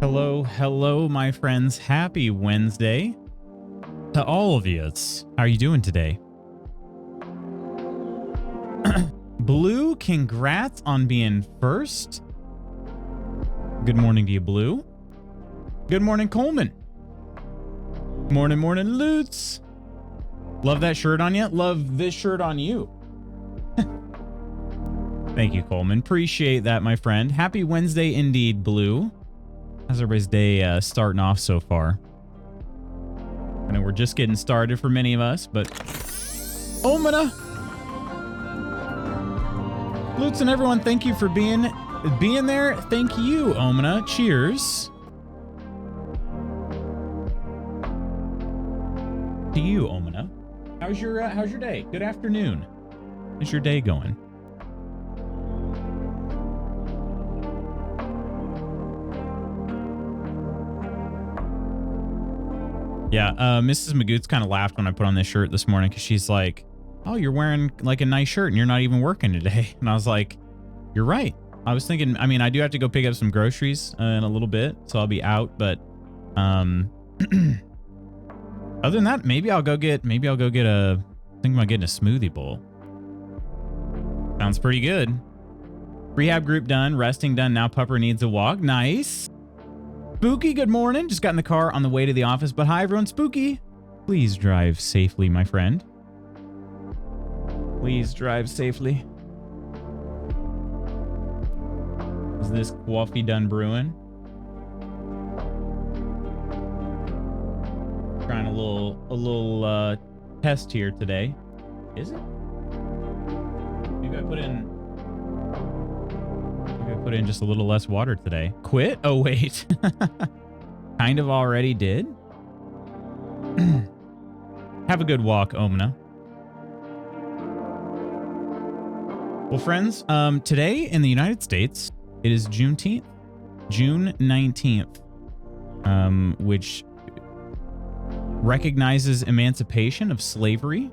Hello, hello, my friends. Happy Wednesday to all of you. How are you doing today? Blue, congrats on being first. Good morning to you, Blue. Good morning, Coleman. Morning, Lutz. Love that shirt on you. Love this shirt on you. Thank you, Coleman. Appreciate that, my friend. Happy Wednesday indeed, Blue. How's everybody's day starting off so far? I know we're just getting started for many of us, but... Omina! Lutz and everyone, thank you for being there. Thank you, Omina. Cheers. To you, Omina. How's your day? Good afternoon. How's your day going? Yeah, Mrs. Magoots kind of laughed when I put on this shirt this morning because she's like, oh, you're wearing like a nice shirt and you're not even working today. And I was like, you're right. I was thinking, I mean, I do have to go pick up some groceries in a little bit, so I'll be out. But other than that, maybe I'll go get thinking about getting a smoothie bowl. Sounds pretty good. Rehab group done, resting done. Now Pupper needs a walk. Nice. Spooky, good morning. Just got in the car on the way to the office, but hi everyone. Spooky, please drive safely, my friend. Please drive safely. Is this coffee done brewing? Trying a little test here today. Is it? Maybe I put in just a little less water today. Quit? Oh, wait. Kind of already did. Have a good walk, Omina. Well, friends, today in the United States, it is Juneteenth, June 19th, which recognizes emancipation of slavery.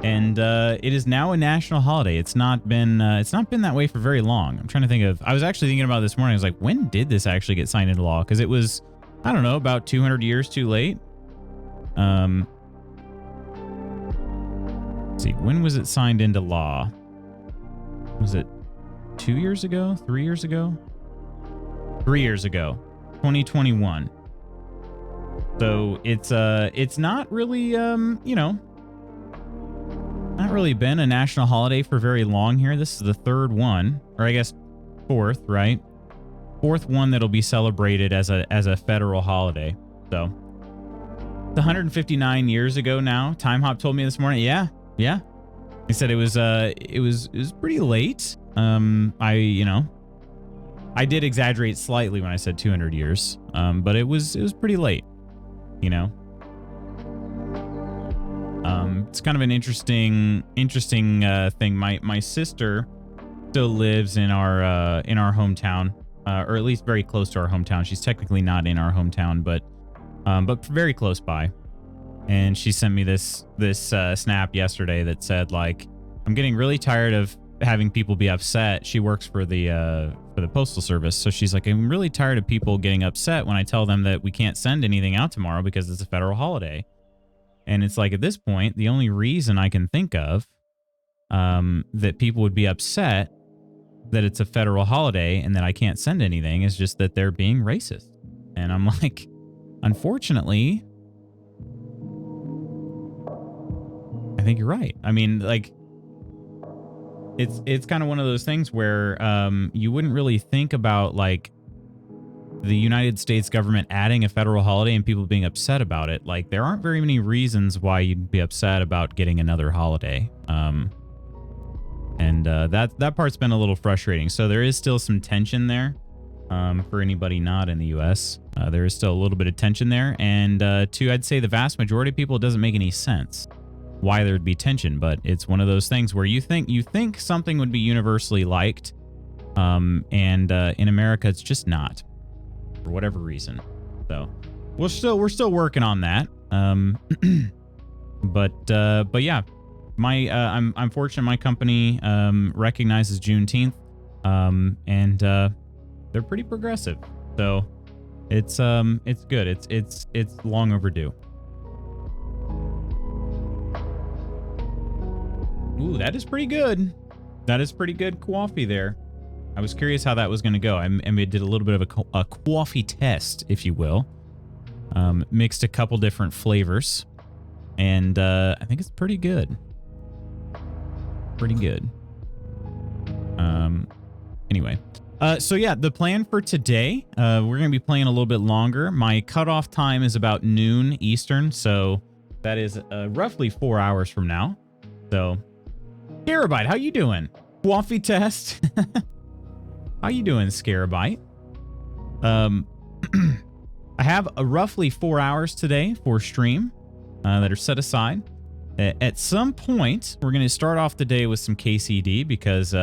And it is now a national holiday. It's not been that way for very long. I'm trying to think of. I was actually thinking about this morning. I was like, when did this actually get signed into law? Because it was, I don't know, about 200 years too late. Let's see, when was it signed into law? Was it 2 years ago? 3 years ago? 3 years ago, 2021. So it's not really not really been a national holiday for very long here. This is the third one, or I guess fourth, right? Fourth one that'll be celebrated as a federal holiday. So it's 159 years ago now. Time Hop told me this morning. Yeah. He said it was pretty late. I did exaggerate slightly when I said 200 years. But it was pretty late, you know. It's kind of an interesting thing. My sister still lives in our hometown, or at least very close to our hometown. She's technically not in our hometown, but very close by. And she sent me this snap yesterday that said, like, I'm getting really tired of having people be upset. She works for the postal service, so she's like, I'm really tired of people getting upset when I tell them that we can't send anything out tomorrow because it's a federal holiday. And it's like, at this point, the only reason I can think of that people would be upset that it's a federal holiday and that I can't send anything is just that they're being racist. And I'm like, unfortunately, I think you're right. I mean, like, it's kind of one of those things where you wouldn't really think about, like, the United States government adding a federal holiday and people being upset about it. Like, there aren't very many reasons why you'd be upset about getting another holiday. That part's been a little frustrating. So there is still some tension there for anybody not in the U.S. There is still a little bit of tension there. And I'd say the vast majority of people, it doesn't make any sense why there'd be tension. But it's one of those things where you think something would be universally liked. And in America, it's just not. For whatever reason. So we're still working on that. But yeah, I'm fortunate my company recognizes Juneteenth. And They're pretty progressive. So it's good. It's long overdue. Ooh, that is pretty good. That is pretty good coffee there. I was curious how that was going to go. I did a little bit of a coffee test, if you will. Mixed a couple different flavors, and I think it's pretty good. Pretty good. Anyway, so yeah, the plan for today, we're going to be playing a little bit longer. My cutoff time is about noon Eastern, so that is roughly 4 hours from now. So, Scarabite, how you doing? Coffee test. How you doing, Scarabite? I have roughly 4 hours today for stream that are set aside. At some point, we're going to start off the day with some KCD because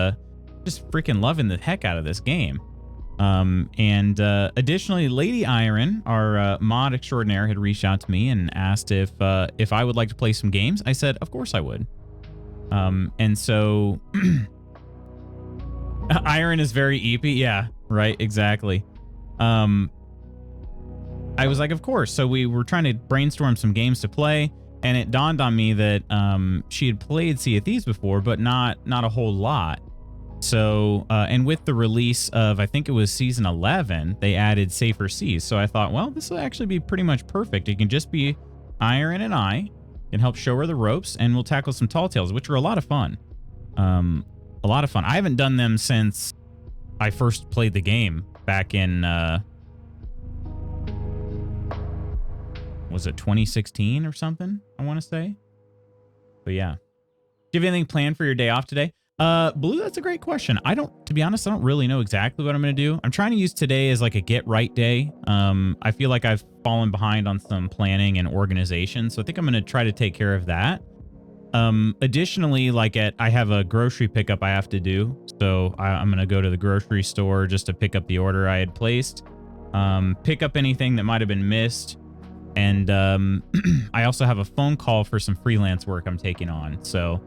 just freaking loving the heck out of this game. Additionally, Lady Iron, our mod extraordinaire, had reached out to me and asked if I would like to play some games. I said, of course I would. And so Iron is very EP. Yeah, right. Exactly. I was like, of course. So we were trying to brainstorm some games to play, and it dawned on me that she had played Sea of Thieves before, but not a whole lot. So, and with the release of, I think it was season 11, they added Safer Seas. So I thought, well, this will actually be pretty much perfect. It can just be Iron and I can help show her the ropes, and we'll tackle some tall tales, which are a lot of fun. A lot of fun. I haven't done them since I first played the game back in, was it 2016 or something? I want to say. But yeah. Do you have anything planned for your day off today? Blue, that's a great question. To be honest, I don't really know exactly what I'm going to do. I'm trying to use today as like a get right day. I feel like I've fallen behind on some planning and organization. So I think I'm going to try to take care of that. Additionally, I have a grocery pickup I have to do. So I'm going to go to the grocery store just to pick up the order I had placed. Pick up anything that might have been missed. And I also have a phone call for some freelance work I'm taking on. So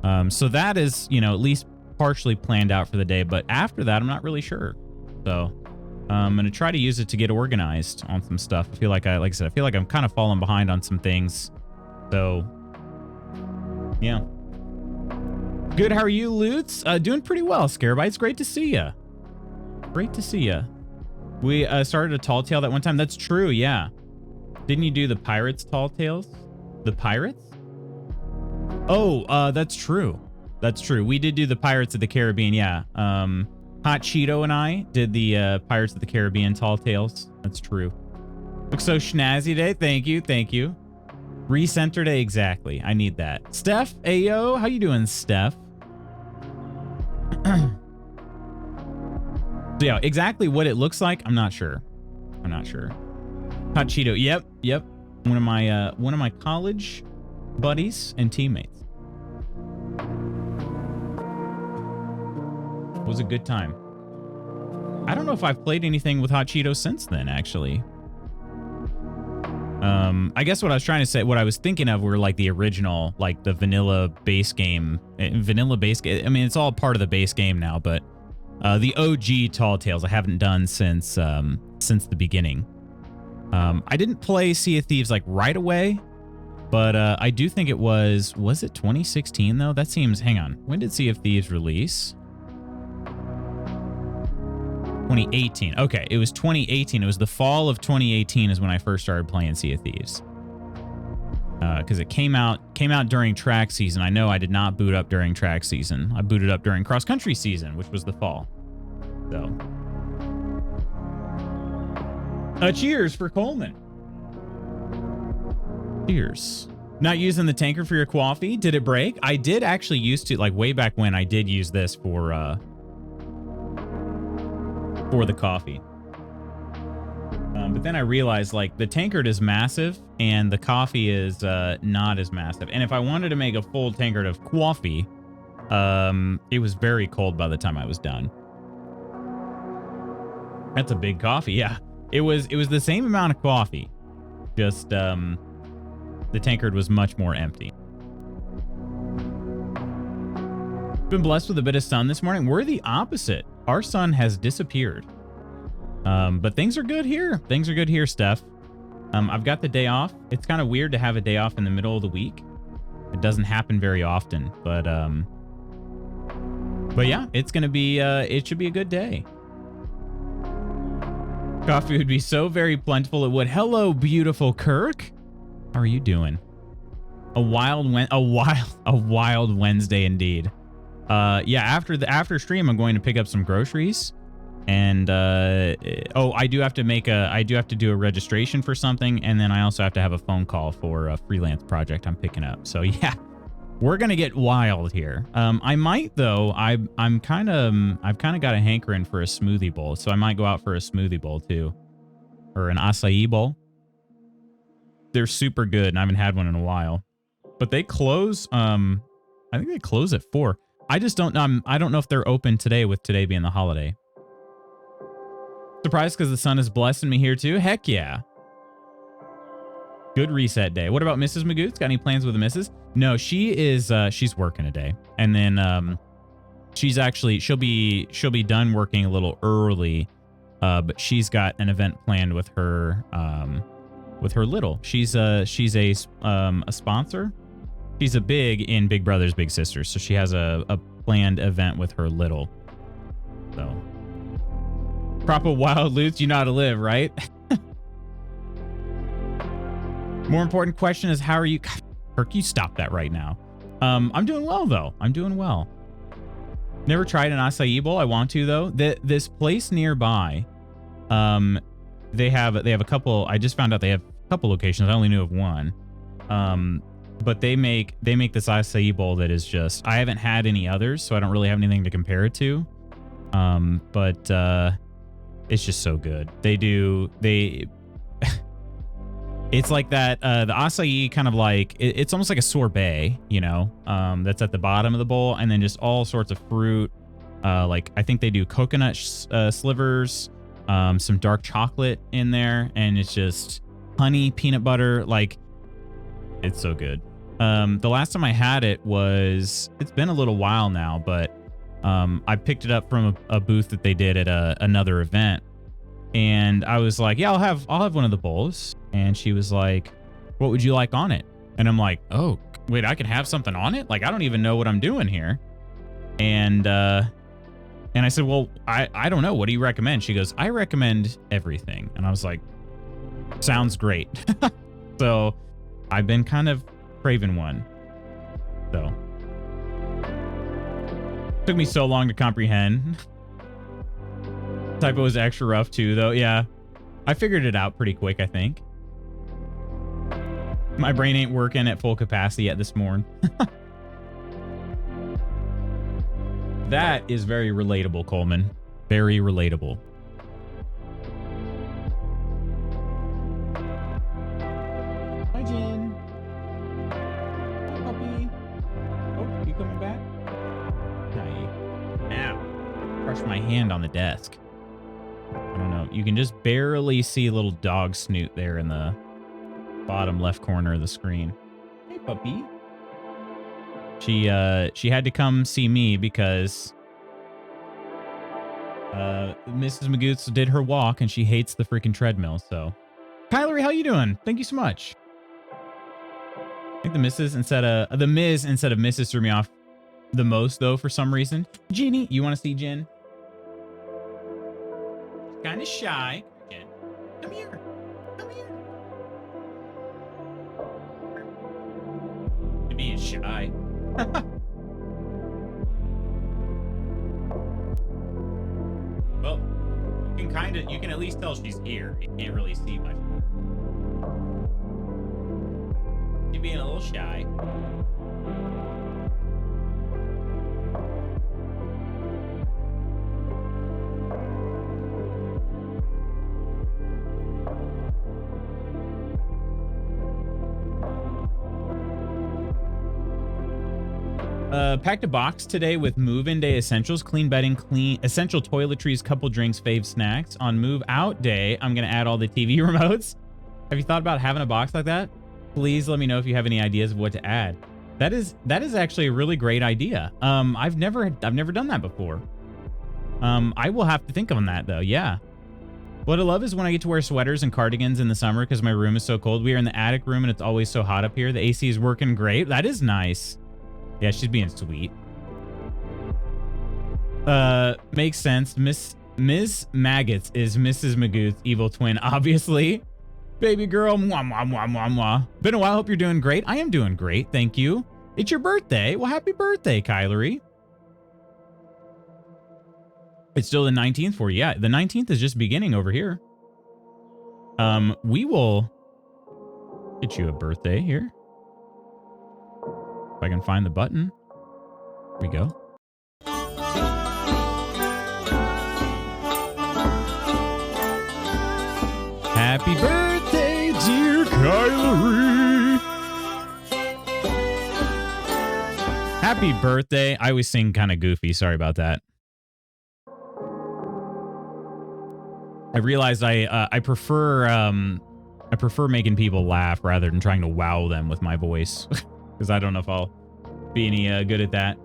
that is, at least partially planned out for the day. But after that, I'm not really sure. So I'm going to try to use it to get organized on some stuff. I feel like I feel like I'm kind of falling behind on some things. So, yeah. Good. How are you, Lutz? Doing pretty well, Scarabite. It's great to see you. Great to see you. We started a tall tale that one time. That's true. Yeah. Didn't you do the Pirates Tall Tales? The Pirates? Oh, that's true. That's true. We did do the Pirates of the Caribbean, yeah. Hot Cheeto and I did the Pirates of the Caribbean Tall Tales. That's true. Looks so schnazzy today. Thank you. Thank you. Recenter day, exactly. I need that. Steph, ayo. How you doing, Steph? So yeah, exactly what it looks like, I'm not sure. I'm not sure. Hot Cheeto. Yep. One of my college buddies and teammates. It was a good time. I don't know if I've played anything with Hot Cheeto since then, actually. I guess what I was trying to say, what I was thinking of were like the original, like the vanilla base game. I mean, it's all part of the base game now, but the OG Tall Tales I haven't done since the beginning. I didn't play Sea of Thieves like right away, but I do think it was it 2016 though? That seems, hang on. When did Sea of Thieves release? 2018. Okay, it was 2018. It was the fall of 2018 is when I first started playing Sea of Thieves. Because it came out during track season. I know I did not boot up during track season. I booted up during cross country season, which was the fall. So, cheers for Coleman. Cheers. Not using the tanker for your coffee? Did it break? I did actually used to, like way back when, I did use this for the coffee. But then I realized like the tankard is massive and the coffee is not as massive. And if I wanted to make a full tankard of coffee, it was very cold by the time I was done. That's a big coffee. Yeah, it was the same amount of coffee. Just the tankard was much more empty. Been blessed with a bit of sun this morning. We're the opposite. Our sun has disappeared. But things are good here. Things are good here, Steph. I've got the day off. It's kind of weird to have a day off in the middle of the week. It doesn't happen very often, but yeah, it's gonna be it should be a good day. Coffee would be so very plentiful it would. Hello, beautiful Kirk. How are you doing? A wild Wednesday indeed. Yeah, after stream, I'm going to pick up some groceries, and I do have to do a registration for something, and then I also have to have a phone call for a freelance project I'm picking up. So yeah, we're gonna get wild here. I might though. I've kind of got a hankering for a smoothie bowl, so I might go out for a smoothie bowl too, or an acai bowl. They're super good, and I haven't had one in a while. But they close. I think they close at 4. I just don't know. I don't know if they're open today, with today being the holiday. Surprised because the sun is blessing me here too. Heck yeah. Good reset day. What about Mrs. Magoots? Got any plans with the missus? No, she is. She's working today, and then she'll be done working a little early. But she's got an event planned with her little. She's a sponsor. She's a big in Big Brothers Big Sisters, so she has a planned event with her little. So, proper wild loots, you know how to live, right? More important question is, how are you? God, Kirk, you stop that right now. I'm doing well though. I'm doing well. Never tried an acai bowl. I want to though. This place nearby, they have a couple. I just found out they have a couple locations. I only knew of one. But they make this acai bowl that is just, I haven't had any others, so I don't really have anything to compare it to. But it's just so good. It's like that, the acai kind of like, it's almost like a sorbet, you know, that's at the bottom of the bowl, and then just all sorts of fruit. Like I think they do coconut slivers, some dark chocolate in there, and it's just honey, peanut butter, like it's so good. The last time I had it it's been a little while now, but I picked it up from a booth that they did at another event, and I was like, yeah, I'll have one of the bowls. And she was like, what would you like on it? And I'm like, oh wait, I can have something on it? Like, I don't even know what I'm doing here. And I said, well, I don't know. What do you recommend? She goes, I recommend everything. And I was like, sounds great. So I've been kind of craving one. So took me so long to comprehend. Typo was extra rough too, though. Yeah, I figured it out pretty quick, I think. My brain ain't working at full capacity yet this morning. That is very relatable, Coleman. Very relatable. Hi, Jen. Hi, puppy. Oh, you coming back? Hi. Ow. Crushed my hand on the desk. I don't know. You can just barely see a little dog snoot there in the bottom left corner of the screen. Hey, puppy. She had to come see me because Mrs. Magoots did her walk and she hates the freaking treadmill. So, Kylery, how you doing? Thank you so much. I think the Miz instead of Mrs. threw me off the most though for some reason. Jeannie, you want to see Jen? Kind of shy. Jen, come here. Come here. Being shy. Well, you can at least tell she's here. You can't really see much. She's being a little shy. Packed a box today with move-in day essentials, clean bedding, clean essential toiletries, couple drinks, fave snacks. On move out day, I'm gonna add all the TV remotes. Have you thought about having a box like that? Please let me know if you have any ideas of what to add. That is actually a really great idea. I've never done that before. I will have to think on that though. Yeah. What I love is when I get to wear sweaters and cardigans in the summer because my room is so cold. We are in the attic room and it's always so hot up here. The AC is working great. That is nice. Yeah, she's being sweet. Makes sense. Ms. Maggots is Mrs. Magoo's evil twin, obviously. Baby girl, mwah, mwah, mwah, mwah, mwah. Been a while, hope you're doing great. I am doing great, thank you. It's your birthday. Well, happy birthday, Kylery. It's still the 19th for you. Yeah, the 19th is just beginning over here. We will get you a birthday here. If I can find the button. Here we go. Happy birthday, dear Kylery. Happy birthday. I always sing kind of goofy. Sorry about that. I realized I prefer making people laugh rather than trying to wow them with my voice because I don't know if I'll be any good at that.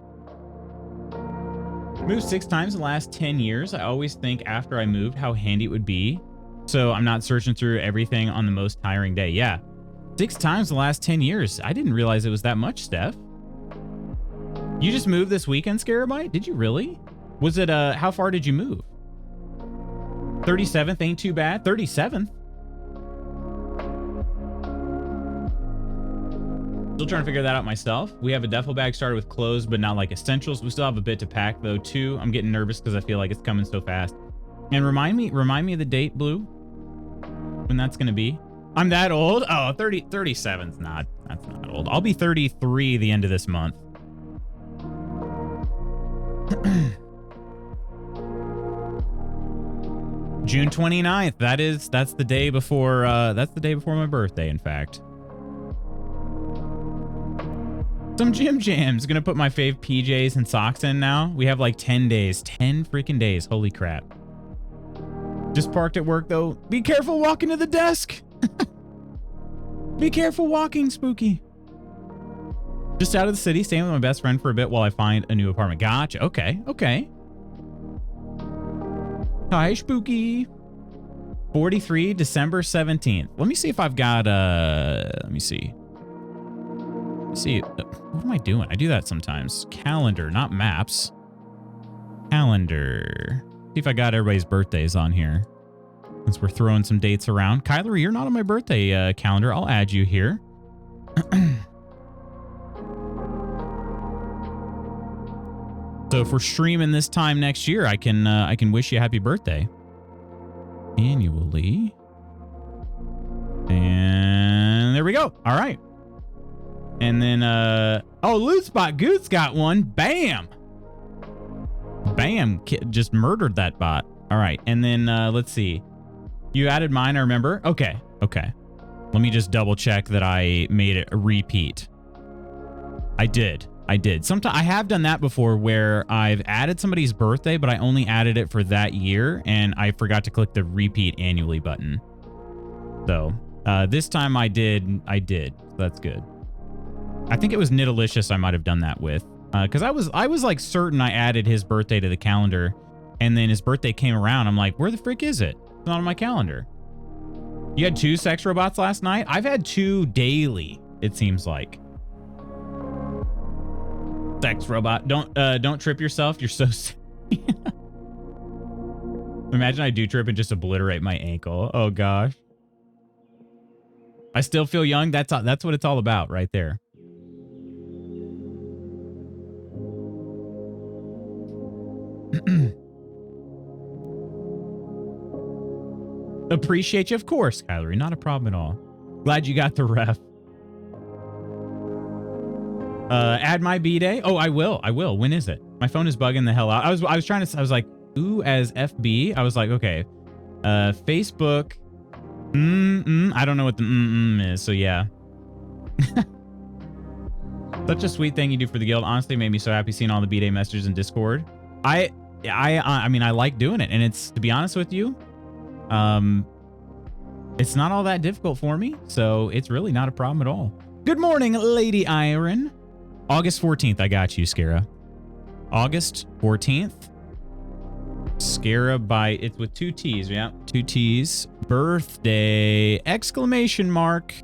Moved 6 times in the last 10 years. I always think after I moved how handy it would be, so I'm not searching through everything on the most tiring day. Yeah, 6 times in the last 10 years. I didn't realize it was that much, Steph. You just moved this weekend, Scarabite? Did you really? Was it how far did you move? 37th ain't too bad. 37th. Still trying to figure that out myself. We have a duffel bag started with clothes, but not like essentials. We still have a bit to pack though too. I'm getting nervous because I feel like it's coming so fast. And remind me of the date, Blue, when that's going to be. I'm that old? Oh, 37's not. That's not old. I'll be 33 the end of this month. June 29th. That's the day before my birthday, in fact. Some Jim Jams. Gonna put my fave PJs and socks in now. We have like 10 days. 10 freaking days. Holy crap. Just parked at work though. Be careful walking to the desk. Be careful walking, Spooky. Just out of the city, staying with my best friend for a bit while I find a new apartment. Gotcha. Okay. Okay. Hi, Spooky. 43, December 17th. Let me see if I've got, let me see. Let's see, what am I doing? I do that sometimes. Calendar, not maps. Calendar. See if I got everybody's birthdays on here. Since we're throwing some dates around. Kyler, you're not on my birthday calendar. I'll add you here. So if we're streaming this time next year, I can wish you a happy birthday. Annually. And there we go. All right. And then, oh, Loot Spot Goose got one. Bam. Bam. Just murdered that bot. All right. And then, let's see. You added mine, I remember. Okay. Okay. Let me just double check that I made it a repeat. I did. Sometimes I have done that before where I've added somebody's birthday, but I only added it for that year and I forgot to click the repeat annually button. So this time I did. That's good. I think it was Knittalicious I might have done that with because I was like certain I added his birthday to the calendar and then his birthday came around. I'm like, where the frick is it? It's not on my calendar. You had 2 sex robots last night? I've had 2 daily, it seems like. Sex robot. Don't trip yourself. You're so sick. Imagine I do trip and just obliterate my ankle. Oh gosh. I still feel young. That's what it's all about right there. Appreciate you, of course, Kylery. Not a problem at all. Glad you got the ref. Add my B-Day. Oh, I will. When is it? My phone is bugging the hell out. I was like, ooh, as FB. I was like, okay. Facebook. I don't know what the is, so yeah. Such a sweet thing you do for the guild. Honestly, made me so happy seeing all the B-Day messages in Discord. I mean, I like doing it, and it's, to be honest with you, it's not all that difficult for me, so it's really not a problem at all. Good morning, Lady Iron. August 14th, I got you, Skara. August 14th. Scarabite. It's with 2 T's. Yeah, 2 T's. Birthday! Exclamation mark.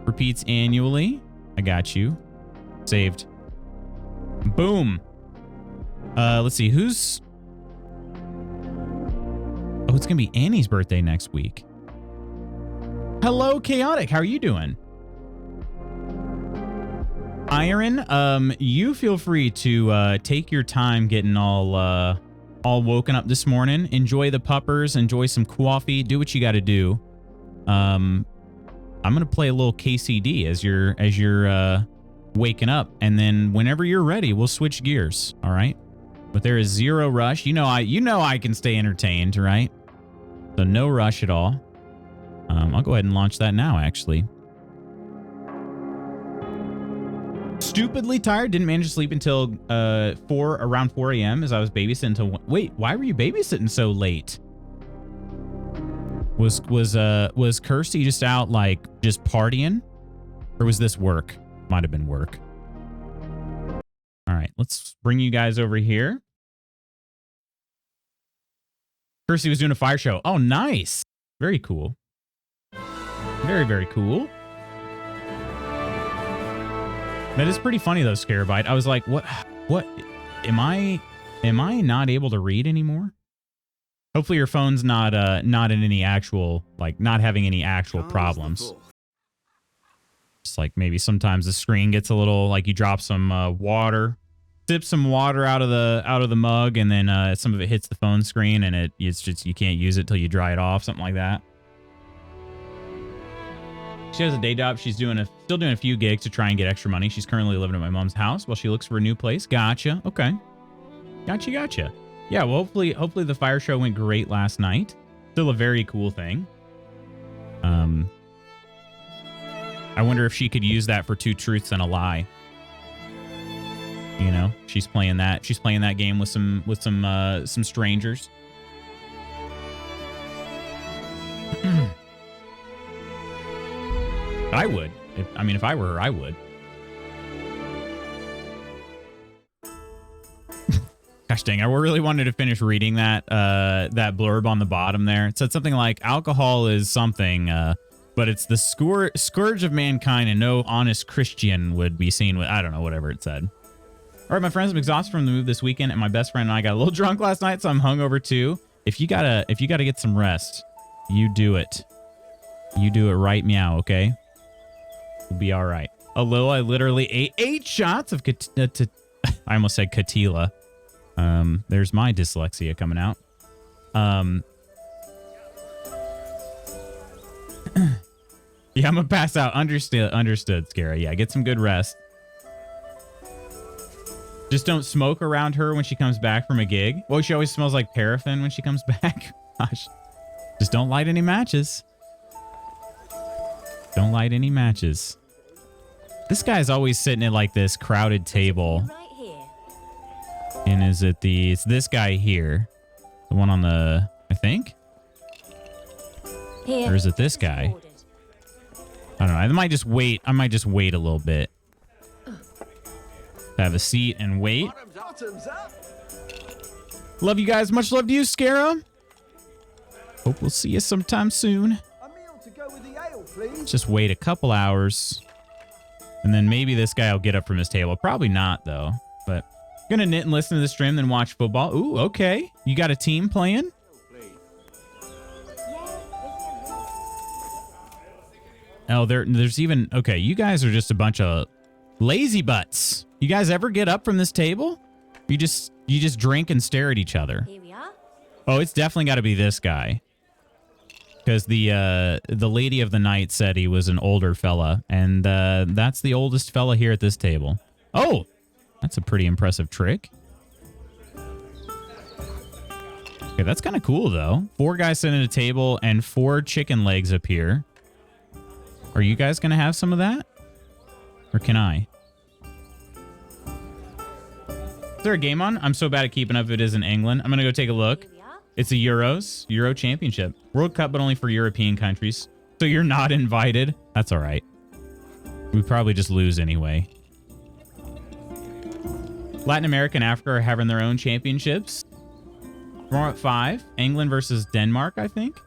Repeats annually. I got you. Saved. Boom. Let's see. Who's... Oh, it's going to be Annie's birthday next week. Hello, Chaotic. How are you doing? Iron, you feel free to take your time getting all woken up this morning. Enjoy the puppers, enjoy some coffee, do what you got to do. I'm gonna play a little KCD as you're waking up, and then whenever you're ready, we'll switch gears. All right, but there is zero rush. You know I can stay entertained, right? So no rush at all. I'll go ahead and launch that now. Actually. Stupidly tired. Didn't manage to sleep until around 4 a.m. as I was babysitting until... Wait, why were you babysitting so late? Was Kirsty just out like just partying, or was this work? Might have been work. All right, let's bring you guys over here. Kirsty was doing a fire show. Oh, nice. Very cool. Very, very cool. That is pretty funny though, Scarabite. I was like, what am I not able to read anymore? Hopefully your phone's not in any actual, like, not having any actual problems. Just like maybe sometimes the screen gets a little, like, you drop some water, sip some water out of the mug, and then some of it hits the phone screen, and it's just, you can't use it till you dry it off, something like that. She has a day job. She's still doing a few gigs to try and get extra money. She's currently living at my mom's house while she looks for a new place. Gotcha. Okay. Gotcha. Yeah, well, hopefully the fire show went great last night. Still a very cool thing. I wonder if she could use that for 2 truths and a lie. You know, she's playing that game with some strangers. I would. If I were her, I would. Gosh dang, I really wanted to finish reading that blurb on the bottom there. It said something like, alcohol is something, but it's the scourge of mankind, and no honest Christian would be seen with, I don't know, whatever it said. All right, my friends, I'm exhausted from the move this weekend, and my best friend and I got a little drunk last night, so I'm hungover too. If you gotta get some rest, you do it. You do it right meow, okay? We'll be all right. Although I literally ate 8 shots of I almost said Catila. There's my dyslexia coming out. Yeah, I'm gonna pass out. Understood, Scara. Yeah, get some good rest. Just don't smoke around her when she comes back from a gig. Well, she always smells like paraffin when she comes back. Gosh. Just don't light any matches. Don't light any matches. This guy's always sitting at like this crowded table. And is it it's this guy here? The one on the, I think? Or is it this guy? I don't know. I might just wait a little bit. Have a seat and wait. Love you guys. Much love to you, Scara. Hope we'll see you sometime soon. Just wait a couple hours. And then maybe this guy will get up from his table. Probably not, though. But gonna knit and listen to the stream, then watch football. Ooh, okay. You got a team playing? Oh, there's even... Okay, you guys are just a bunch of lazy butts. You guys ever get up from this table? You just drink and stare at each other. Here we are. Oh, it's definitely got to be this guy. Because the lady of the night said he was an older fella, and that's the oldest fella here at this table. Oh, that's a pretty impressive trick. Okay, that's kind of cool, though. 4 guys sitting at a table and 4 chicken legs up here. Are you guys going to have some of that? Or can I? Is there a game on? I'm so bad at keeping up if it is in England. I'm going to go take a look. It's the Euro Championship. World Cup, but only for European countries. So you're not invited? That's all right. We probably just lose anyway. Latin America and Africa are having their own championships. Tomorrow at 5. England versus Denmark, I think.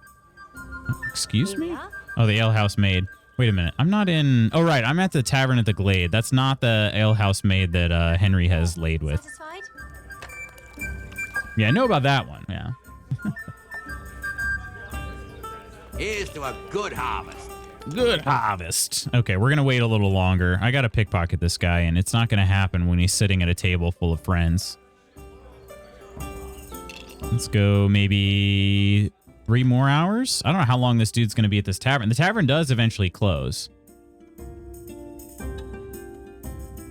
Excuse me? Oh, the alehouse maid. Wait a minute. I'm not in... Oh, right. I'm at the Tavern at the Glade. That's not the alehouse maid that Henry has laid with. Satisfied? Yeah, I know about that one. Yeah. Here's to a good harvest. Good harvest. Okay, we're going to wait a little longer. I got to pickpocket this guy, and it's not going to happen when he's sitting at a table full of friends. Let's go maybe 3 more hours. I don't know how long this dude's going to be at this tavern. The tavern does eventually close.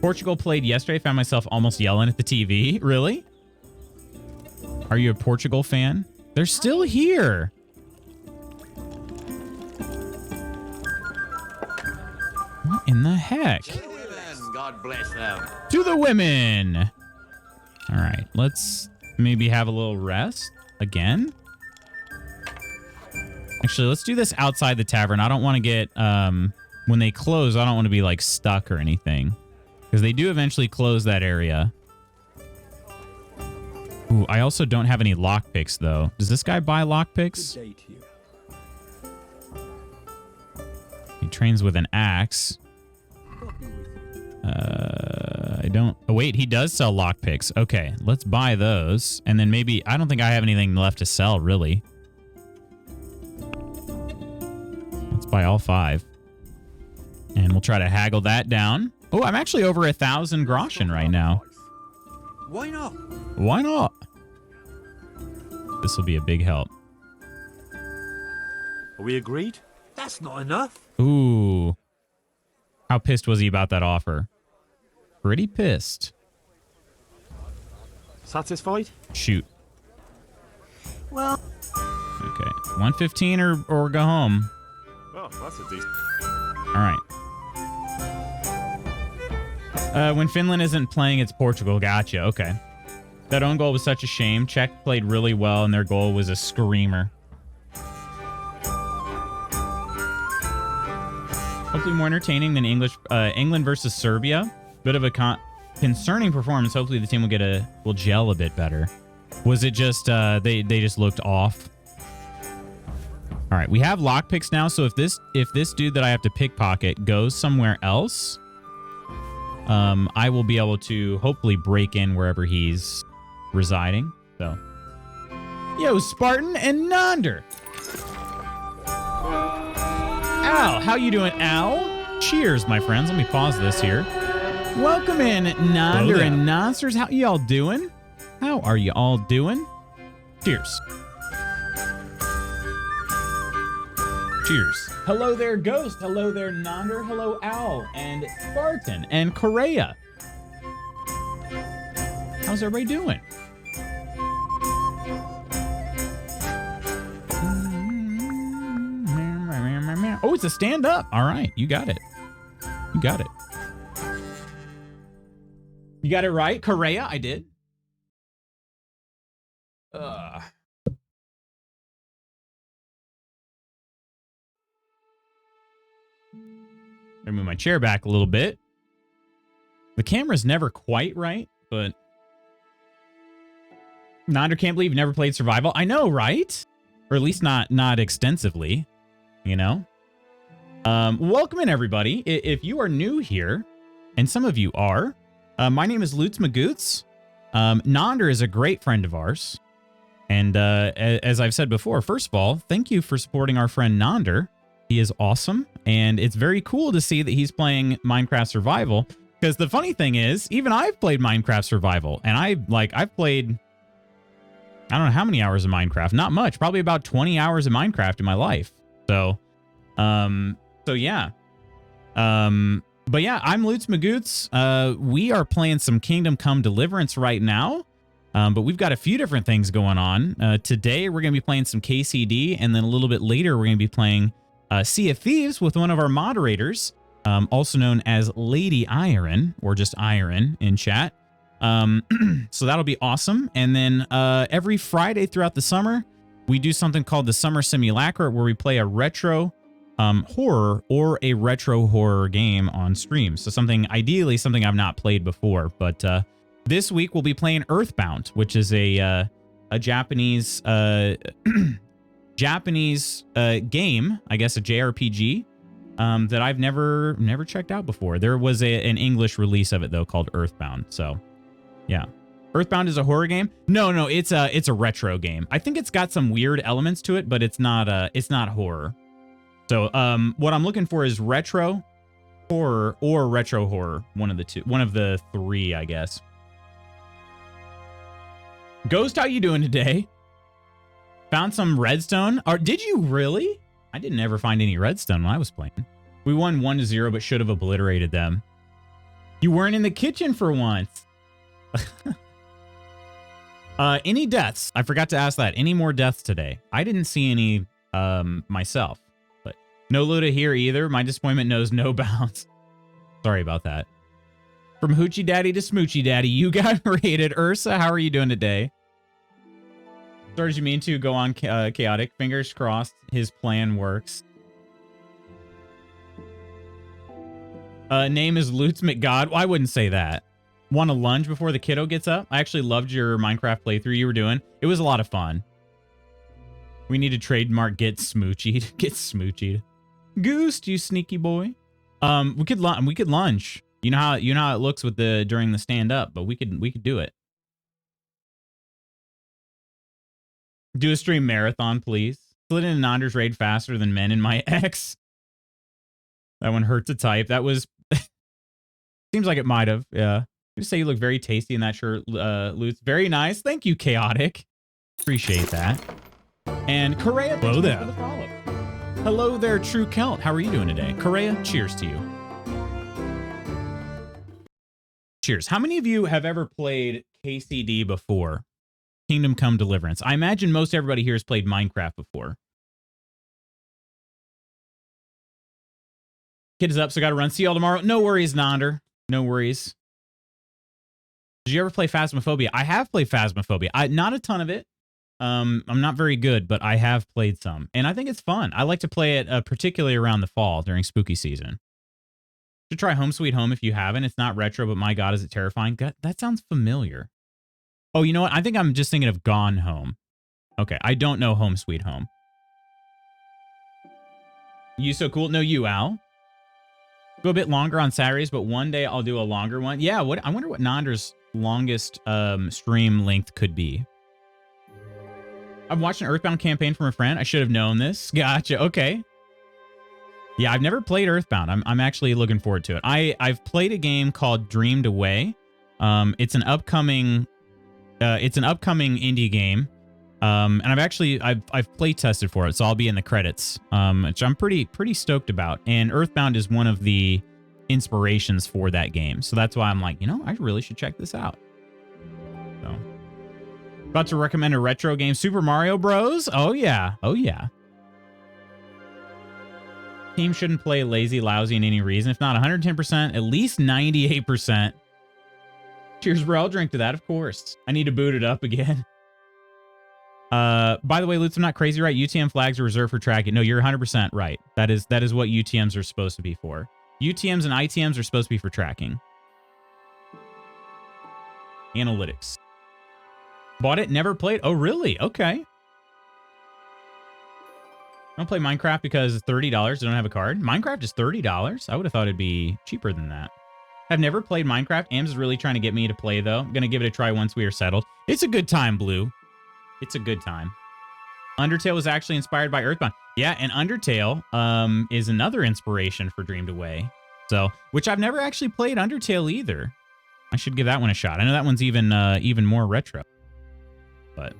Portugal played yesterday. Found myself almost yelling at the TV. Really? Are you a Portugal fan? They're still here. What in the heck? To the women, God bless them. To the women. All right, let's maybe have a little rest again. Actually, let's do this outside the tavern. I don't want to get, when they close, I don't want to be like stuck or anything. Because they do eventually close that area. Ooh, I also don't have any lockpicks though. Does this guy buy lockpicks? He trains with an axe. I don't... Oh, wait. He does sell lockpicks. Okay. Let's buy those. And then maybe... I don't think I have anything left to sell, really. Let's buy all 5. And we'll try to haggle that down. Oh, I'm actually over 1,000 groschen right now. Why not? Why not? This will be a big help. Are we agreed? That's not enough. Ooh. How pissed was he about that offer? Pretty pissed. Satisfied? Shoot. Well... Okay. 115 or go home. Oh, that's a decent... All right. When Finland isn't playing, it's Portugal. Gotcha. Okay. That own goal was such a shame. Czech played really well, and their goal was a screamer. Hopefully more entertaining than England versus Serbia. Bit of a concerning performance. Hopefully the team will gel a bit better. Was it just they just looked off? All right, we have lockpicks now. So if this dude that I have to pickpocket goes somewhere else, I will be able to hopefully break in wherever he's residing. So, yo, Spartan and Nonder. Al, how you doing, Al? Cheers, my friends. Let me pause this here. Welcome in, Nonder and Nonsters. How y'all doing? How are you all doing? Cheers. Cheers. Hello there, Ghost. Hello there, Nonder. Hello, Al and Spartan and Correa. How's everybody doing? Oh, it's a stand-up. All right, you got it. You got it. You got it right, Correa. I did. Let me move my chair back a little bit. The camera's never quite right, but Nonder can't believe you've never played survival. I know, right? Or at least not extensively, you know? Welcome in, everybody. If you are new here, and some of you are, my name is Lutz Magoots. Nonder is a great friend of ours. And as I've said before, first of all, thank you for supporting our friend Nonder. He is awesome, and it's very cool to see that he's playing Minecraft Survival. Because the funny thing is, even I've played Minecraft Survival, and I've played, I don't know how many hours of Minecraft. Not much, probably about 20 hours of Minecraft in my life. So yeah. But yeah, I'm Lutz Magoots. We are playing some Kingdom Come Deliverance right now. But we've got a few different things going on. Today, we're going to be playing some KCD, and then a little bit later, we're going to be playing Sea of Thieves with one of our moderators, also known as Lady Iron, or just Iron in chat. So that'll be awesome. And then every Friday throughout the summer, we do something called the Summer Simulacra, where we play a retro horror or a retro horror game on stream. So ideally something I've not played before. But this week we'll be playing Earthbound, which is a a Japanese Japanese game, I guess a JRPG, that I've never checked out before. There was an English release of it though called Earthbound. So yeah. Earthbound is a horror game? No, it's a retro game. I think it's got some weird elements to it, but it's not horror. So what I'm looking for is retro horror or retro horror. One of the three, I guess. Ghost, how you doing today? Found some redstone? Or did you really? I didn't ever find any redstone when I was playing. We won 1-0, but should have obliterated them. You weren't in the kitchen for once. Any deaths? I forgot to ask that. Any more deaths today? I didn't see any myself, but no Luda here either. My disappointment knows no bounds. Sorry about that. From Hoochie Daddy to Smoochy Daddy, you got rated. Ursa, how are you doing today? Started you mean to go on chaotic. Fingers crossed his plan works. Name is Lutz McGod. Well, I wouldn't say that. Want to lunge before the kiddo gets up? I actually loved your Minecraft playthrough you were doing. It was a lot of fun. We need to trademark get smoochied. Get smoochied. Goose, you sneaky boy. We could lunge. You know how it looks with the during the stand up, but we could do it. Do a stream marathon, please. Slid in an Anders raid faster than men in my ex. That one hurt to type. That was seems like it might have. Yeah. Just say you look very tasty in that shirt, Lutz. Very nice. Thank you, Chaotic. Appreciate that. And Correa, hello there. For the follow. Hello there, True Celt. How are you doing today? Correa, cheers to you. Cheers. How many of you have ever played KCD before? Kingdom Come Deliverance. I imagine most everybody here has played Minecraft before. Kid is up, so got to run. See y'all tomorrow. No worries, Nonder. No worries. Did you ever play Phasmophobia? I have played Phasmophobia. Not a ton of it. I'm not very good, but I have played some. And I think it's fun. I like to play it particularly around the fall during spooky season. Should try Home Sweet Home if you haven't. It's not retro, but my God, is it terrifying. God, that sounds familiar. Oh, you know what? I think I'm just thinking of Gone Home. Okay, I don't know Home Sweet Home. You so cool. No, you, Al. Go a bit longer on Saturdays, but one day I'll do a longer one. Yeah, I wonder what Nonder's longest stream length could be. I'm watching an Earthbound campaign from a friend. I should have known this. Gotcha. Okay. Yeah, I've never played Earthbound. I'm actually looking forward to it. I've played a game called Dreamed Away. It's an upcoming indie game. And I've play tested for it, so I'll be in the credits, which I'm pretty stoked about. And Earthbound is one of the inspirations for that game, so that's why I'm like, I really should check this out. So, about to recommend a retro game, Super Mario Bros. Oh yeah. Team shouldn't play lazy, lousy in any reason. If not 110%, at least 98%. Cheers, bro. I'll drink to that, of course. I need to boot it up again. By the way, Lutz, I'm not crazy, right? UTM flags are reserved for tracking. No, you're 100% right. That is what UTMs are supposed to be for. UTMs and ITMs are supposed to be for tracking. Analytics. Bought it, never played. Oh, really? Okay. I don't play Minecraft because it's $30. I don't have a card. Minecraft is $30. I would have thought it'd be cheaper than that. I've never played Minecraft. Ams is really trying to get me to play, though. I'm going to give it a try once we are settled. It's a good time, Blue. It's a good time. Undertale was actually inspired by Earthbound. Yeah, and Undertale is another inspiration for Dreamed Away. So, which I've never actually played Undertale either. I should give that one a shot. I know that one's even more retro. But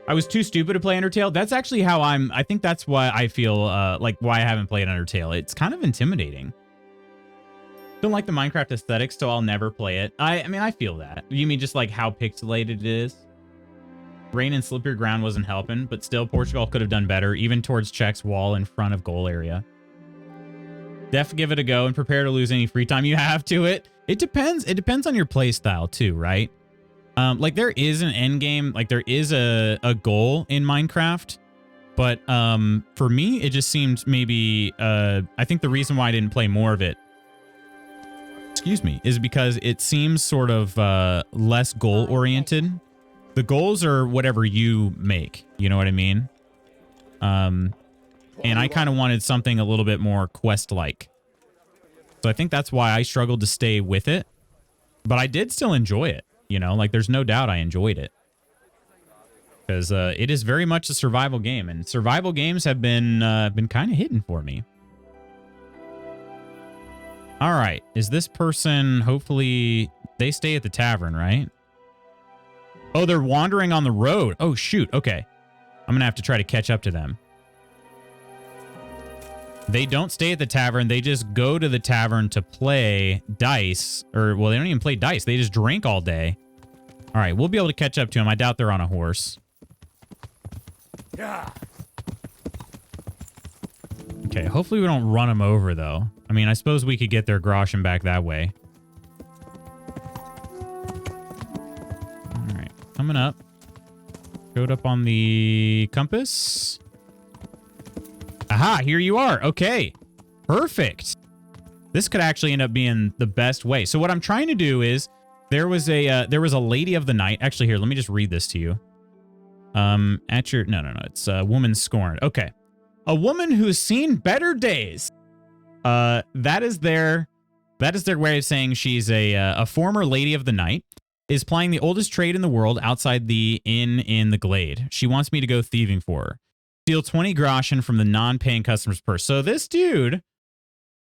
I was too stupid to play Undertale. That's actually how I think that's why I feel like why I haven't played Undertale. It's kind of intimidating. Don't like the Minecraft aesthetics, so I'll never play it. I mean, I feel that. You mean just like how pixelated it is? Rain and slippery ground wasn't helping, but still, Portugal could have done better, even towards Czech's wall in front of goal area. Def, give it a go and prepare to lose any free time you have to it. It depends. It depends on your play style too, right? Like there is an end game, like there is a goal in Minecraft, but for me, it just seemed maybe I think the reason why I didn't play more of it, excuse me, is because it seems sort of less goal oriented. The goals are whatever you make. You know what I mean? And I kind of wanted something a little bit more quest-like. So I think that's why I struggled to stay with it. But I did still enjoy it. You know, like there's no doubt I enjoyed it. Because it is very much a survival game. And survival games have been kind of hidden for me. All right. Is this person, hopefully, they stay at the tavern, right? Oh, they're wandering on the road. Oh, shoot. Okay. I'm going to have to try to catch up to them. They don't stay at the tavern. They just go to the tavern to play dice. Or, well, they don't even play dice. They just drink all day. All right. We'll be able to catch up to them. I doubt they're on a horse. Yeah. Okay. Hopefully we don't run them over, though. I mean, I suppose we could get their groschen back that way. All right. Coming up. Showed up on the compass. Aha, here you are. Okay. Perfect. This could actually end up being the best way. So what I'm trying to do is there was a lady of the night. Actually, here, let me just read this to you. No, it's woman scorned. Okay. A woman who's seen better days. That is their way of saying she's a former lady of the night, is plying the oldest trade in the world outside the inn in the glade. She wants me to go thieving for her. Steal 20 groschen from the non-paying customer's purse. So this dude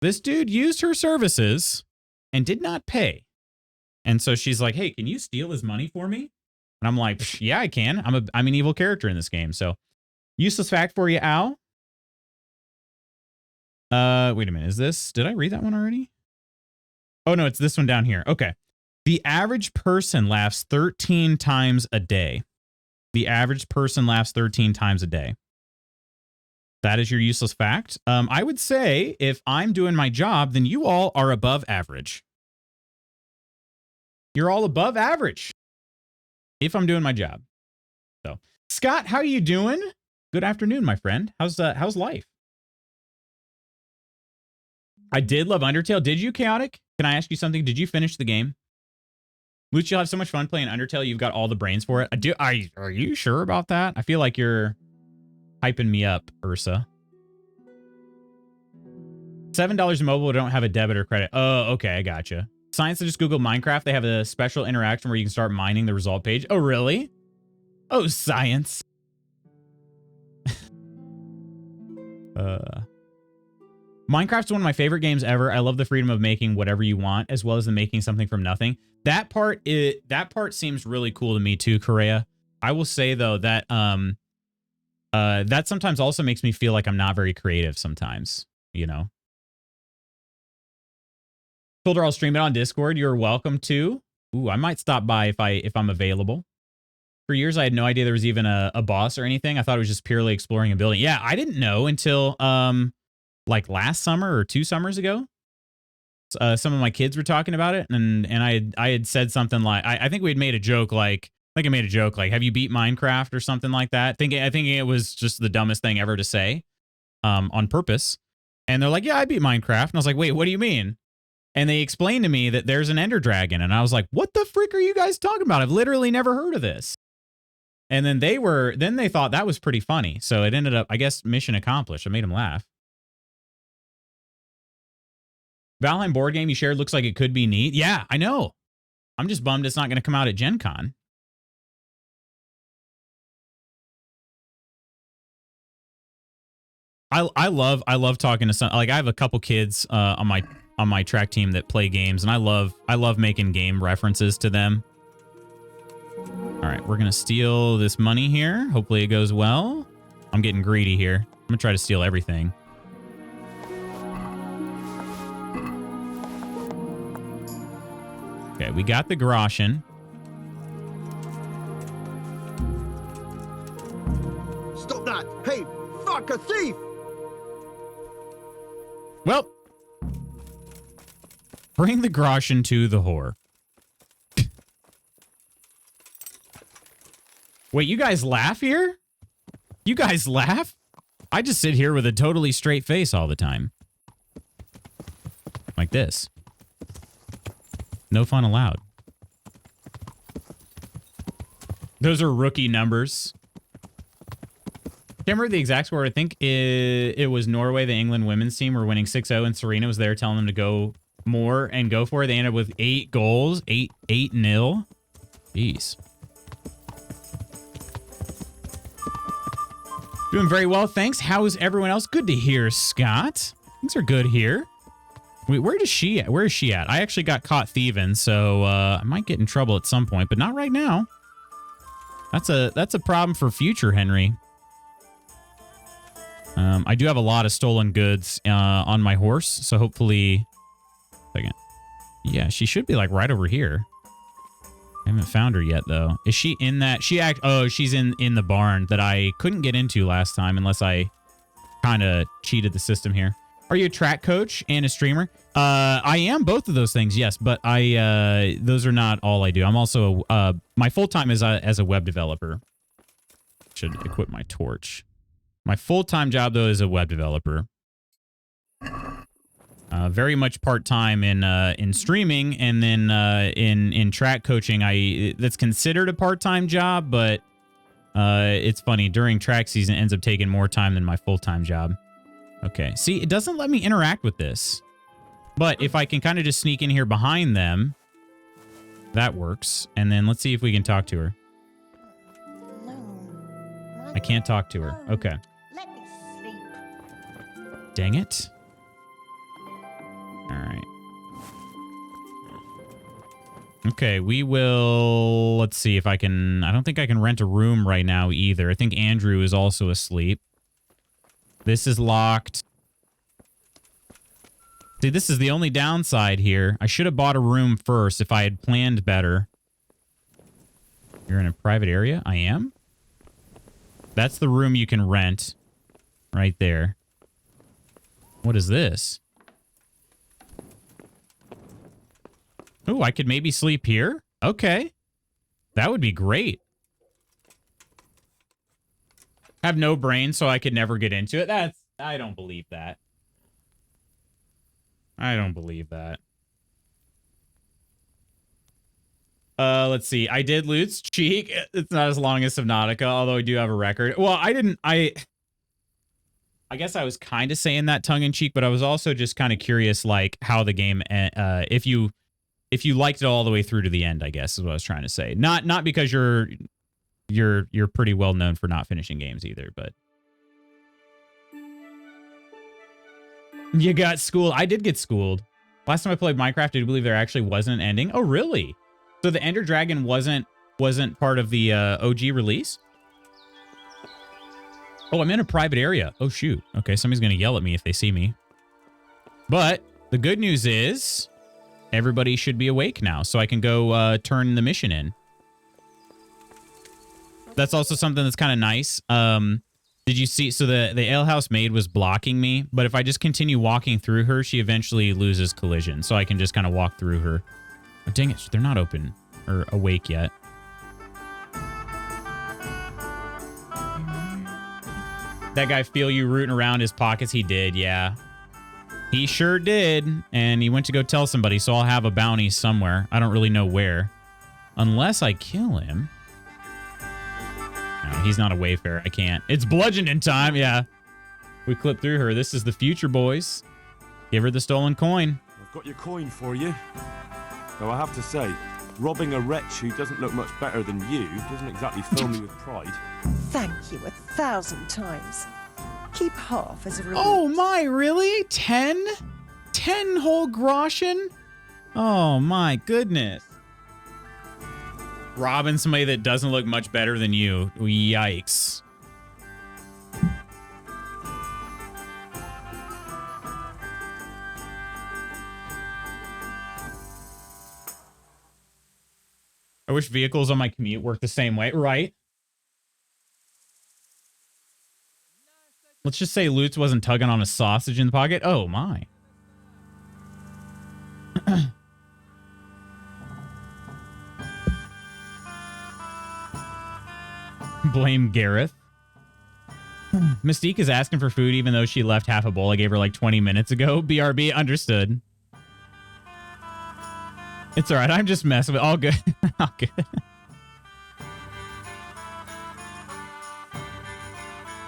used her services and did not pay. And so she's like, hey, can you steal his money for me? And I'm like, yeah, I can. I'm an evil character in this game. So useless fact for you, Al. Wait a minute. Did I read that one already? Oh, no, it's this one down here. Okay. The average person laughs 13 times a day. The average person laughs 13 times a day. That is your useless fact. I would say if I'm doing my job, then you all are above average. You're all above average. If I'm doing my job. So, Scott, how are you doing? Good afternoon, my friend. How's life? I did love Undertale. Did you, Chaotic? Can I ask you something? Did you finish the game? Luch, you'll have so much fun playing Undertale. You've got all the brains for it. Are you sure about that? I feel like you're hyping me up, Ursa. $7 mobile don't have a debit or credit. Oh, okay, I gotcha. Science, just Google Minecraft. They have a special interaction where you can start mining the result page. Oh, really? Oh, science. Minecraft's one of my favorite games ever. I love the freedom of making whatever you want, as well as the making something from nothing. That part seems really cool to me too, Correa. I will say though that that sometimes also makes me feel like I'm not very creative sometimes, you know. Told her I'll stream it on Discord. You're welcome to. Ooh, I might stop by if I'm available. For years, I had no idea there was even a boss or anything. I thought it was just purely exploring a building. Yeah, I didn't know until like last summer or 2 summers ago. Some of my kids were talking about it, and I had said something like I think we had made a joke like I made a joke like, have you beat Minecraft or something like that? I think it was just the dumbest thing ever to say, on purpose. And they're like, yeah, I beat Minecraft. And I was like, wait, what do you mean? And they explained to me that there's an Ender Dragon. And I was like, what the frick are you guys talking about? I've literally never heard of this. And then they thought that was pretty funny. So it ended up, I guess, mission accomplished. I made them laugh. Valheim board game you shared looks like it could be neat. Yeah, I know. I'm just bummed it's not going to come out at Gen Con. I love talking to some, like I have a couple kids on my track team that play games, and I love making game references to them. All right, we're going to steal this money here. Hopefully it goes well. I'm getting greedy here. I'm going to try to steal everything. Okay, we got the groschen. Stop that! Hey, fuck, a thief! Well, bring the groschen to the whore. Wait, you guys laugh here? You guys laugh? I just sit here with a totally straight face all the time. Like this. No fun allowed. Those are rookie numbers. Can't remember the exact score. I think it was Norway, the England women's team, were winning 6-0, and Serena was there telling them to go more and go for it. They ended up with 8 goals, 8-0. Jeez. Doing very well, thanks. How is everyone else? Good to hear, Scott. Things are good here. Wait, where is she at? Where is she at? I actually got caught thieving, so I might get in trouble at some point, but not right now. That's a problem for future Henry. I do have a lot of stolen goods on my horse, so hopefully... Second. Yeah, she should be like right over here. I haven't found her yet, though. Is she in that? Oh, she's in the barn that I couldn't get into last time unless I kind of cheated the system here. Are you a track coach and a streamer? I am both of those things, yes, but those are not all I do. I'm also my full-time is as a web developer. Should equip my torch. My full-time job, though, is a web developer. Very much part-time in streaming, and then in track coaching. That's considered a part-time job, but it's funny. During track season, it ends up taking more time than my full-time job. Okay. See, it doesn't let me interact with this. But if I can kind of just sneak in here behind them, that works. And then let's see if we can talk to her. I can't talk to her. Okay. Let me sleep. Dang it. All right. Okay, we will... Let's see if I can... I don't think I can rent a room right now either. I think Andrew is also asleep. This is locked. See, this is the only downside here. I should have bought a room first if I had planned better. You're in a private area? I am? That's the room you can rent. Right there. What is this? Oh, I could maybe sleep here? Okay. That would be great. Have no brain, so I could never get into it. I don't believe that. I don't believe that. Let's see. I did lose cheek. It's not as long as Subnautica, although I do have a record. Well, I guess I was kind of saying that tongue in cheek, but I was also just kind of curious, like how the game, if you liked it all the way through to the end, I guess is what I was trying to say. Not because you're pretty well known for not finishing games either, but you got schooled. I did get schooled. Last time I played Minecraft, I do believe there actually wasn't an ending. Oh, really? So the Ender Dragon wasn't part of the OG release? Oh, I'm in a private area. Oh, shoot. Okay, somebody's going to yell at me if they see me. But the good news is everybody should be awake now, so I can go turn the mission in. That's also something that's kind of nice. Did you see? So the alehouse maid was blocking me, but if I just continue walking through her, she eventually loses collision. So I can just kind of walk through her. Oh, dang it. They're not open or awake yet. That guy feel you rooting around his pockets? He did, yeah. He sure did. And he went to go tell somebody, so I'll have a bounty somewhere. I don't really know where. Unless I kill him. No, he's not a wayfarer. I can't. It's bludgeoning time. Yeah. We clip through her. This is the future, boys. Give her the stolen coin. I've got your coin for you. Though I have to say, robbing a wretch who doesn't look much better than you doesn't exactly fill me with pride. Thank you 1,000 times. Keep half as a reward. Oh my, really? 10? 10 whole groschen? Oh my goodness. Robbing somebody that doesn't look much better than you. Yikes. I wish vehicles on my commute work the same way, right? Let's just say Lutz wasn't tugging on a sausage in the pocket. Oh my. Blame Gareth. Mystique is asking for food even though she left half a bowl I gave her like 20 minutes ago. BRB, understood. It's all right. I'm just messing with all good. All good.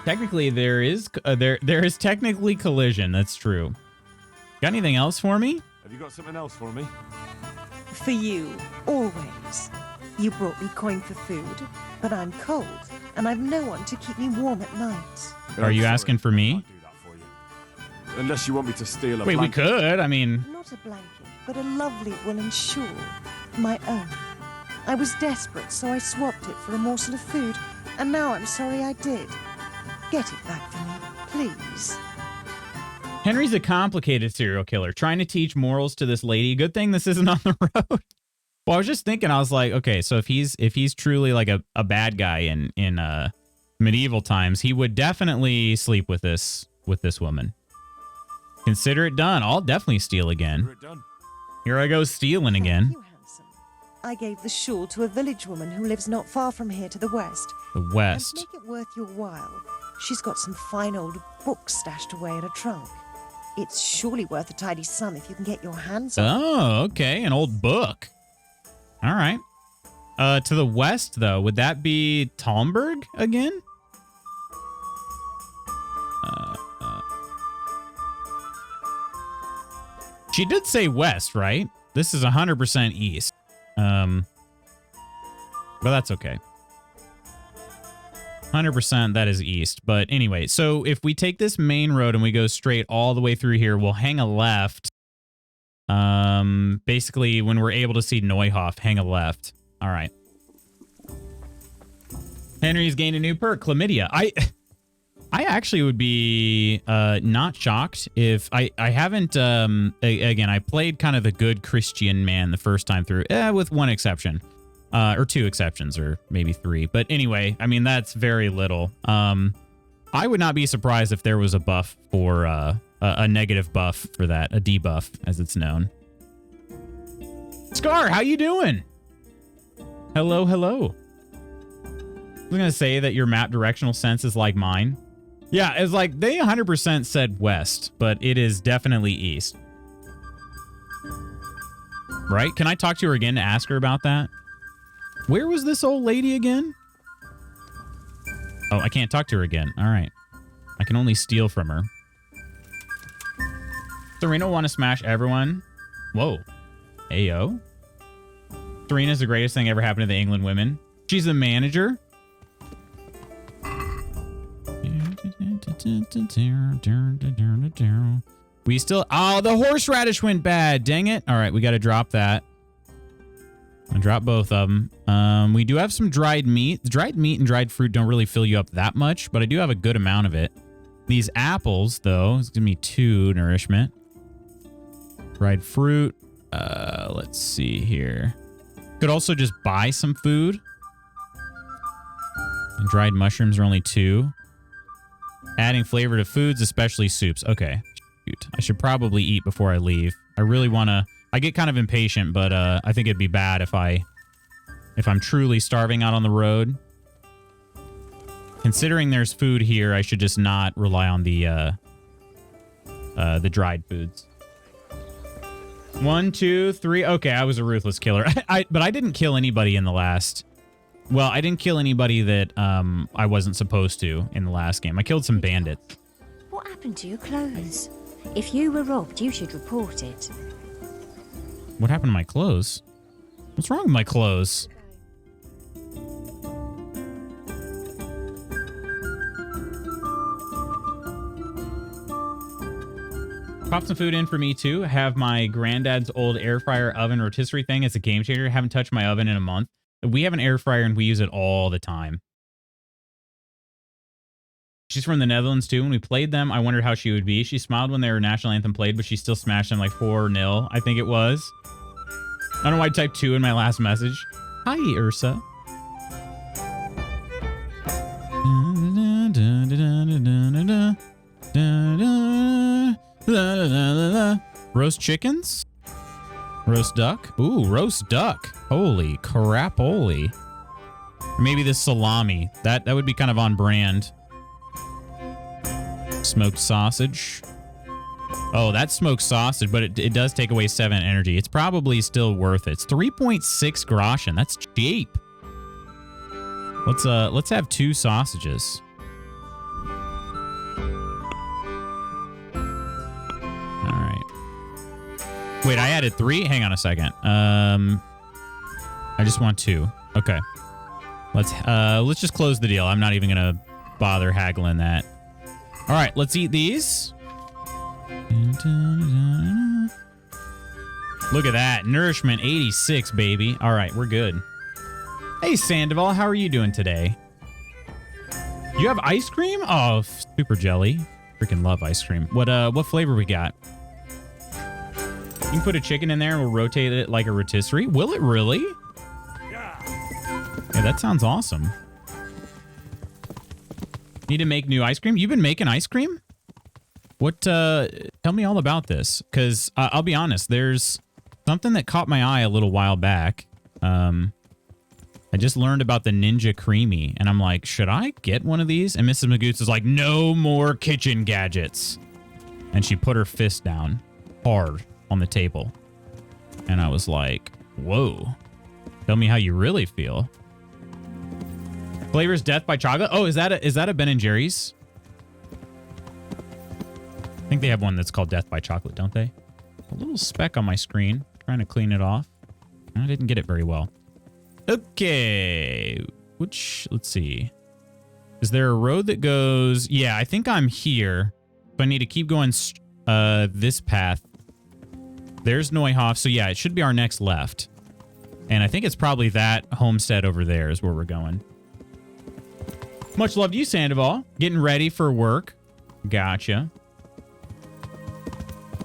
Technically, there is technically collision. That's true. Got anything else for me? Have you got something else for me? For you, always. You brought me coin for food, but I'm cold, and I've no one to keep me warm at night. Are you asking for me? I can't do that for you. Unless you want me to steal a Wait, we blanket. could. I mean, Not a blanket, but a lovely woolen shawl. My own. I was desperate, so I swapped it for a morsel of food, and now I'm sorry I did. Get it back for me, please. Henry's a complicated serial killer trying to teach morals to this lady. Good thing this isn't on the road. Well, I was just thinking, I was like, okay, so if he's truly like a bad guy in medieval times, he would definitely sleep with this woman. Consider it done. I'll definitely steal again. Here I go stealing again. Thank you, handsome. I gave the shawl to a village woman who lives not far from here to the west. The West. And to make it worth your while, she's got some fine old books stashed away in a trunk. It's surely worth a tidy sum if you can get your hands on it. Oh, okay, an old book. All right. To the west, though, would that be Talmberg again? She did say west, right? This is 100% east. But that's okay. 100% that is east. But anyway, so if we take this main road and we go straight all the way through here, we'll hang a left. Basically, when we're able to see Neuhoff, hang a left. All right. Henry's gained a new perk, chlamydia. I actually would be not shocked if I haven't again, I played kind of the good Christian man the first time through, with one exception. Or two exceptions, or maybe three. But anyway, I mean, that's very little. I would not be surprised if there was a buff for a negative buff for that, a debuff as it's known. Scar, how you doing? Hello, hello. I was gonna say that your map directional sense is like mine. Yeah, it's like they 100% said west, but it is definitely east. Right? Can I talk to her again to ask her about that? Where was this old lady again? Oh, I can't talk to her again. All right. I can only steal from her. Serena want to smash everyone. Whoa. Ayo. Serena's the greatest thing ever happened to the England women. She's the manager. We still... Oh, the horseradish went bad. Dang it. All right, we got to drop that. I drop both of them. We do have some dried meat. Dried meat and dried fruit don't really fill you up that much, but I do have a good amount of it. These apples, though, it's going to be 2 nourishment. Dried fruit. Let's see here. Could also just buy some food. And dried mushrooms are only 2. Adding flavor to foods, especially soups. Okay. Shoot. I should probably eat before I leave. I really want to... I get kind of impatient, but I think it'd be bad if I'm truly starving out on the road. Considering there's food here, I should just not rely on the dried foods. 1, 2, 3. Okay, I was a ruthless killer. But I didn't kill anybody in the last... Well, I didn't kill anybody that I wasn't supposed to in the last game. I killed some bandits. What happened to your clothes? If you were robbed, you should report it. What happened to my clothes? What's wrong with my clothes? Pop some food in for me, too. I have my granddad's old air fryer oven rotisserie thing. It's a game changer. I haven't touched my oven in a month. We have an air fryer, and we use it all the time. She's from the Netherlands, too. When we played them, I wondered how she would be. She smiled when their national anthem played, but she still smashed them like 4-0, I think it was. I don't know why I typed 2 in my last message. Hi, Ursa. Roast chickens? Roast duck? Ooh, roast duck. Holy crap-oly. Maybe this salami. That would be kind of on brand. Smoked sausage. Oh, that's smoked sausage, but it does take away 7 energy. It's probably still worth it. It's 3.6 groschen. That's cheap. Let's have 2 sausages. Wait, I added 3? Hang on a second. I just want 2. Okay. Let's just close the deal. I'm not even gonna bother haggling that. All right, let's eat these. Look at that. Nourishment 86, baby. All right, we're good. Hey, Sandoval, how are you doing today? You have ice cream? Oh, super jelly. Freaking love ice cream. What flavor we got? You can put a chicken in there and we'll rotate it like a rotisserie. Will it really? Yeah, that sounds awesome. Need to make new ice cream? You've been making ice cream? What, tell me all about this. Because I'll be honest, there's something that caught my eye a little while back. I just learned about the Ninja Creamy, and I'm like, should I get one of these? And Mrs. Magoots is like, no more kitchen gadgets. And she put her fist down hard on the table. And I was like, whoa. Tell me how you really feel. Flavors Death by Chocolate. Oh, is that a Ben & Jerry's? I think they have one that's called Death by Chocolate, don't they? A little speck on my screen. Trying to clean it off. I didn't get it very well. Okay. Let's see. Is there a road that goes... Yeah, I think I'm here. But I need to keep going this path. There's Neuhoff. So yeah, it should be our next left. And I think it's probably that homestead over there is where we're going. Much love to you, Sandoval. Getting ready for work. Gotcha.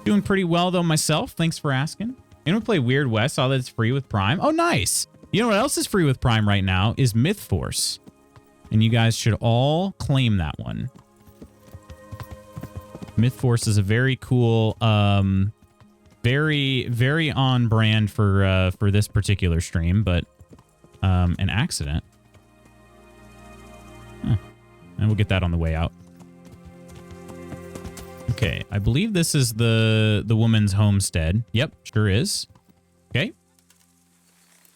Doing pretty well, though, myself. Thanks for asking. Anyone play Weird West? Saw that it's free with Prime. Oh, nice. You know what else is free with Prime right now is Myth Force. And you guys should all claim that one. Myth Force is a very cool, very, very on brand for this particular stream, but an accident. Huh. And we'll get that on the way out. Okay, I believe this is the woman's homestead. Yep, sure is. Okay.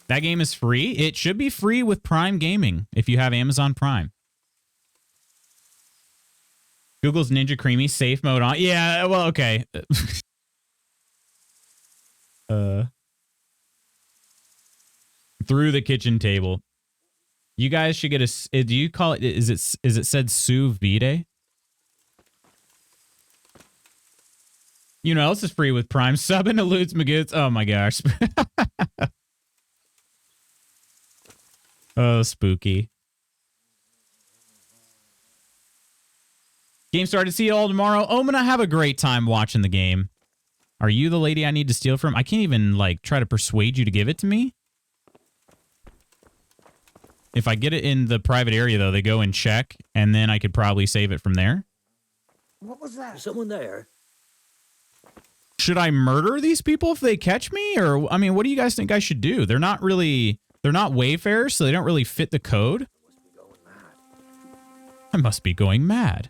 That game is free. It should be free with Prime Gaming if you have Amazon Prime. Google's Ninja Creamy safe mode on. Yeah, well, okay. Through the kitchen table. You guys should get a... Do you call it... Is it said sous vide? You know, else is free with Prime. Sub and eludes Magoots. Oh my gosh. Oh, spooky. Game started. See you all tomorrow. Omina, have a great time watching the game. Are you the lady I need to steal from? I can't even, like, try to persuade you to give it to me. If I get it in the private area, though, they go and check, and then I could probably save it from there. What was that? Someone there? Should I murder these people if they catch me? Or, I mean, what do you guys think I should do? They're not really... They're not Wayfarers, so they don't really fit the code. I must be going mad.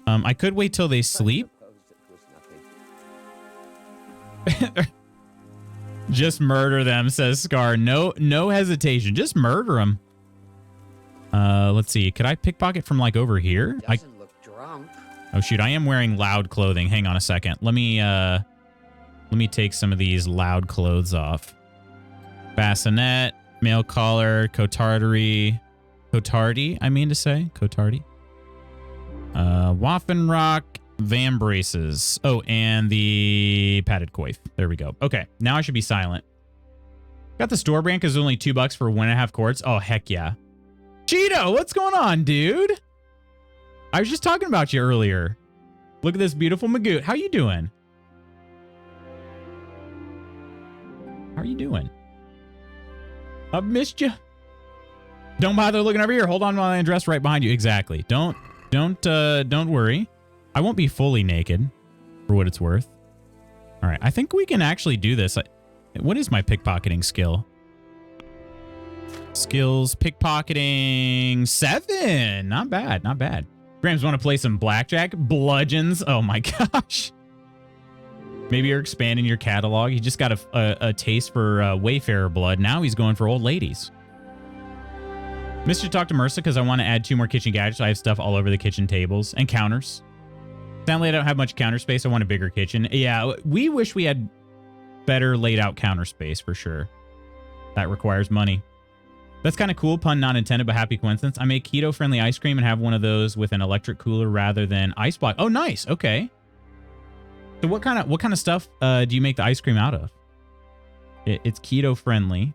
I could wait till they sleep. Just murder them, says Scar. No hesitation. Just murder them. Let's see. Could I pickpocket from like over here? Doesn't look drunk. Oh shoot, I am wearing loud clothing. Hang on a second. Let me take some of these loud clothes off. Bassinet, male collar, cotardy, I mean to say. Cotardy. Waffenrock, Van braces. Oh, and the padded coif. There we go. Okay, now I should be silent. Got the store brand because it's only $2 for 1.5 quarts. Oh, heck yeah. Cheeto, what's going on, dude? I was just talking about you earlier. Look at this beautiful Magoot. How you doing? How are you doing? I've missed you. Don't bother looking over here. Hold on while I undress right behind you. Exactly. Don't worry. I won't be fully naked for what it's worth. All right. I think we can actually do this. What is my pickpocketing skill? Skills, pickpocketing 7. Not bad. Not bad. Grams want to play some blackjack? Bludgeons. Oh my gosh. Maybe you're expanding your catalog. He just got a taste for Wayfarer blood. Now he's going for old ladies. Mr. Talk to Mercer because I want to add 2 more kitchen gadgets. I have stuff all over the kitchen tables and counters. Sadly, I don't have much counter space. I want a bigger kitchen. Yeah, we wish we had better laid out counter space for sure. That requires money. That's kind of cool. Pun not intended, but happy coincidence. I make keto-friendly ice cream and have one of those with an electric cooler rather than ice block. Oh, nice. Okay. So what kind of stuff do you make the ice cream out of? It's keto-friendly.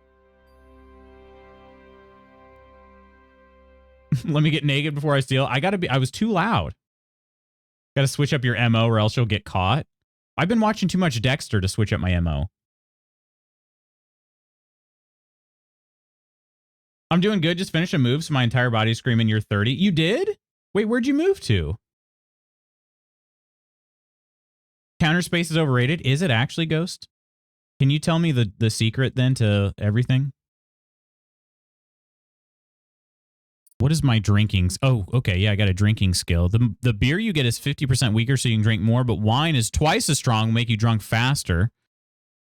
Let me get naked before I steal. I was too loud. Gotta switch up your MO or else you'll get caught. I've been watching too much Dexter to switch up my MO. I'm doing good. Just finished a move, so my entire body's screaming, "You're 30." You did? Wait, where'd you move to? Counter space is overrated. Is it actually, Ghost? Can you tell me the secret then to everything? What is my drinking? Oh, okay. Yeah, I got a drinking skill. The beer you get is 50% weaker, so you can drink more, but wine is twice as strong, will make you drunk faster.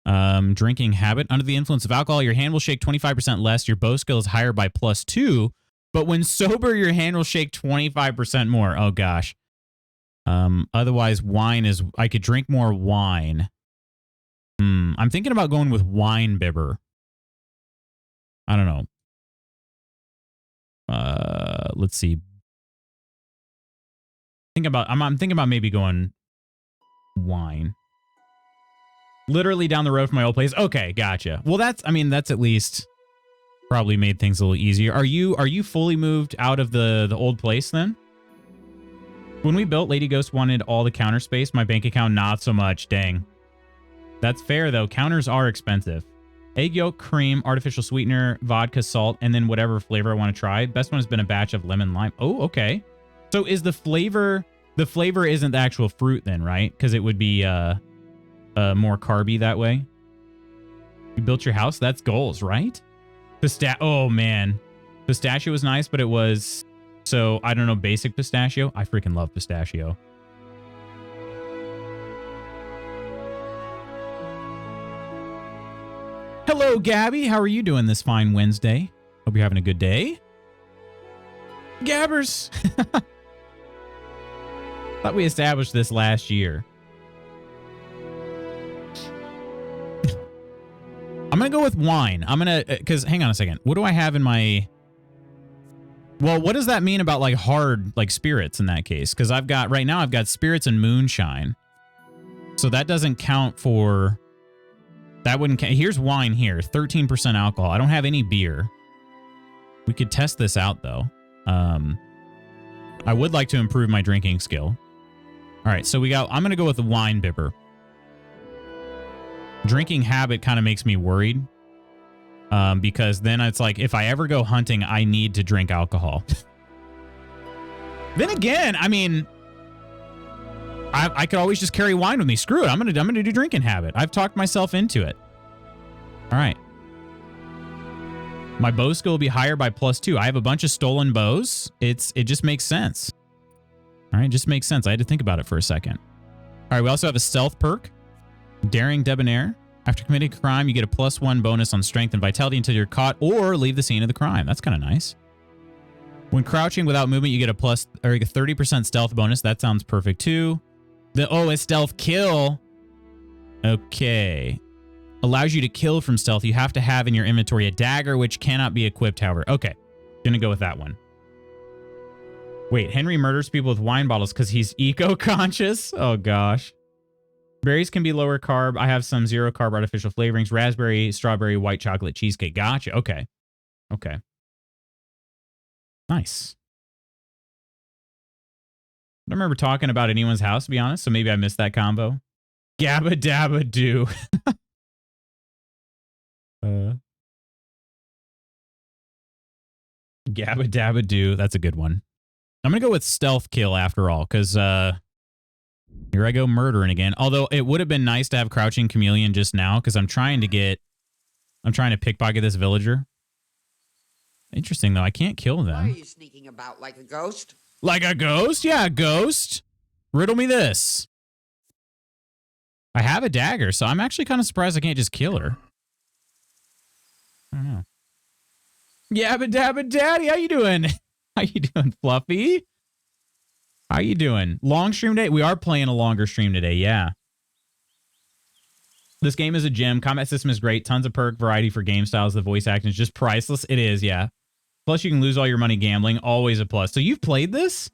Drinking habit. Under the influence of alcohol, your hand will shake 25% less. Your bow skill is higher by +2. But when sober, your hand will shake 25% more. Oh, gosh. Otherwise, wine is... I could drink more wine. I'm thinking about going with wine bibber. I don't know. Let's see. I'm thinking about maybe going wine. Literally down the road from my old place. Okay, gotcha. Well, that's at least probably made things a little easier. Are you fully moved out of the old place then? When we built, Lady Ghost wanted all the counter space. My bank account, not so much. Dang. That's fair though. Counters are expensive. Egg yolk, cream, artificial sweetener, vodka, salt, and then whatever flavor I want to try. Best one has been a batch of lemon lime. Oh, okay. So is the flavor isn't the actual fruit then, right? Because it would be more carby that way. You built your house? That's goals, right? Oh, man. Pistachio was nice, but it was... So, I don't know, basic pistachio? I freaking love pistachio. Hello, Gabby. How are you doing this fine Wednesday? Hope you're having a good day. Gabbers. Thought we established this last year. I'm going to go with wine. Because hang on a second. What do I have in my... Well, what does that mean about like hard, like spirits in that case? Because right now I've got spirits and moonshine. So that doesn't count for... That wouldn't count. Here's wine here. 13% alcohol. I don't have any beer. We could test this out though. I would like to improve my drinking skill. All right, so I'm going to go with the wine bibber. Drinking habit kind of makes me worried. Because then it's like, if I ever go hunting, I need to drink alcohol. Then again, I mean, I could always just carry wine with me. Screw it. I'm gonna do drinking habit. I've talked myself into it. All right. My bow skill will be higher by +2. I have a bunch of stolen bows. It just makes sense. All right, it just makes sense. I had to think about it for a second. All right, we also have a stealth perk. Daring Debonair. After committing a crime, you get a +1 bonus on strength and vitality until you're caught or leave the scene of the crime. That's kind of nice. When crouching without movement, you get a 30% stealth bonus. That sounds perfect too. A stealth kill. Okay. Allows you to kill from stealth. You have to have in your inventory a dagger, which cannot be equipped, however. Okay. Gonna go with that one. Wait, Henry murders people with wine bottles because he's eco-conscious? Oh, gosh. Berries can be lower carb. I have some zero carb artificial flavorings. Raspberry, strawberry, white chocolate, cheesecake. Gotcha. Okay. Okay. Nice. I don't remember talking about anyone's house, to be honest, so maybe I missed that combo. Gabba dabba do. Gabba dabba do. That's a good one. I'm going to go with stealth kill after all, because here I go murdering again. Although it would have been nice to have Crouching Chameleon just now, because I'm trying to pickpocket this villager. Interesting, though. I can't kill them. Why are you sneaking about like a ghost? Like a ghost? Yeah, a ghost. Riddle me this. I have a dagger, so I'm actually kind of surprised I can't just kill her. I don't know. Yabba dabba daddy, how you doing? How you doing, Fluffy? How you doing? Long stream day? We are playing a longer stream today, yeah. This game is a gem. Combat system is great. Tons of perk variety for game styles. The voice acting is just priceless. It is, yeah. Plus, you can lose all your money gambling. Always a plus. So you've played this?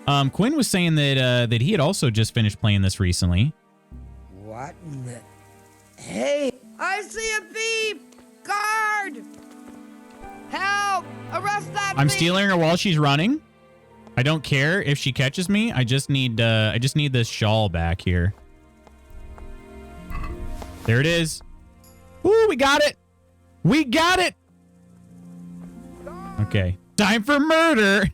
Quinn was saying that that he had also just finished playing this recently. What in the... Hey! I see a thief! Guard! Help! Arrest that I'm thief! stealing her while she's running. I don't care if she catches me. I just need this shawl back here. There it is. Ooh, we got it. We got it. Okay. Time for murder.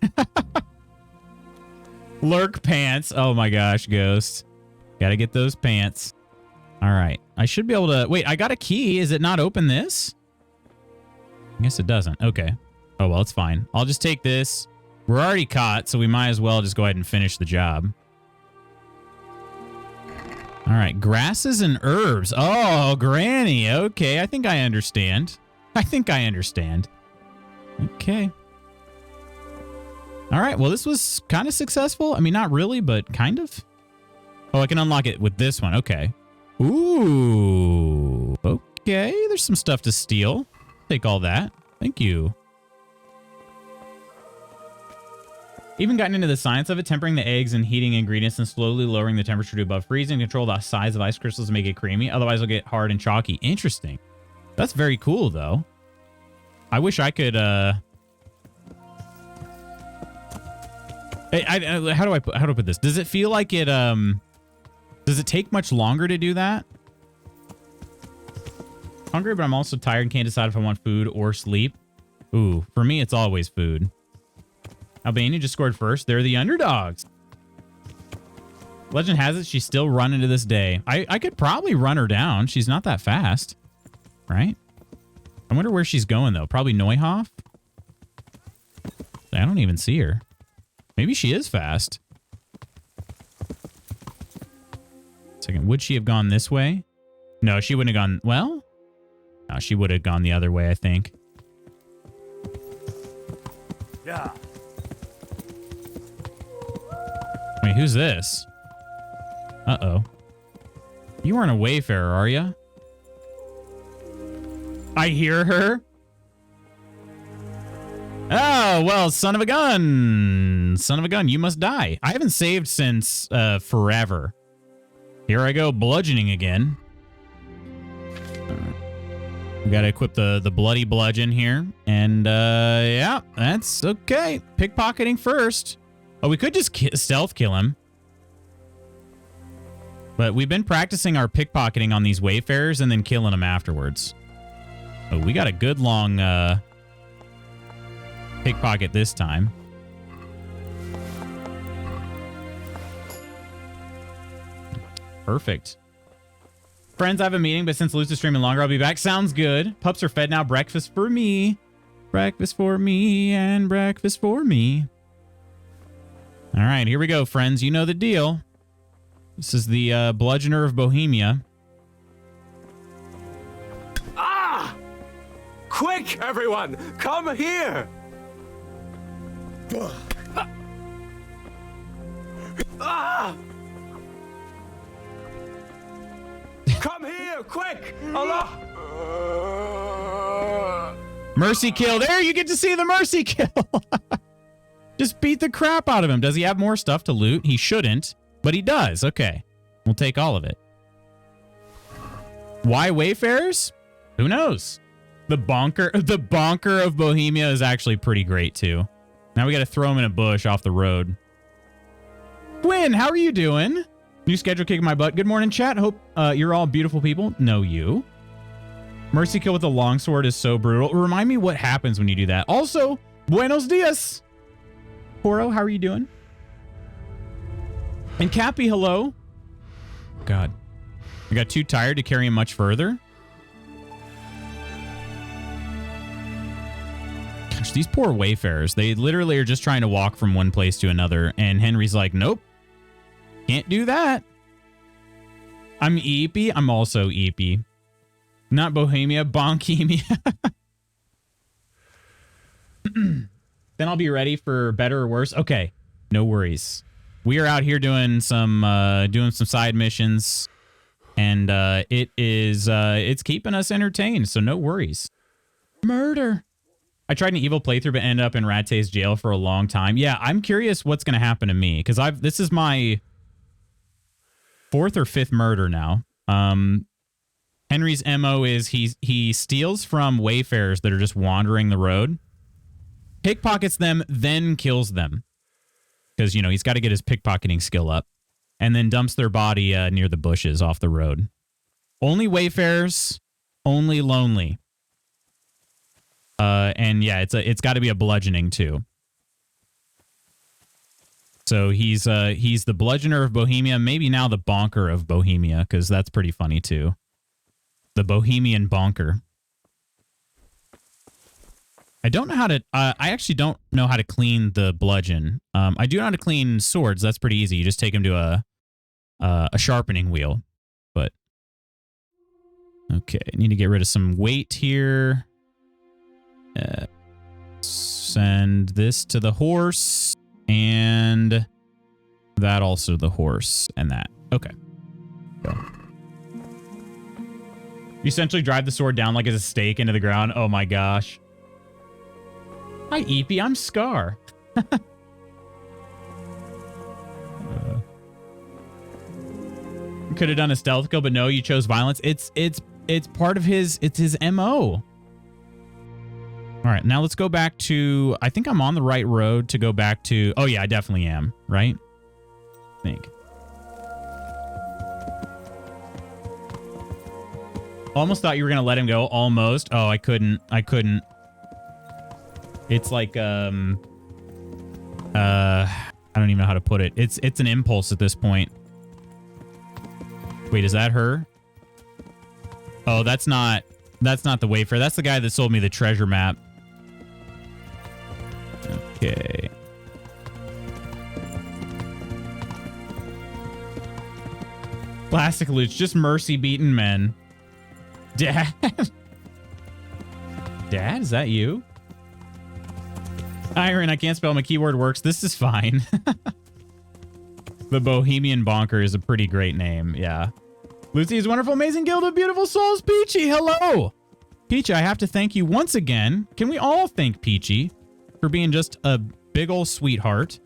Lurk pants. Oh my gosh, Ghost. Gotta get those pants. All right. I should be able to... Wait, I got a key. Is it not open this? I guess it doesn't. Okay. Oh, well, it's fine. I'll just take this. We're already caught, so we might as well just go ahead and finish the job. All right. Grasses and herbs. Oh, Granny. Okay. I think I understand. I think I understand. Okay. All right. Well, this was kind of successful. I mean, not really, but kind of. Oh, I can unlock it with this one. Okay. Ooh. Okay. There's some stuff to steal. Take all that. Thank you. Even gotten into the science of it, tempering the eggs and heating ingredients and slowly lowering the temperature to above freezing. Control the size of ice crystals to make it creamy. Otherwise, it'll get hard and chalky. Interesting. That's very cool, though. I wish I could, how do I put this? Does it feel like it, does it take much longer to do that? Hungry, but I'm also tired and can't decide if I want food or sleep. Ooh, for me, it's always food. Albania just scored first. They're the underdogs. Legend has it she's still running to this day. I could probably run her down. She's not that fast, right? I wonder where she's going, though. Probably Neuhoff? I don't even see her. Maybe she is fast. Second, would she have gone this way? No, she wouldn't have gone... Well... No, she would have gone the other way, I think. Yeah. Wait, who's this? Uh-oh. You aren't a wayfarer, are you? I hear her. Oh, well, son of a gun. Son of a gun, you must die. I haven't saved since forever. Here I go, bludgeoning again. We gotta equip the bloody bludgeon here. And, yeah, that's okay. Pickpocketing first. Oh, we could just stealth kill him. But we've been practicing our pickpocketing on these wayfarers and then killing them afterwards. Oh, we got a good long pickpocket this time. Perfect. Friends, I have a meeting, but since Luce is streaming longer, I'll be back. Sounds good. Pups are fed now. Breakfast for me. Breakfast for me and breakfast for me. All right, here we go, friends. You know the deal. This is the Bludgeoner of Bohemia. Ah! Quick, everyone! Come here! Ah! Come here, quick! Allah! Mercy kill. There, you get to see the mercy kill. Just beat the crap out of him. Does he have more stuff to loot? He shouldn't, but he does. Okay. We'll take all of it. Why wayfarers? Who knows? The bonker of Bohemia is actually pretty great too. Now we got to throw him in a bush off the road. Quinn, how are you doing? New schedule kicking my butt. Good morning, chat. Hope you're all beautiful people. No, you. Mercy kill with the longsword is so brutal. Remind me what happens when you do that. Also, buenos dias. Poro, how are you doing? And Cappy, hello. God. I got too tired to carry him much further. Gosh, these poor wayfarers. They literally are just trying to walk from one place to another. And Henry's like, nope. Can't do that. I'm Eepy. I'm also Eepy. Not Bohemia, Bonkemia. Then I'll be ready for better or worse. Okay, no worries. We are out here doing some side missions, and it's keeping us entertained, so no worries. Murder. I tried an evil playthrough but ended up in Rattay's jail for a long time. Yeah, I'm curious what's going to happen to me because this is my 4th or 5th murder now. Henry's MO is he steals from wayfarers that are just wandering the road, pickpockets them, then kills them because, you know, he's got to get his pickpocketing skill up, and then dumps their body near the bushes off the road. Only wayfarers, only lonely. And yeah, it's got to be a bludgeoning too. So he's the bludgeoner of Bohemia, maybe now the bonker of Bohemia, because that's pretty funny too. The Bohemian bonker. I don't know how to. I actually don't know how to clean the bludgeon. I do know how to clean swords. That's pretty easy. You just take them to a sharpening wheel. But okay, I need to get rid of some weight here. Send this to the horse, and that also the horse, and that. Okay. Go. You essentially drive the sword down like it's a stake into the ground. Oh my gosh. Hi, Eepy. I'm Scar. Could have done a stealth kill, but no, you chose violence. It's part of his MO. All right, now let's go back to, I think I'm on the right road to go back to, oh yeah, I definitely am, right? I think. Almost thought you were going to let him go, almost. Oh, I couldn't. It's like, I don't even know how to put it. It's an impulse at this point. Wait, is that her? Oh, that's not the Wayfarer. That's the guy that sold me the treasure map. Okay. Plastic loot's just mercy beaten men. Dad? Dad, is that you? Iron, I can't spell. My keyboard works. This is fine. The Bohemian Bonker is a pretty great name. Yeah. Lucy's wonderful, amazing guild of beautiful souls. Peachy, hello. Peachy, I have to thank you once again. Can we all thank Peachy for being just a big old sweetheart?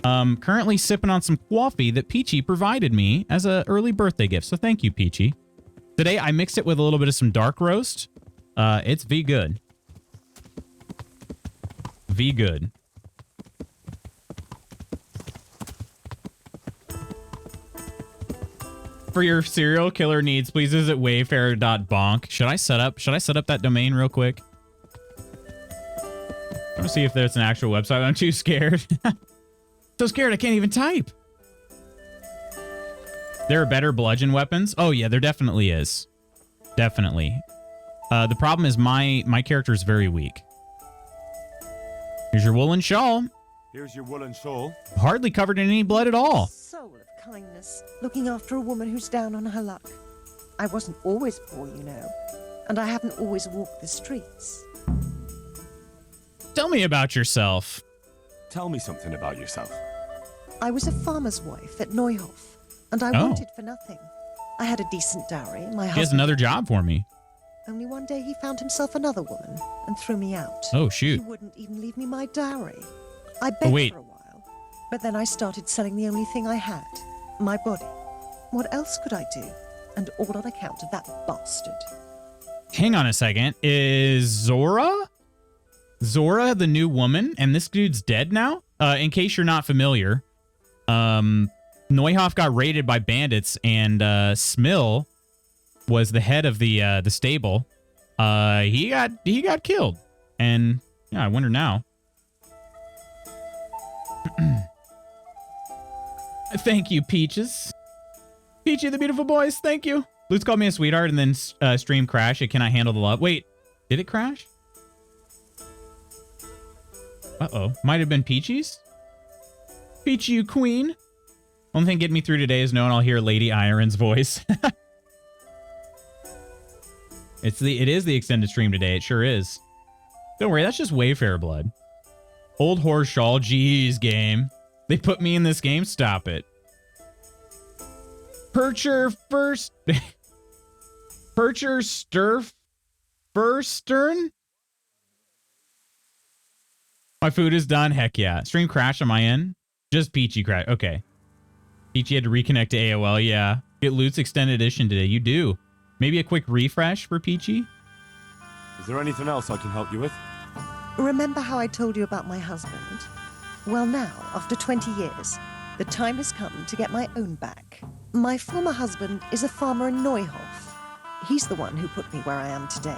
Currently sipping on some coffee that Peachy provided me as an early birthday gift. So thank you, Peachy. Today, I mixed it with a little bit of some dark roast. It's V good. V good. For your serial killer needs, please visit wayfarer.bonk. Should I set up that domain real quick? I want to see if there's an actual website. I'm too scared. So scared I can't even type. There are better bludgeon weapons? Oh yeah, there definitely is. Definitely. The problem is my character is very weak. Here's your woolen shawl. Here's your woolen shawl. Hardly covered in any blood at all. Soul of kindness, looking after a woman who's down on her luck. I wasn't always poor, you know, and I haven't always walked the streets. Tell me about yourself. Tell me something about yourself. I was a farmer's wife at Neuhof, and I wanted for nothing. I had a decent dowry. My husband... He has another job for me. Only one day he found himself another woman and threw me out. Oh, shoot. He wouldn't even leave me my dowry. I begged for a while, but then I started selling the only thing I had, my body. What else could I do? And all on account of that bastard. Hang on a second. Is Zora the new woman? And this dude's dead now? In case you're not familiar, Neuhof got raided by bandits, and Smill was the head of the stable. He got killed, and yeah, I wonder now. Thank you, Peaches. Peachy, the beautiful boys. Thank you. Luke's called me a sweetheart, and then stream crash. It cannot handle the love. Wait, did it crash? Uh-oh. Might have been Peachy's. Peachy, you queen. Only thing getting me through today is knowing I'll hear Lady Iron's voice. It is the extended stream today. It sure is. Don't worry, that's just Wayfarer blood. Old horse shawl. Jeez, game. They put me in this game. Stop it. Percher first. Percher sturf Firstern. My food is done. Heck yeah. Stream crash on my end. Just Peachy crash. Okay. Peachy had to reconnect to AOL. Yeah. Get Loot's extended edition today. You do. Maybe a quick refresh for Peachy. Is there anything else I can help you with? Remember how I told you about my husband? Well, now, after 20 years, the time has come to get my own back. My former husband is a farmer in Neuhof. He's the one who put me where I am today.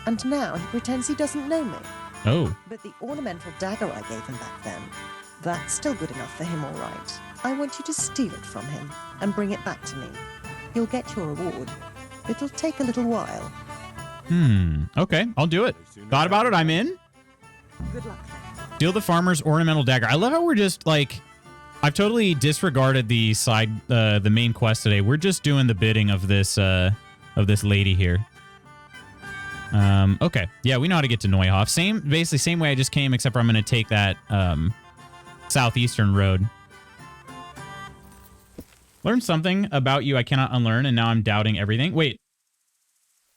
And now he pretends he doesn't know me. Oh. But the ornamental dagger I gave him back then, that's still good enough for him, all right. I want you to steal it from him and bring it back to me. You'll get your reward. It'll take a little while. Okay, I'll do it. Thought about it, I'm in. Good luck. Steal the farmer's ornamental dagger. I love how we're just like, I've totally disregarded the side, the main quest today. We're just doing the bidding of this lady here. Okay. Yeah, we know how to get to Neuhof. Basically same way I just came, except for I'm going to take that, southeastern road. Learned something about you I cannot unlearn, and now I'm doubting everything. Wait.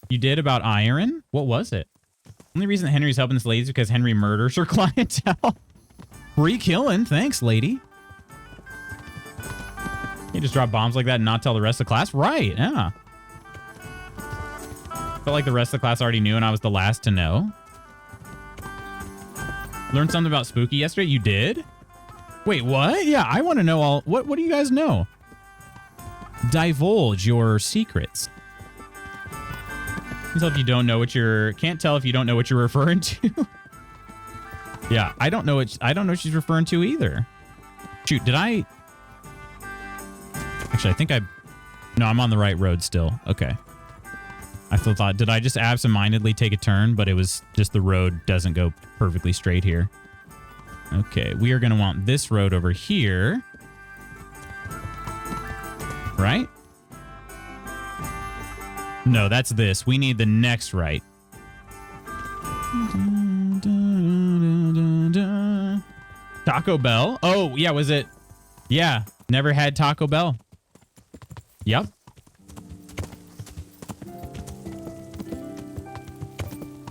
You did about iron? What was it? Only reason Henry's helping this lady is because Henry murders her clientele. Free killing. Thanks, lady. You just drop bombs like that and not tell the rest of the class? Right, yeah. Felt like the rest of the class already knew and I was the last to know. Learned something about Spooky yesterday? You did? Wait, what? Yeah, I want to know all... What do you guys know? Divulge your secrets. Can't tell if you don't know what you're... Can't tell if you don't know what you're referring to. Yeah, I don't know what she's referring to either. Shoot, did I... Actually, I think No, I'm on the right road still. Okay. I thought, did I just absentmindedly take a turn? But it was just the road doesn't go perfectly straight here. Okay, we are going to want this road over here. Right? No, that's this. We need the next right. Taco Bell? Oh, yeah, was it? Yeah, never had Taco Bell. Yep.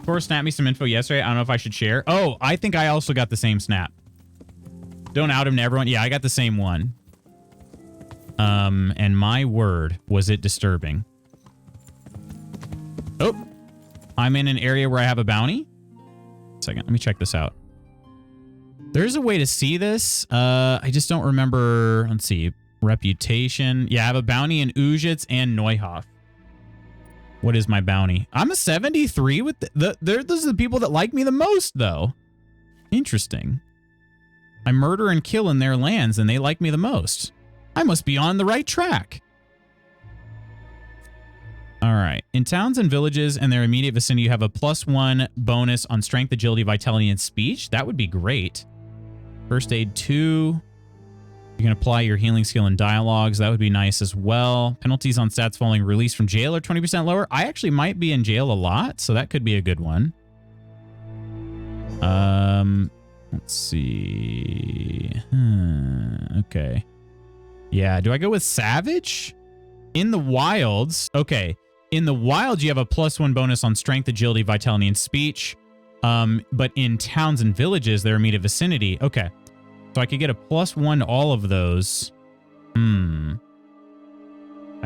Cora snapped me some info yesterday. I don't know if I should share. Oh, I think I also got the same snap. Don't out him to everyone. Yeah, I got the same one. And my word, was it disturbing. Oh, I'm in an area where I have a bounty. Second, let me check this out. There's a way to see this. I just don't remember. Let's see. Reputation. Yeah, I have a bounty in Ujitz and Neuhof. What is my bounty? I'm a 73 with those are the people that like me the most, though. Interesting. I murder and kill in their lands, and they like me the most. I must be on the right track. All right. In towns and villages and their immediate vicinity, you have a +1 bonus on strength, agility, vitality, and speech. That would be great. First aid 2. You can apply your healing skill in dialogues. That would be nice as well. Penalties on stats following release from jail are 20% lower. I actually might be in jail a lot, so that could be a good one. Let's see. Okay. Yeah, do I go with Savage? In the wilds. Okay. In the wilds, you have a +1 bonus on strength, agility, vitality, and speech. But in towns and villages, their immediate vicinity. Okay. So I could get a +1 to all of those. I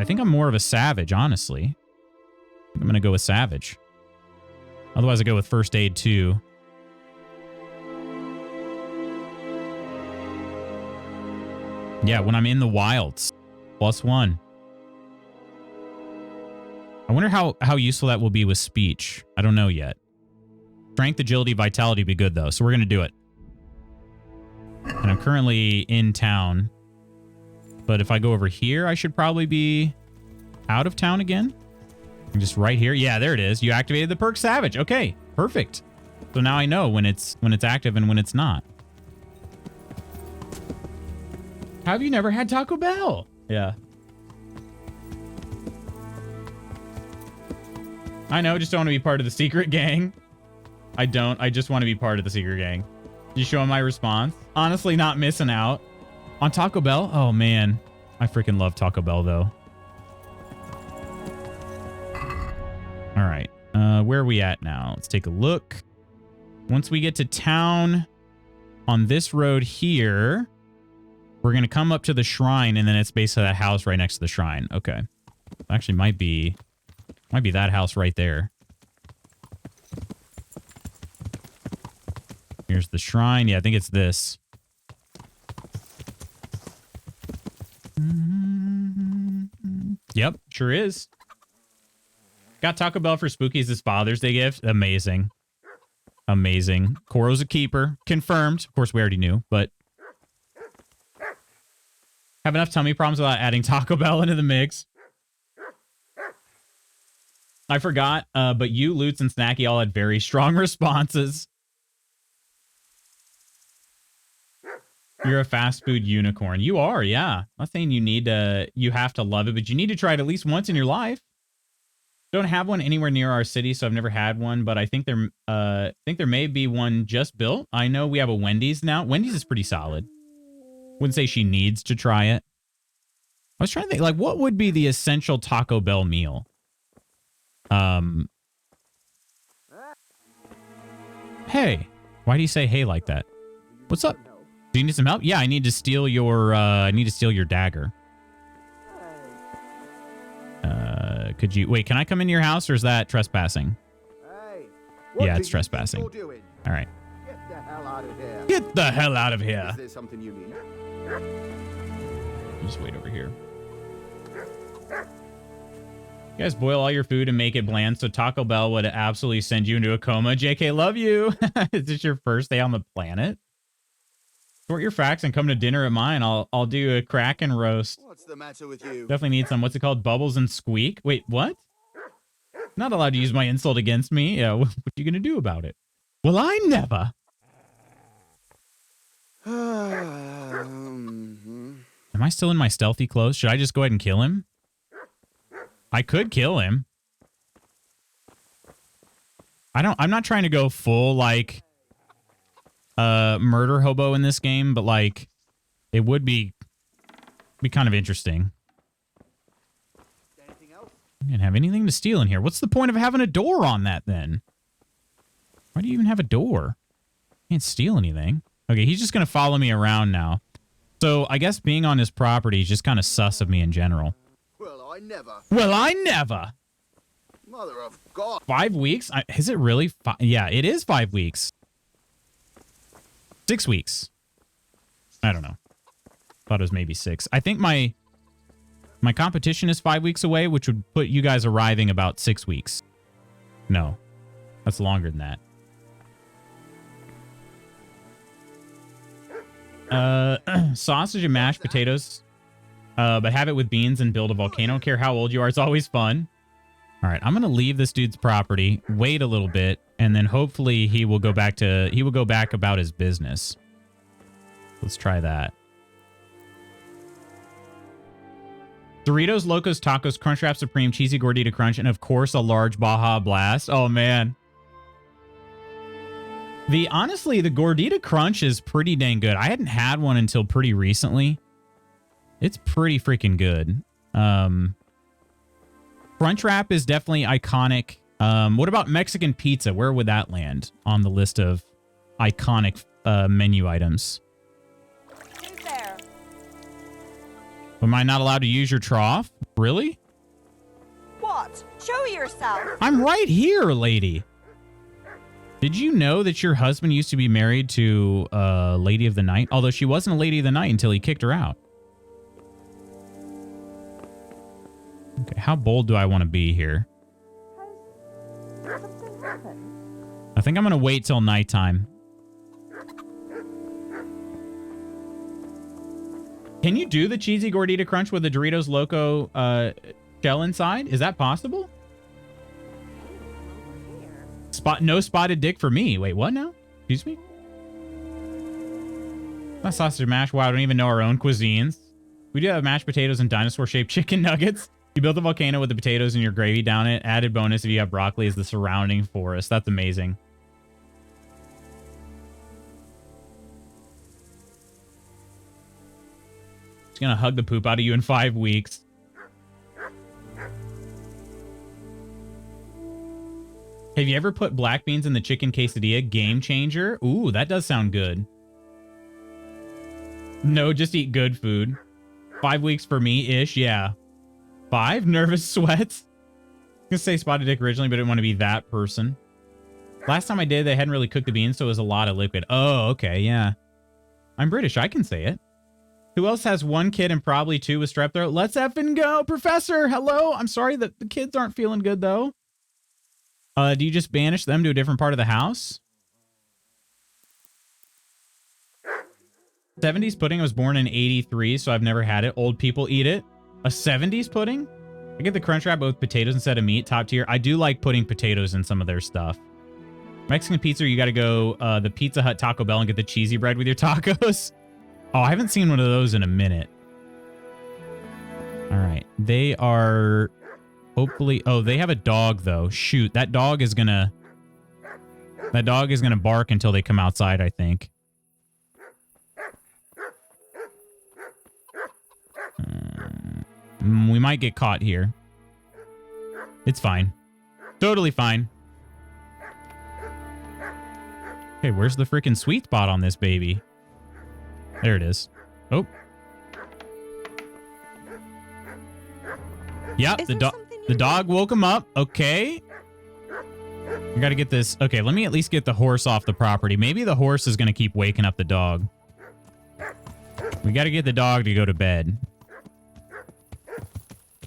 think I'm more of a Savage, honestly. I think I'm going to go with Savage. Otherwise, I go with First Aid, too. Yeah, when I'm in the wilds. +1. I wonder how useful that will be with speech. I don't know yet. Strength, agility, vitality would be good, though. So we're going to do it. And I'm currently in town. But if I go over here, I should probably be out of town again. I'm just right here. Yeah, there it is. You activated the perk Savage. Okay, perfect. So now I know when it's active and when it's not. How have you never had Taco Bell? Yeah. I know, just don't want to be part of the secret gang. I don't. I just want to be part of the secret gang. You showing my response? Honestly, not missing out. On Taco Bell? Oh, man. I freaking love Taco Bell, though. All right. Where are we at now? Let's take a look. Once we get to town on this road here, we're going to come up to the shrine, and then it's basically that house right next to the shrine. Okay. Actually, might be that house right there. Here's the shrine. Yeah, I think it's this. Yep, sure is. Got Taco Bell for Spookies as Father's Day gift. Amazing. Amazing. Koro's a keeper. Confirmed. Of course, we already knew, but have enough tummy problems without adding Taco Bell into the mix. I forgot, but you, Lutz, and Snacky all had very strong responses. You're a fast food unicorn. You are, yeah. I'm not saying you have to love it, but you need to try it at least once in your life. Don't have one anywhere near our city, so I've never had one, but I think there may be one just built. I know we have a Wendy's now. Wendy's is pretty solid. Wouldn't say she needs to try it. I was trying to think, like, what would be the essential Taco Bell meal? Hey, why do you say hey like that? What's up? Do you need some help? Yeah, I need to steal your dagger. Could you wait? Can I come in your house, or is that trespassing? Yeah, it's trespassing. All right. Get the hell out of here. Get the hell out of here. Is there something you need? Just wait over here. You guys boil all your food and make it bland, so Taco Bell would absolutely send you into a coma. JK, love you. Is this your first day on the planet? Sort your facts and come to dinner at mine. I'll do a crack and roast. What's the matter with you? Definitely need some. What's it called? Bubbles and squeak. Wait, what? Not allowed to use my insult against me. Yeah, what are you gonna do about it? Well, I never. Am I still in my stealthy clothes? Should I just go ahead and kill him? I could kill him. I'm not trying to go full like murder hobo in this game, but like it would be kind of interesting. Anything else? I didn't have anything to steal in here. What's the point of having a door on that then? Why do you even have a door? Can't steal anything. Okay, he's just gonna follow me around now. So I guess being on his property is just kind of sus of me in general. Well, I never. Well, I never. Mother of God. 5 weeks? Is it really? Yeah, it is 5 weeks. 6 weeks. I don't know. Thought it was maybe 6. I think my competition is 5 weeks away, which would put you guys arriving about 6 weeks. No, that's longer than that. Sausage and mashed potatoes, but have it with beans and build a volcano. Don't care how old you are. It's always fun. All right, I'm gonna leave this dude's property, wait a little bit, and then hopefully he will go back about his business. Let's try that. Doritos, Locos, Tacos, Crunchwrap Supreme, Cheesy Gordita Crunch, and of course a large Baja Blast. Oh man. Honestly, the Gordita Crunch is pretty dang good. I hadn't had one until pretty recently. It's pretty freaking good. Crunchwrap is definitely iconic. What about Mexican pizza? Where would that land on the list of iconic menu items? Who's there? Am I not allowed to use your trough? Really? What? Show yourself. I'm right here, lady. Did you know that your husband used to be married to a lady of the night? Although she wasn't a lady of the night until he kicked her out. Okay, how bold do I want to be here? Has something happened? I think I'm going to wait till nighttime. Can you do the Cheesy Gordita Crunch with the Doritos Loco shell inside? Is that possible? No spotted dick for me. Wait, what now? Excuse me? Not sausage and mash. Wow, I don't even know our own cuisines. We do have mashed potatoes and dinosaur-shaped chicken nuggets. You build a volcano with the potatoes and your gravy down it. Added bonus if you have broccoli is the surrounding forest. That's amazing. It's gonna hug the poop out of you in 5 weeks. Have you ever put black beans in the chicken quesadilla? Game changer. Ooh, that does sound good. No, just eat good food. 5 weeks for me-ish, yeah. 5? Nervous sweats? I was gonna say spotted dick originally, but I didn't want to be that person. Last time I did, they hadn't really cooked the beans, so it was a lot of liquid. Oh, okay, yeah. I'm British, I can say it. Who else has 1 kid and probably 2 with strep throat? Let's effing go, Professor! Hello! I'm sorry that the kids aren't feeling good, though. Do you just banish them to a different part of the house? 70s pudding. I was born in 83, so I've never had it. Old people eat it. A 70s pudding? I get the Crunchwrap with potatoes instead of meat. Top tier. I do like putting potatoes in some of their stuff. Mexican pizza, you got to go the Pizza Hut Taco Bell and get the cheesy bread with your tacos. Oh, I haven't seen one of those in a minute. All right. They are hopefully... Oh, they have a dog, though. Shoot. That dog is going to bark until they come outside, I think. We might get caught here. It's fine. Totally fine. Okay, where's the freaking sweet spot on this baby? There it is. Oh. Yep, the dog woke him up. Okay. We got to get this. Okay, let me at least get the horse off the property. Maybe the horse is going to keep waking up the dog. We got to get the dog to go to bed.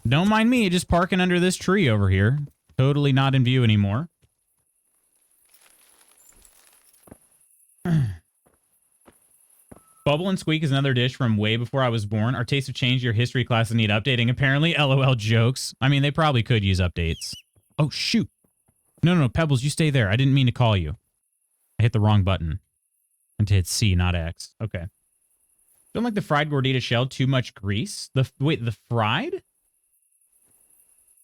Don't mind me, just parking under this tree over here. Totally not in view anymore. Bubble and Squeak is another dish from way before I was born. Our tastes have changed. Your history classes need updating, apparently. LOL jokes. I mean, they probably could use updates. Oh, shoot. No, Pebbles, you stay there. I didn't mean to call you. I hit the wrong button. And to hit C, not X. Okay. Don't like the fried gordita shell. Too much grease. Wait, the fried?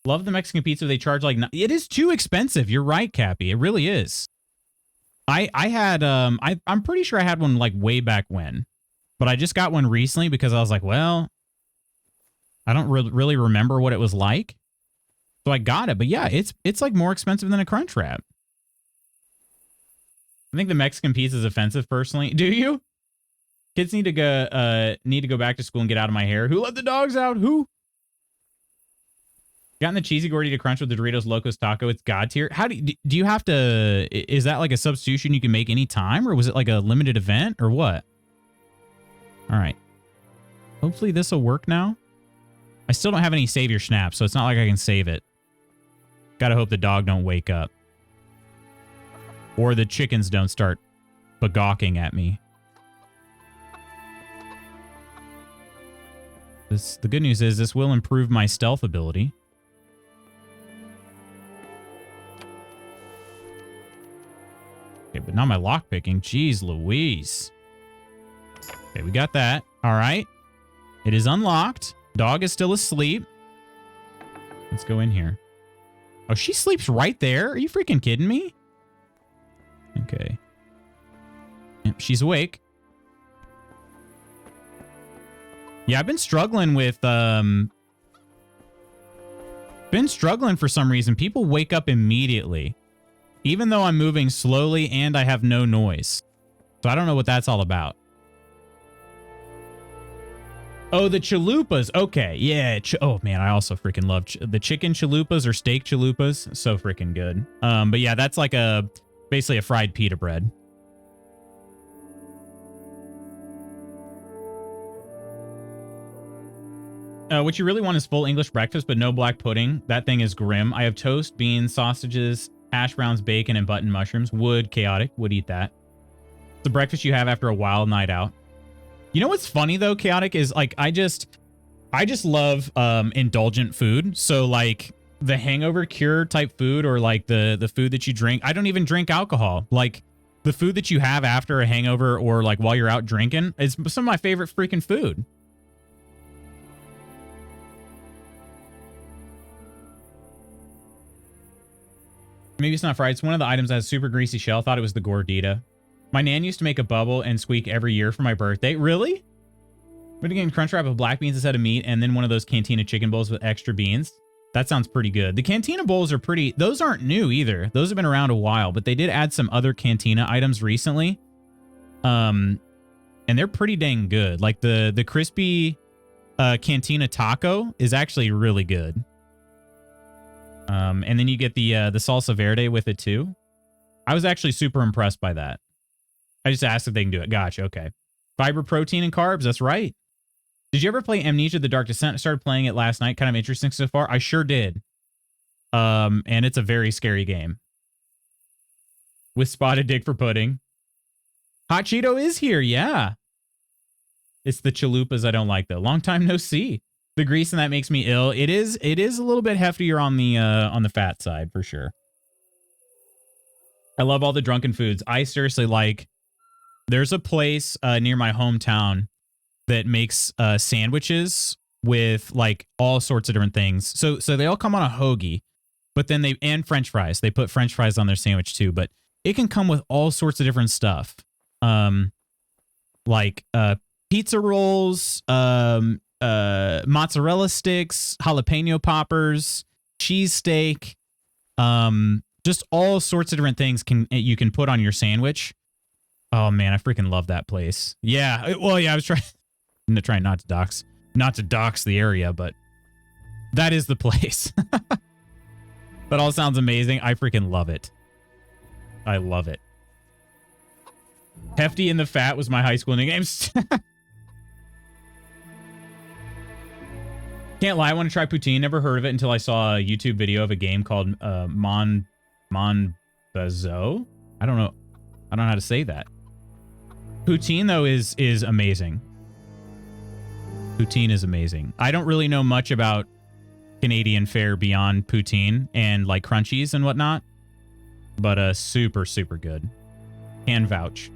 Love the Mexican pizza. They charge like... It is too expensive. You're right, Cappy. It really is. I had... I'm pretty sure I had one like way back when. But I just got one recently because I was like, well... I don't really remember what it was like. So I got it. But yeah, it's like more expensive than a Crunchwrap. I think the Mexican pizza is offensive personally. Do you? Kids need to go back to school and get out of my hair. Who let the dogs out? Who? Gotten the cheesy gordita crunch with the Doritos Locos Taco. It's God tier. How do you have to... Is that like a substitution you can make any time? Or was it like a limited event? Or what? All right. Hopefully this will work now. I still don't have any save your snaps, so it's not like I can save it. Gotta hope the dog don't wake up. Or the chickens don't start begawking at me. The good news is this will improve my stealth ability. Okay, but not my lockpicking. Jeez Louise. Okay, we got that. All right. It is unlocked. Dog is still asleep. Let's go in here. Oh, she sleeps right there? Are you freaking kidding me? Okay. Yep, she's awake. Yeah, I've been struggling with, been struggling for some reason. People wake up immediately, even though I'm moving slowly and I have no noise. So I don't know what that's all about. Oh, the chalupas. Okay, yeah. Oh, man, I also freaking love the chicken chalupas or steak chalupas. So freaking good. But yeah, that's like basically a fried pita bread. What you really want is full English breakfast, but no black pudding. That thing is grim. I have toast, beans, sausages, hash browns, bacon, and button mushrooms. Would eat that. The breakfast you have after a wild night out. You know what's funny though, Chaotic, is like I just love indulgent food. So like the hangover cure type food, or like the food that you drink. I don't even drink alcohol. Like the food that you have after a hangover or like while you're out drinking is some of my favorite freaking food. Maybe it's not fried. It's one of the items that has super greasy shell. Thought it was the gordita. My nan used to make a bubble and Squeak every year for my birthday. Really? But again, Crunchwrap with black beans instead of meat, and then one of those Cantina chicken bowls with extra beans. That sounds pretty good. The Cantina Bowls are pretty... Those aren't new either. Those have been around a while, but they did add some other Cantina items recently. And they're pretty dang good. Like the crispy Cantina Taco is actually really good. And then you get the salsa verde with it too. I was actually super impressed by that. I just asked if they can do it. Gotcha. Okay. Fiber, protein, and carbs. That's right. Did you ever play Amnesia: The Dark Descent? I started playing it last night. Kind of interesting so far. I sure did. And it's a very scary game. With Spotted Dick for pudding. Hot Cheeto is here. Yeah. It's the chalupas I don't like though. Long time no see. The grease and that makes me ill. It is a little bit heftier on the fat side for sure. I love all the drunken foods. I seriously like. There's a place near my hometown that makes sandwiches with like all sorts of different things. So they all come on a hoagie, but then and French fries. They put French fries on their sandwich too, but it can come with all sorts of different stuff. Like pizza rolls, mozzarella sticks, jalapeno poppers, cheesesteak, just all sorts of different things you can put on your sandwich. Oh man, I freaking love that place. Yeah, well, yeah, I was trying not to dox the area, but that is the place. That all sounds amazing. I freaking love it. I love it. Hefty in the Fat was my high school nicknames. Can't lie, I want to try poutine. Never heard of it until I saw a YouTube video of a game called Mon Bazo. I don't know how to say that. Poutine though is amazing. Poutine is amazing. I don't really know much about Canadian fare beyond poutine and like crunchies and whatnot, but super good. Can vouch.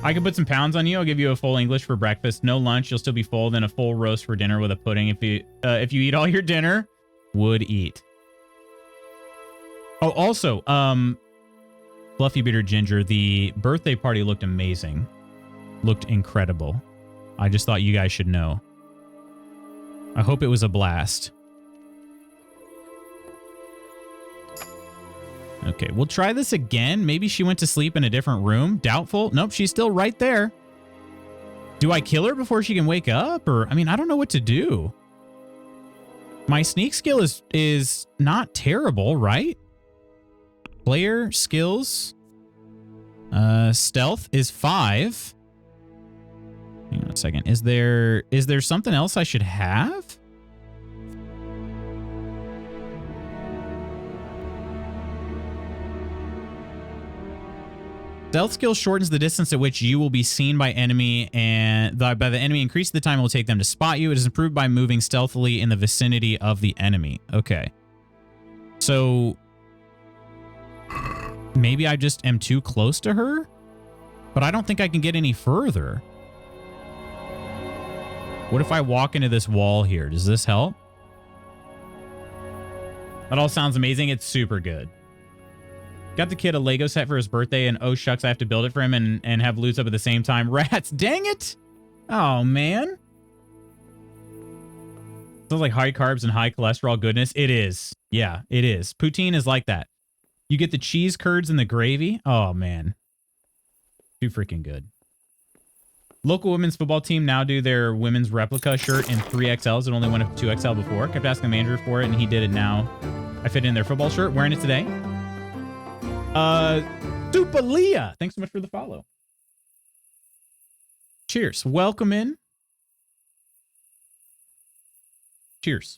I can put some pounds on you. I'll give you a full English for breakfast. No lunch. You'll still be full. Then a full roast for dinner with a pudding. If you eat all your dinner, would eat. Oh, also, Fluffy Bitter Ginger, the birthday party looked amazing. Looked incredible. I just thought you guys should know. I hope it was a blast. Okay, we'll try this again. Maybe she went to sleep in a different room. Doubtful. Nope, she's still right there. Do I kill her before she can wake up? Or, I mean, I don't know what to do. My sneak skill is not terrible, right? Player skills. Stealth is 5. Hang on a second. Is there something else I should have? Stealth skill shortens the distance at which you will be seen by enemy, and by the enemy increases the time it will take them to spot you. It is improved by moving stealthily in the vicinity of the enemy. Okay. So maybe I just am too close to her, but I don't think I can get any further. What if I walk into this wall here? Does this help? That all sounds amazing. It's super good. Got the kid a Lego set for his birthday, and oh shucks, I have to build it for him and have loots up at the same time. Rats, dang it! Oh, man. Sounds like high carbs and high cholesterol goodness. It is. Yeah, it is. Poutine is like that. You get the cheese curds and the gravy. Oh, man. Too freaking good. Local women's football team now do their women's replica shirt in 3XLs. It only went up to 2XL before. Kept asking the manager for it, and he did it now. I fit in their football shirt. Wearing it today. Dupalia, thanks so much for the follow. Cheers. Welcome in. Cheers.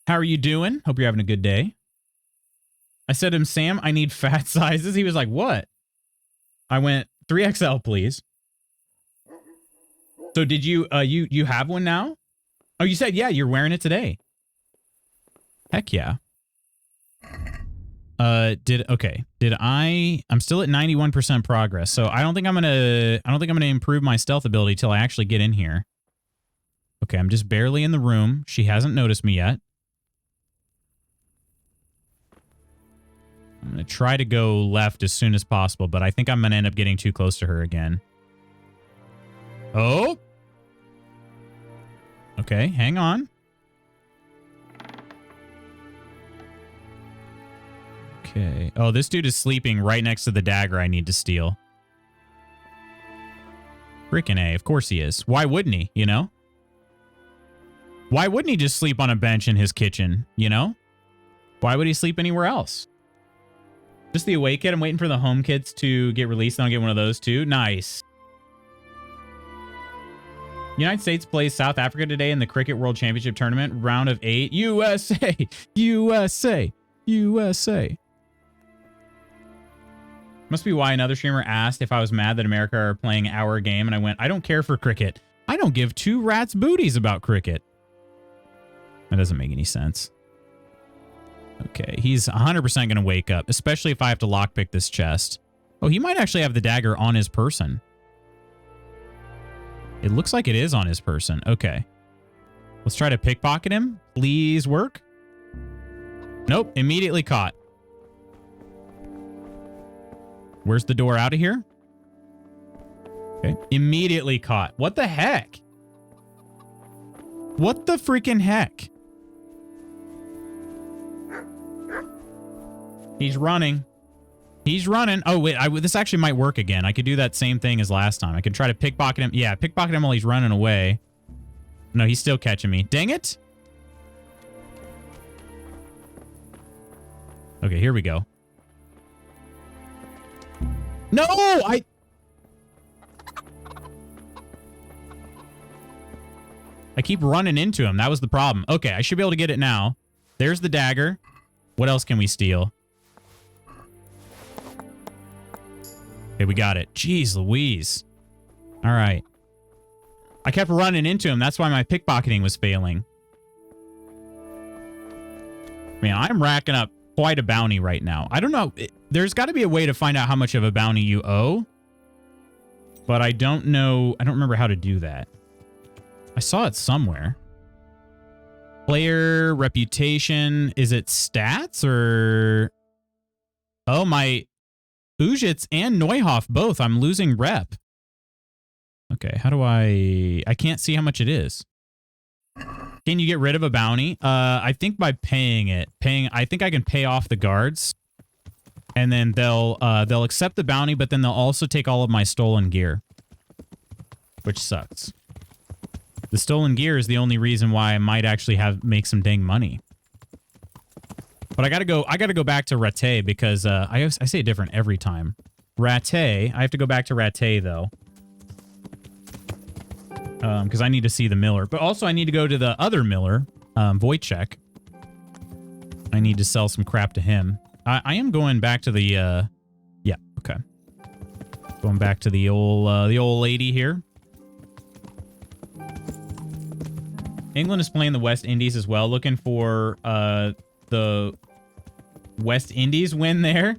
How are you doing? Hope you're having a good day. I said to him, Sam, I need fat sizes. He was like, what? I went 3XL, please. So did you you have one now? Oh, you said, yeah, you're wearing it today. Heck yeah. I'm still at 91% progress. So I don't think I'm gonna improve my stealth ability till I actually get in here. Okay, I'm just barely in the room. She hasn't noticed me yet. I'm gonna try to go left as soon as possible, but I think I'm gonna end up getting too close to her again. Oh! Okay, hang on. Okay. Oh, this dude is sleeping right next to the dagger I need to steal. Frickin' A. Of course he is. Why wouldn't he, you know? Why wouldn't he just sleep on a bench in his kitchen, you know? Why would he sleep anywhere else? Just the away kit. I'm waiting for the home kits to get released, and I'll get one of those too. Nice. United States plays South Africa today in the Cricket World Championship Tournament, round of 8. USA! USA! USA! Must be why another streamer asked if I was mad that America are playing our game, and I went, I don't care for cricket. I don't give two rats' booties about cricket. That doesn't make any sense. Okay, he's 100% going to wake up, especially if I have to lockpick this chest. Oh, he might actually have the dagger on his person. It looks like it is on his person. Okay. Let's try to pickpocket him. Please work. Nope, immediately caught. Where's the door out of here? Okay, immediately caught. What the heck? What the freaking heck? He's running. He's running. Oh, wait. This actually might work again. I could do that same thing as last time. I could try to pickpocket him. Yeah, pickpocket him while he's running away. No, he's still catching me. Dang it. Okay, here we go. No, I keep running into him. That was the problem. Okay, I should be able to get it now. There's the dagger. What else can we steal? Okay, we got it. Jeez Louise. All right. I kept running into him. That's why my pickpocketing was failing. Man, I'm racking up quite a bounty right now. I don't know. There's got to be a way to find out how much of a bounty you owe. But I don't know. I don't remember how to do that. I saw it somewhere. Player reputation. Is it stats or... Oh, my... Ujits and Neuhoff both. I'm losing rep. Okay, how do I can't see how much it is. Can you get rid of a bounty? I think by paying it. I think I can pay off the guards. And then they'll accept the bounty, but then they'll also take all of my stolen gear. Which sucks. The stolen gear is the only reason why I might actually make some dang money. But I gotta go back to Rattay because I say it different every time. Rattay. I have to go back to Rattay though. Because I need to see the miller. But also I need to go to the other miller, Wojciech. I need to sell some crap to him. I am going back to the yeah, okay. Going back to the old lady here. England is playing the West Indies as well. Looking for the West Indies win there.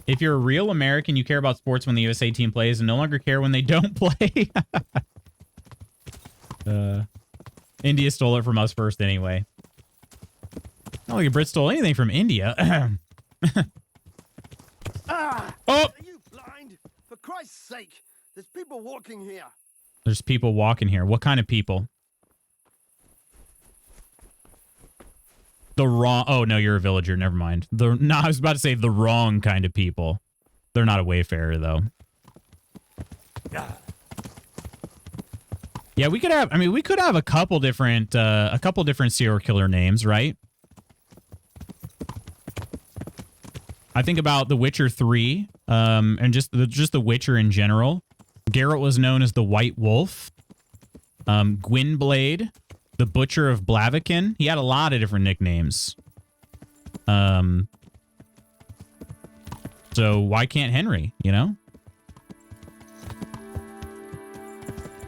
If you're a real American, you care about sports when the USA team plays and no longer care when they don't play. India stole it from us first anyway. Not like a Brit stole anything from India. Ah! Oh! Are you blind? For Christ's sake, there's people walking here. There's people walking here. What kind of people? The wrong... Oh, no, you're a villager. Never mind. No, I was about to say the wrong kind of people. They're not a wayfarer, though. Yeah, we could have... I mean, we could have a couple different serial killer names, right? I think about The Witcher 3, and just The Witcher in general. Geralt was known as the White Wolf. Gwynblade, the Butcher of Blaviken. He had a lot of different nicknames. So why can't Henry, you know?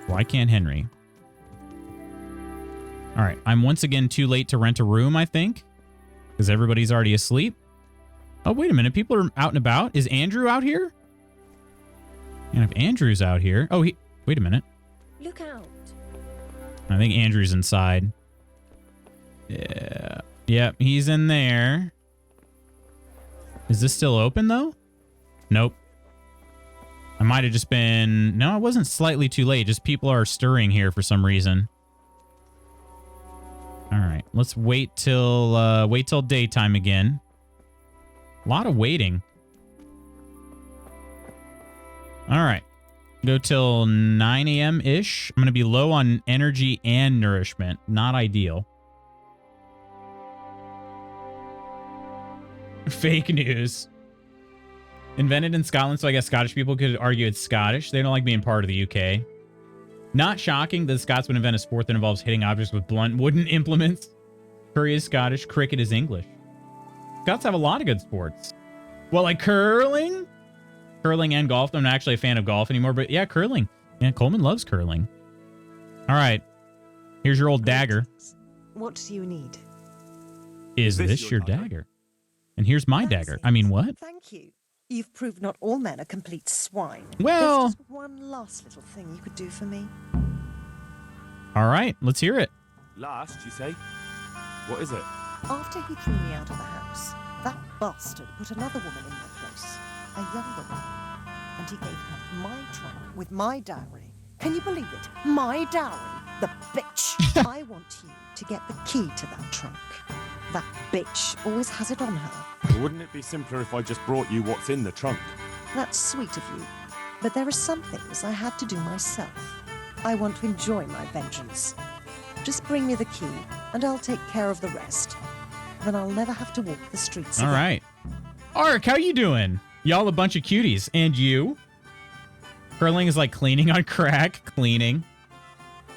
Why can't Henry? All right, I'm once again too late to rent a room, I think. Because everybody's already asleep. Oh, wait a minute. People are out and about. Is Andrew out here? And if Andrew's out here... Oh, wait a minute. Look out. I think Andrew's inside. Yeah. Yep, he's in there. Is this still open, though? Nope. I might have just been... No, I wasn't slightly too late. Just people are stirring here for some reason. All right. Let's wait till daytime again. A lot of waiting. All right. Go till 9 a.m.-ish. I'm going to be low on energy and nourishment. Not ideal. Fake news. Invented in Scotland, so I guess Scottish people could argue it's Scottish. They don't like being part of the UK. Not shocking that the Scots would invent a sport that involves hitting objects with blunt wooden implements. Curry is Scottish. Cricket is English. Scots have a lot of good sports. Well, like curling? Curling and golf. I'm not actually a fan of golf anymore, but yeah, curling. Yeah, Coleman loves curling. All right. Here's your old dagger. What do you need? Is this your dagger? And here's my dagger. I mean, what? Thank you. You've proved not all men are complete swine. Well... There's just one last little thing you could do for me. All right, let's hear it. Last, you say? What is it? After he threw me out of the house, that bastard put another woman in my place. A younger one. And he gave her my trunk with my dowry. Can you believe it? My dowry. The bitch. I want you to get the key to that trunk. That bitch always has it on her. Wouldn't it be simpler if I just brought you what's in the trunk? That's sweet of you. But there are some things I had to do myself. I want to enjoy my vengeance. Just bring me the key, and I'll take care of the rest. Then I'll never have to walk the streets again. All right. Ark, how you doing? Y'all a bunch of cuties. And you? Curling is like cleaning on crack. Cleaning.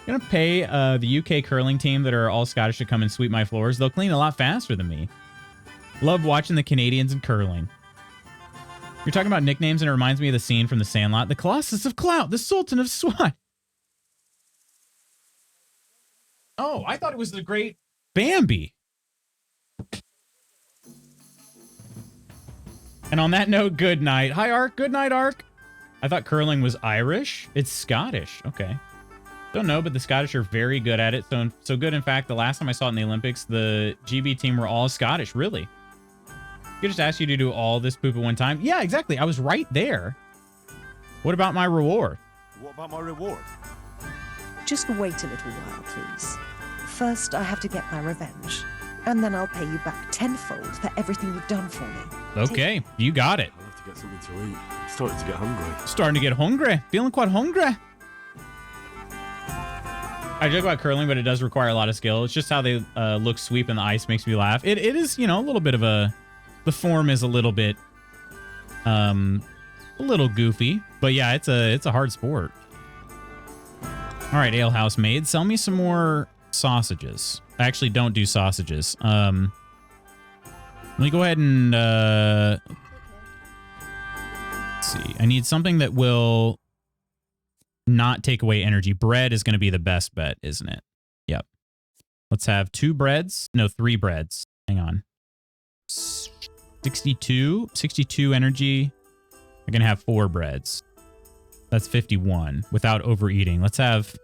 I'm gonna pay the UK curling team that are all Scottish to come and sweep my floors. They'll clean a lot faster than me. Love watching the Canadians in curling. You're talking about nicknames, and it reminds me of the scene from The Sandlot. The Colossus of Clout, the Sultan of Swat. Oh, I thought it was the great Bambi. And on that note, good night. Hi, Ark. Good night, Ark. I thought curling was Irish. It's Scottish. Okay. Don't know, but the Scottish are very good at it. So good, in fact, the last time I saw it in the Olympics, the GB team were all Scottish, really. I could just ask you to do all this poop at one time. Yeah, exactly. I was right there. What about my reward? What about my reward? Just wait a little while, please. First, I have to get my revenge. And then I'll pay you back tenfold for everything you've done for me. Okay, you got it. I'll have to get something to eat. I'm starting to get hungry. Starting to get hungry. Feeling quite hungry. I joke about curling, but it does require a lot of skill. It's just how they look sweep in the ice makes me laugh. It is, you know, a little bit of a... The form is a little bit... a little goofy. But yeah, it's a hard sport. All right, alehouse maid, sell me some more sausages. I actually don't do sausages. Let me go ahead and... let's see. I need something that will... not take away energy. Bread is going to be the best bet, isn't it? Yep. Let's have 2 breads. No, 3 breads. Hang on. 62 energy. I'm going to have 4 breads. That's 51 without overeating. Let's have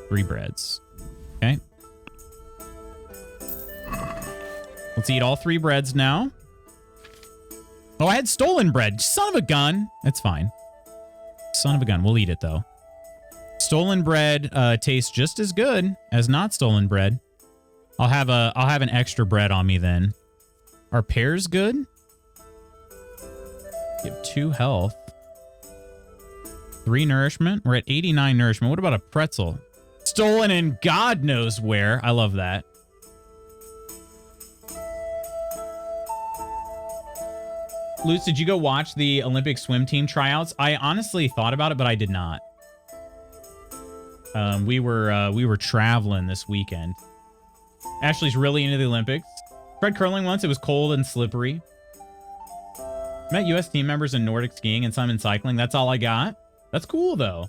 3 breads. Okay. Let's eat all 3 breads now. Oh, I had stolen bread. Son of a gun. That's fine. Son of a gun. We'll eat it, though. Stolen bread tastes just as good as not stolen bread. I'll have an extra bread on me then. Are pears good? Give 2 health. 3 nourishment. We're at 89 nourishment. What about a pretzel? Stolen in God knows where. I love that. Lutz, did you go watch the Olympic swim team tryouts? I honestly thought about it, but I did not. We were traveling this weekend. Ashley's really into the Olympics. Tried curling once. It was cold and slippery. Met U.S. team members in Nordic skiing and some in cycling. That's all I got. That's cool, though.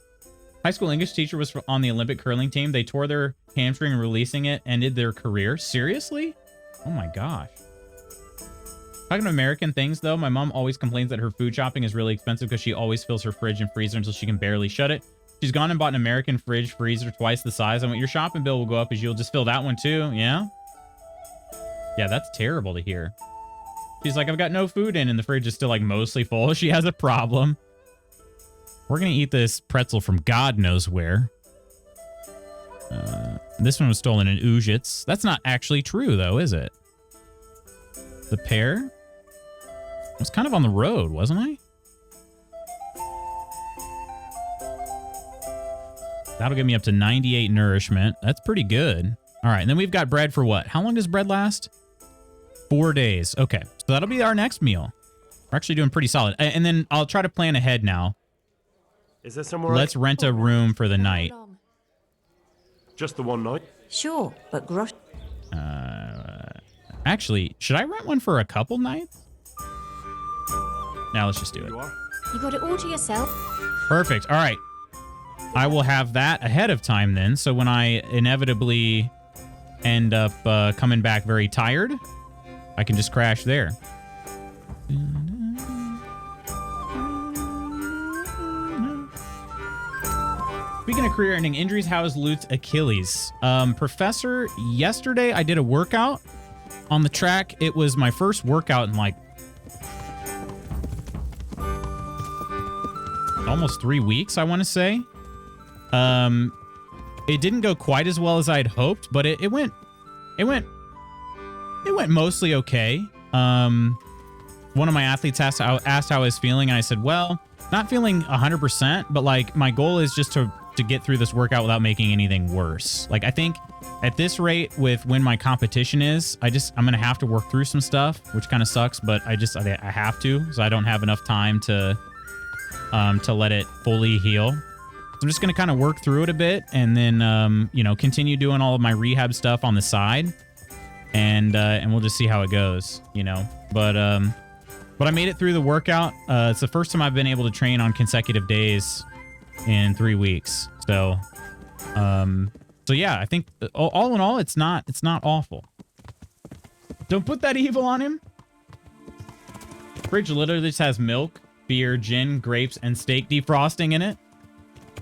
High school English teacher was on the Olympic curling team. They tore their hamstring and releasing it ended their career. Seriously? Oh my gosh. Talking to American things, though, my mom always complains that her food shopping is really expensive because she always fills her fridge and freezer until she can barely shut it. She's gone and bought an American fridge freezer twice the size. I went, your shopping bill will go up as you'll just fill that one too. Yeah? Yeah, that's terrible to hear. She's like, I've got no food in, and the fridge is still like mostly full. She has a problem. We're gonna eat this pretzel from God knows where. This one was stolen in Ujits. That's not actually true, though, is it? The pear? I was kind of on the road, wasn't I? That'll get me up to 98 nourishment. That's pretty good. All right, and then we've got bread for what? How long does bread last? 4 days. Okay, so that'll be our next meal. We're actually doing pretty solid. And then I'll try to plan ahead now. Is there somewhere Let's rent a room for the night. Just the one night? Sure, but gross. Actually, should I rent one for a couple nights? Now let's just do it. You are? You got it all to yourself? Perfect. All right. I will have that ahead of time then. So when I inevitably end up coming back very tired, I can just crash there. Speaking of career-ending injuries, how is Lute's Achilles? Professor, yesterday I did a workout on the track. It was my first workout in like almost 3 weeks, I want to say. It didn't go quite as well as I'd hoped, but it went mostly okay. One of my athletes asked how I was feeling, and I said, well, not feeling 100%, but like my goal is just to get through this workout without making anything worse. Like I think at this rate with when my competition is, I'm going to have to work through some stuff, which kind of sucks, but I have to, so I don't have enough time to let it fully heal. So I'm just going to kind of work through it a bit and then, you know, continue doing all of my rehab stuff on the side and we'll just see how it goes, you know, but I made it through the workout. It's the first time I've been able to train on consecutive days in 3 weeks. So yeah, I think all in all, it's not awful. Don't put that evil on him. Fridge literally just has milk, beer, gin, grapes, and steak defrosting in it.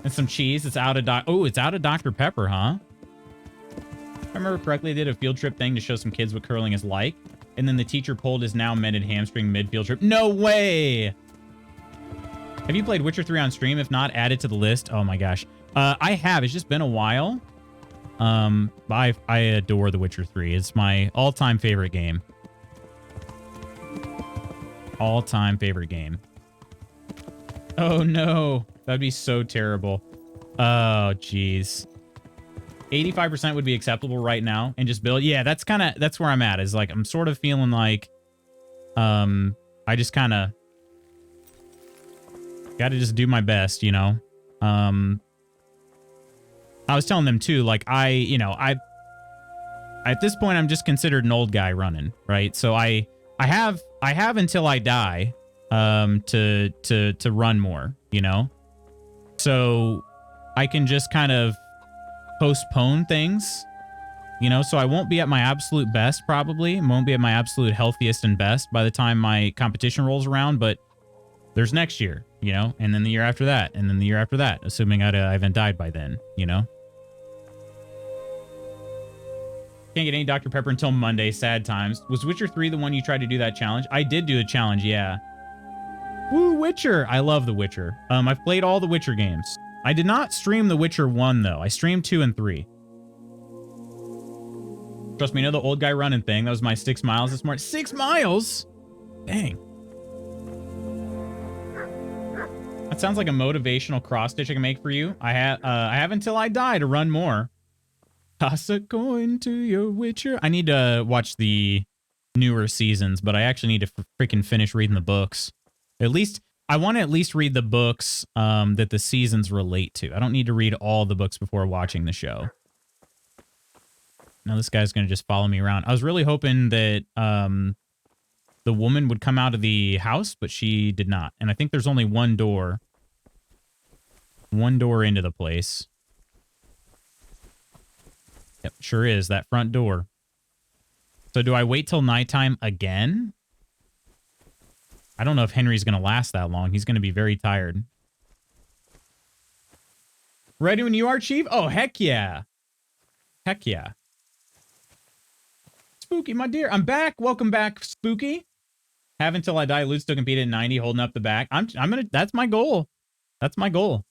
And some cheese. It's out of Dr. Pepper, huh? If I remember correctly, they did a field trip thing to show some kids what curling is like. And then the teacher pulled his now mended hamstring mid-field trip. No way! Have you played Witcher 3 on stream? If not, add it to the list. Oh my gosh. I have. It's just been a while. I adore The Witcher 3. It's my all-time favorite game. All-time favorite game. Oh no. That'd be so terrible. Oh, jeez. 85% would be acceptable right now and just build. Yeah, that's where I'm at. Is like, I'm sort of feeling like, I just kind of got to just do my best, you know? I was telling them too, like at this point, I'm just considered an old guy running, right? So I have until I die, to run more, you know? So I can just kind of postpone things, you know, so I won't be at my absolute best probably. I won't be at my absolute healthiest and best by the time my competition rolls around, but there's next year, you know, and then the year after that, and then the year after that, assuming I haven't died by then, you know. Can't get any Dr. Pepper until Monday. Sad times. Was Witcher 3 the one you tried to do that challenge? I did do a challenge, yeah. Woo, Witcher. I love The Witcher. I've played all the Witcher games. I did not stream The Witcher 1, though. I streamed 2 and 3. Trust me, you know the old guy running thing? That was my 6 miles this morning. 6 miles? Dang. That sounds like a motivational cross stitch I can make for you. I have until I die to run more. Toss a coin to your Witcher. I need to watch the newer seasons, but I actually need to freaking finish reading the books. At least, I want to at least read the books that the seasons relate to. I don't need to read all the books before watching the show. Now this guy's going to just follow me around. I was really hoping that the woman would come out of the house, but she did not. And I think there's only one door. One door into the place. Yep, sure is. That front door. So do I wait till nighttime again? I don't know if Henry's going to last that long. He's going to be very tired. Ready when you are, Chief? Oh, heck yeah. Heck yeah. Spooky, my dear. I'm back. Welcome back, Spooky. Have until I die. Loot still compete at 90, holding up the back. I'm gonna. That's my goal. That's my goal.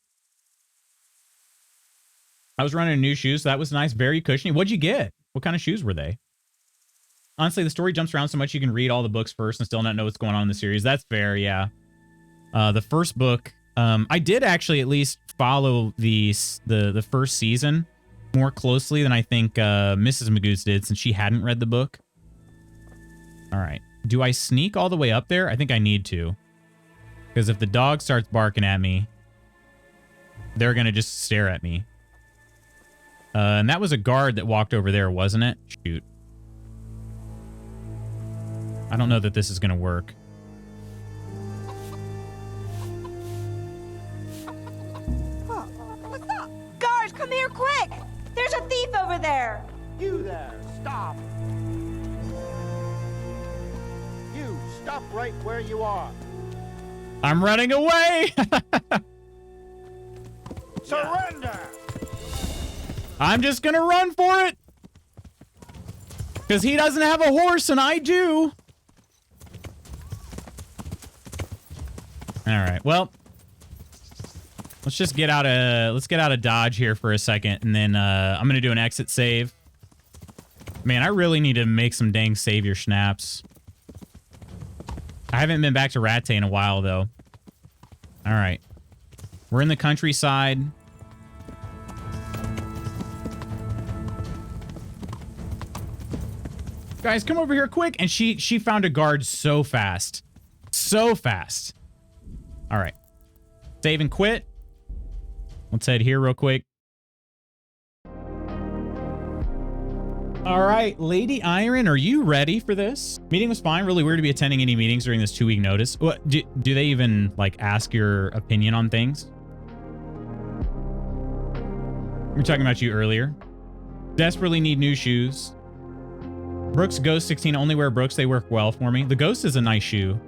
I was running new shoes, so that was nice. Very cushiony. What'd you get? What kind of shoes were they? Honestly, the story jumps around so much you can read all the books first and still not know what's going on in the series. That's fair, yeah. The first book, I did actually at least follow the first season more closely than I think Mrs. Magoo's did, since she hadn't read the book. All right. Do I sneak all the way up there? I think I need to. Because if the dog starts barking at me, they're going to just stare at me. And that was a guard that walked over there, wasn't it? Shoot. I don't know that this is going to work. What's up? Guards, come here quick! There's a thief over there! You there, stop! You, stop right where you are. I'm running away! Surrender! I'm just going to run for it! Because he doesn't have a horse and I do. All right. Well, let's just get out of Dodge here for a second, and then I'm gonna do an exit save. Man, I really need to make some dang savior schnaps. I haven't been back to Rattay in a while though. All right, we're in the countryside. Guys, come over here quick. And she found a guard so fast. So fast. All right. Save and quit. Let's head here real quick. All right, Lady Iron, are you ready for this? Meeting was fine. Really weird to be attending any meetings during this 2-week notice. What do they even like ask your opinion on things? We were talking about you earlier. Desperately need new shoes. Brooks Ghost 16, only wear Brooks. They work well for me. The Ghost is a nice shoe.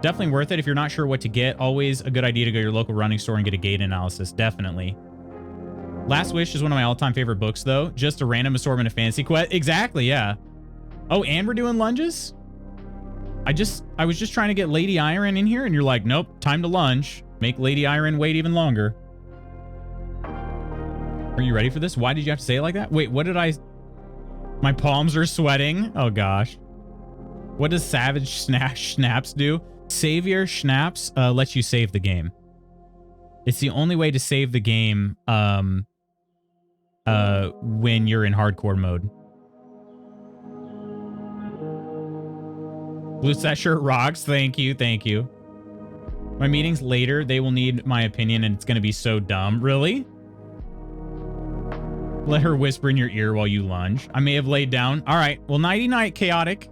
Definitely worth it if you're not sure what to get. Always a good idea to go to your local running store and get a gait analysis. Definitely. Last Wish is one of my all-time favorite books, though. Just a random assortment of fantasy quest. Exactly, yeah. Oh, and we're doing lunges? I was just trying to get Lady Iron in here, and you're like, nope, time to lunge. Make Lady Iron wait even longer. Are you ready for this? Why did you have to say it like that? Wait, what did I... My palms are sweating. Oh, gosh. What does Savage Schnaps do? Savior Schnaps lets you save the game. It's the only way to save the game when you're in hardcore mode. Blue Set shirt rocks. Thank you. Thank you. My meetings later, they will need my opinion, and it's going to be so dumb. Really? Let her whisper in your ear while you lunge. I may have laid down. All right. Well, nighty night, Chaotic.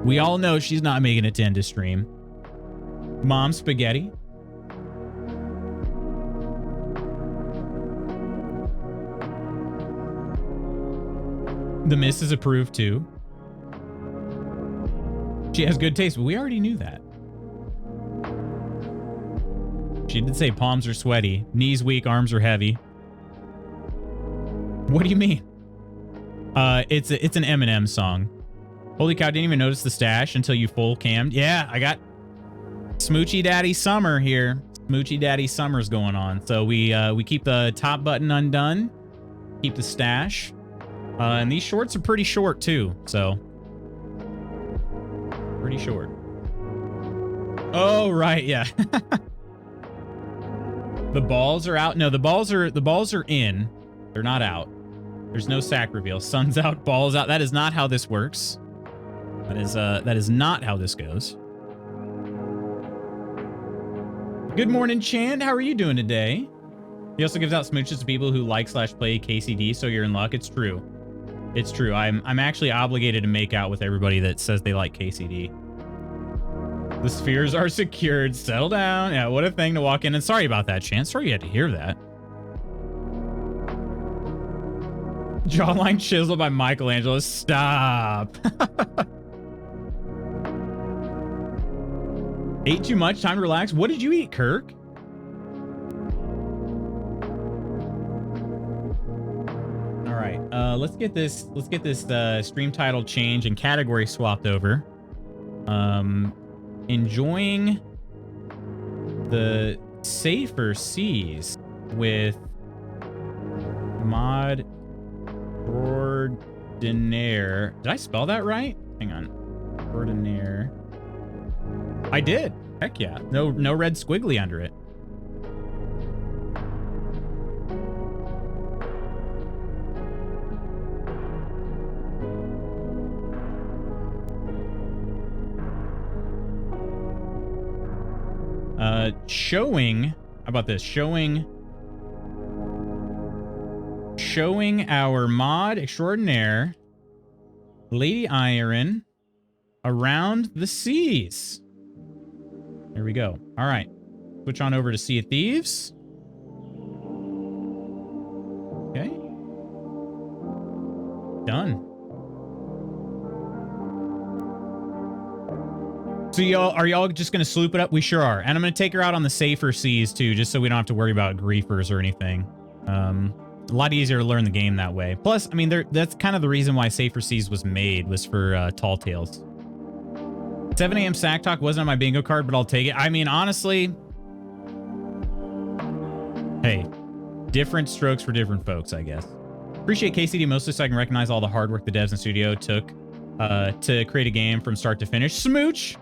We all know she's not making it to end of stream. Mom Spaghetti. The Miss is approved too. She has good taste, but we already knew that. She did say palms are sweaty, knees weak, arms are heavy. What do you mean? It's an Eminem song. Holy cow, didn't even notice the stash until you full cammed. Yeah, I got Smoochy Daddy Summer here. Smoochy Daddy Summer's going on. So we keep the top button undone. Keep the stash. And these shorts are pretty short too, so pretty short. Oh, right, yeah. The balls are out. No, the balls are in. They're not out. There's no sack reveal. Sun's out, balls out. That is not how this works. That is not how this goes. Good morning, Chand. How are you doing today? He also gives out smooches to people who like/play KCD, so you're in luck. It's true. It's true. I'm actually obligated to make out with everybody that says they like KCD. The spheres are secured. Settle down. Yeah, what a thing to walk in. And sorry about that, Chance. Sorry you had to hear that. Jawline chiseled by Michelangelo. Stop. Ate too much. Time to relax. What did you eat, Kirk? All right. Let's get this stream title change and category swapped over. Enjoying the safer seas with mod ordinaire. Did I spell that right? Hang on. Ordinaire. I did. Heck yeah. No red squiggly under it. Showing, how about this? Showing our mod extraordinaire, Lady Iron, around the seas. There we go. All right. Switch on over to Sea of Thieves. Okay. Done. So are y'all just going to sloop it up? We sure are. And I'm going to take her out on the safer seas too, just so we don't have to worry about griefers or anything. A lot easier to learn the game that way. Plus, I mean, that's kind of the reason why Safer Seas was made, was for Tall Tales. 7 a.m. Sack Talk wasn't on my bingo card, but I'll take it. I mean, honestly, hey, different strokes for different folks, I guess. Appreciate KCD mostly so I can recognize all the hard work the devs and studio took to create a game from start to finish. Smooch!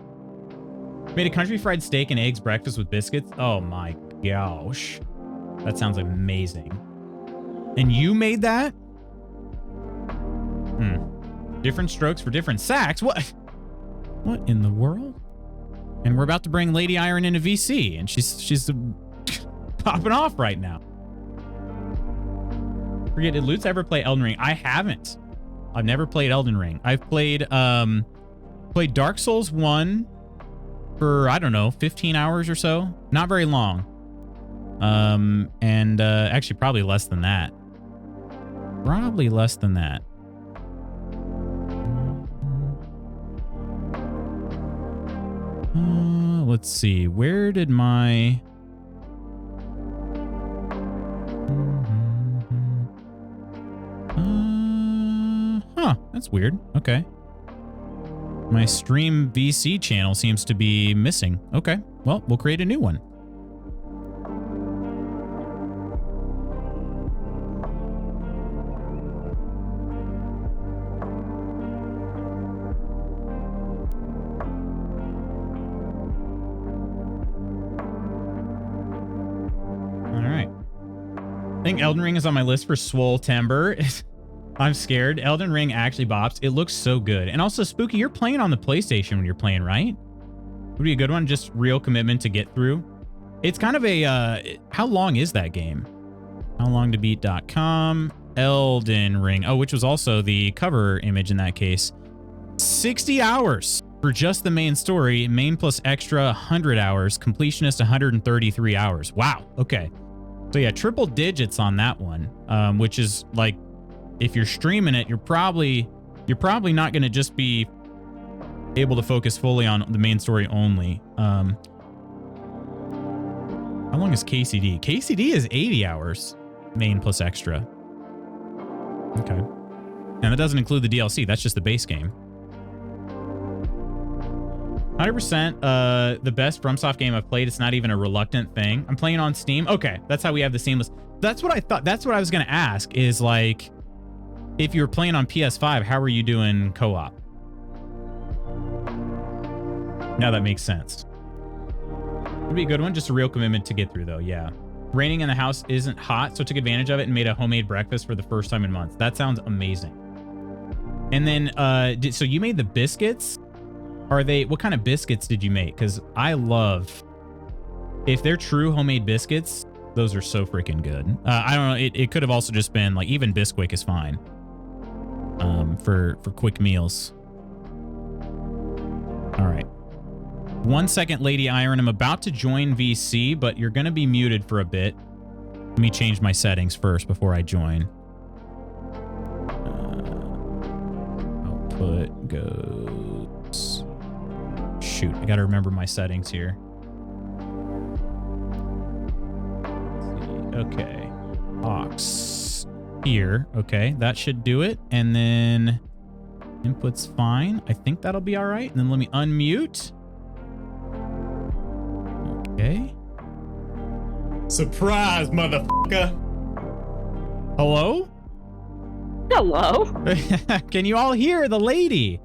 Made a country fried steak and eggs breakfast with biscuits. Oh my gosh. That sounds amazing. And you made that? Different strokes for different sacks? What? What in the world? And we're about to bring Lady Iron into VC, and she's popping off right now. Forget, did Lutz ever play Elden Ring? I haven't. I've never played Elden Ring. I've played Dark Souls 1 for, I don't know, 15 hours or so. Not very long. Actually probably less than that. Probably less than that. Let's see. Where did my... That's weird. Okay. My stream VC channel seems to be missing. Okay. Well, we'll create a new one. I think Elden Ring is on my list for Swole Timber. I'm scared. Elden Ring actually bops. It looks so good. And also, Spooky, you're playing on the PlayStation when you're playing, right? Would be a good one. Just real commitment to get through. It's kind of a, how long is that game? Howlongtobeat.com. Elden Ring. Oh, which was also the cover image in that case. 60 hours for just the main story. Main plus extra, 100 hours. Completionist, 133 hours. Wow. Okay. So yeah, triple digits on that one, which is like, if you're streaming it, you're probably not going to just be able to focus fully on the main story only. How long is KCD? KCD is 80 hours, main plus extra. Okay. And that doesn't include the DLC. That's just the base game. 100% the best FromSoft game I've played. It's not even a reluctant thing. I'm playing on Steam. Okay, that's how we have the seamless. That's what I thought. That's what I was going to ask is like, if you were playing on PS5, how are you doing co-op? Now that makes sense. Would be a good one. Just a real commitment to get through though. Yeah. Raining in the house isn't hot, so I took advantage of it and made a homemade breakfast for the first time in months. That sounds amazing. And then, so you made the biscuits? Are they, what kind of biscuits did you make? Because I love, if they're true homemade biscuits, those are so freaking good. I don't know. It could have also just been like, even Bisquick is fine. For quick meals. All right. 1 second, Lady Iron. I'm about to join VC, but you're going to be muted for a bit. Let me change my settings first before I join. Output goes... Shoot, I got to remember my settings here. Okay. Aux. Here. Okay, that should do it. And then Input's fine. I think that'll be all right. And then let me unmute. Okay. Surprise, motherfucker. Hello? Hello. Can you all hear the lady?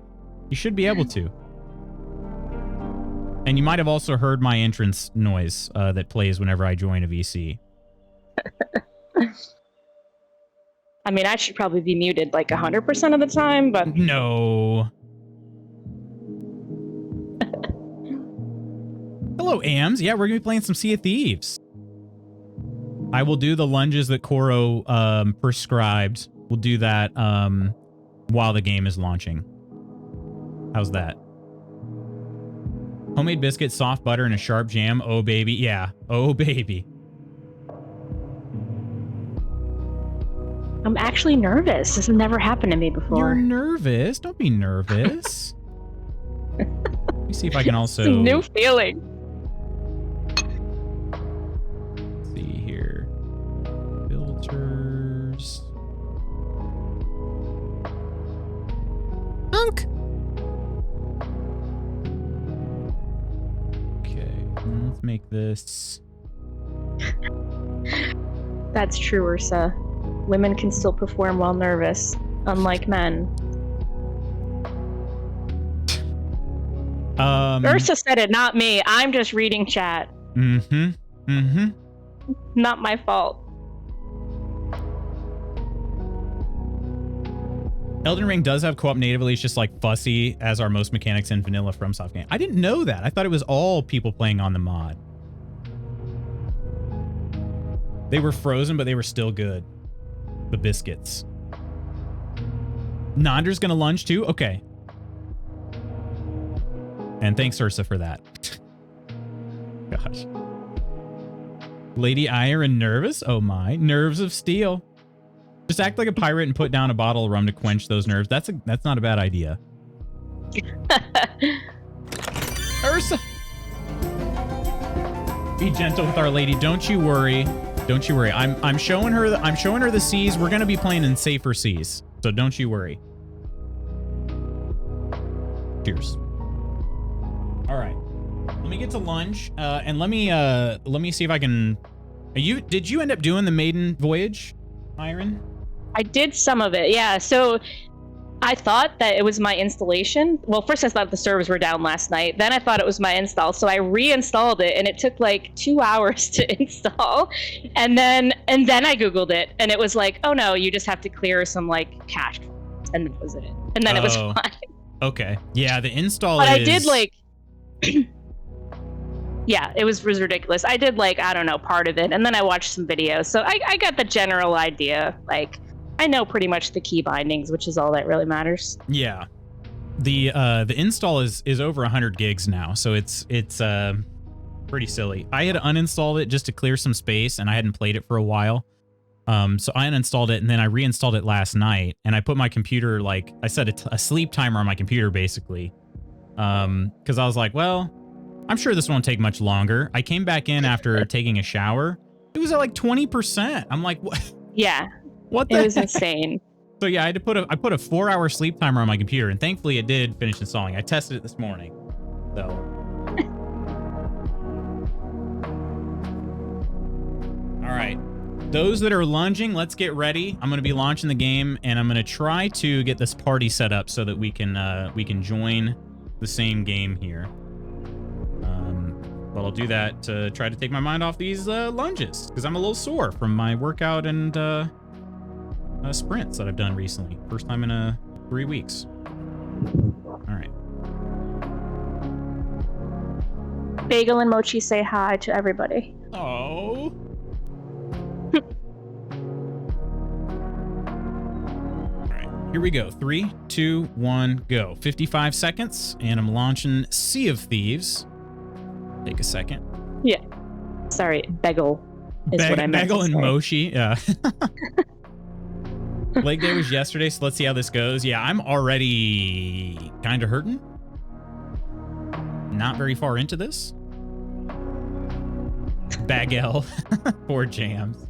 You should be able to. And you might have also heard my entrance noise that plays whenever I join a VC. I mean, I should probably be muted like 100% of the time, but... No. Hello, Ams. Yeah, we're going to be playing some Sea of Thieves. I will do the lunges that Koro prescribed. We'll do that while the game is launching. How's that? Homemade biscuits, soft butter, and a sharp jam. Oh, baby. Yeah. Oh, baby. I'm actually nervous. This has never happened to me before. You're nervous? Don't be nervous. Let me see if I can also... It's a new feeling. Let's see here. Filters. Unk. Okay, let's make this... That's true, Ursa. Women can still perform while nervous, unlike men. Ursa said it, not me. I'm just reading chat. Not my fault. Elden Ring does have co-op natively. It's just like fussy, as are most mechanics in vanilla FromSoft game. I didn't know that. I thought it was all people playing on the mod. They were frozen, but they were still good. The biscuits. Nander's gonna lunge too? Okay. And thanks, Ursa, for that. Gosh. Lady Iron nervous? Oh my. Nerves of steel. Just act like a pirate and put down a bottle of rum to quench those nerves. That's not a bad idea. Ursa! Be gentle with our lady. Don't you worry. Don't you worry. I'm showing her the seas. We're gonna be playing in safer seas. So don't you worry. Cheers. All right. Let me get to lunch. And let me see if I can. Did you end up doing the maiden voyage, Iron? I did some of it, yeah. So I thought that it was my installation. Well, first I thought the servers were down last night. Then I thought it was my install. So I reinstalled it, and it took like 2 hours to install. And then I Googled it, and it was like, oh no, you just have to clear some like cache, and that was it. And then it was fine. Okay. Yeah, the install but is... I did like... Yeah, it was ridiculous. I did like, I don't know, part of it, and then I watched some videos. So I got the general idea. Like, I know pretty much the key bindings, which is all that really matters. Yeah. The install is over 100 gigs now, so it's pretty silly. I had uninstalled it just to clear some space, and I hadn't played it for a while. So I uninstalled it, and then I reinstalled it last night, and I put my computer, like, I set a sleep timer on my computer, basically. Because I was like, well, I'm sure this won't take much longer. I came back in after taking a shower. It was at like 20%. I'm like, what? Yeah. What the It was heck? insane. So yeah, I put a 4-hour sleep timer on my computer, and thankfully it did finish installing. I tested it this morning. So. All right. Those that are lunging, let's get ready. I'm going to be launching the game, and I'm going to try to get this party set up so that we can join the same game here. But I'll do that to try to take my mind off these lunges, because I'm a little sore from my workout and sprints that I've done recently. First time in 3 weeks. All right. Bagel and Mochi say hi to everybody. Oh. All right, here we go. 3, 2, 1, go. 55 seconds, and I'm launching Sea of Thieves. Take a second. Yeah. Sorry, Bagel is what I meant Bagel to and say. Mochi, yeah. Leg day was yesterday, so let's see how this goes. Yeah, I'm already kind of hurting. Not very far into this. Bagel. Poor Jams.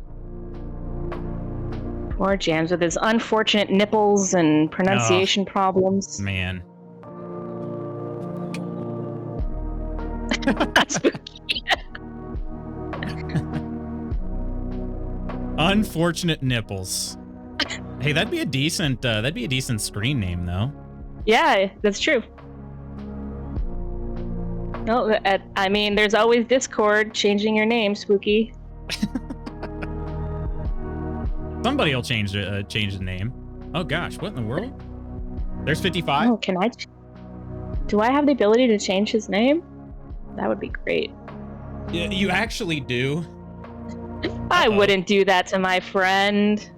Poor Jams with his unfortunate nipples and pronunciation problems. Man. That's spooky. Unfortunate nipples. Hey, that'd be a decent screen name though. Yeah, that's true. No, I mean, there's always Discord changing your name, Spooky. Somebody will change the name. Oh gosh, what in the world? There's 55. Oh, can I? Do I have the ability to change his name? That would be great. Yeah, you actually do. I wouldn't do that to my friend.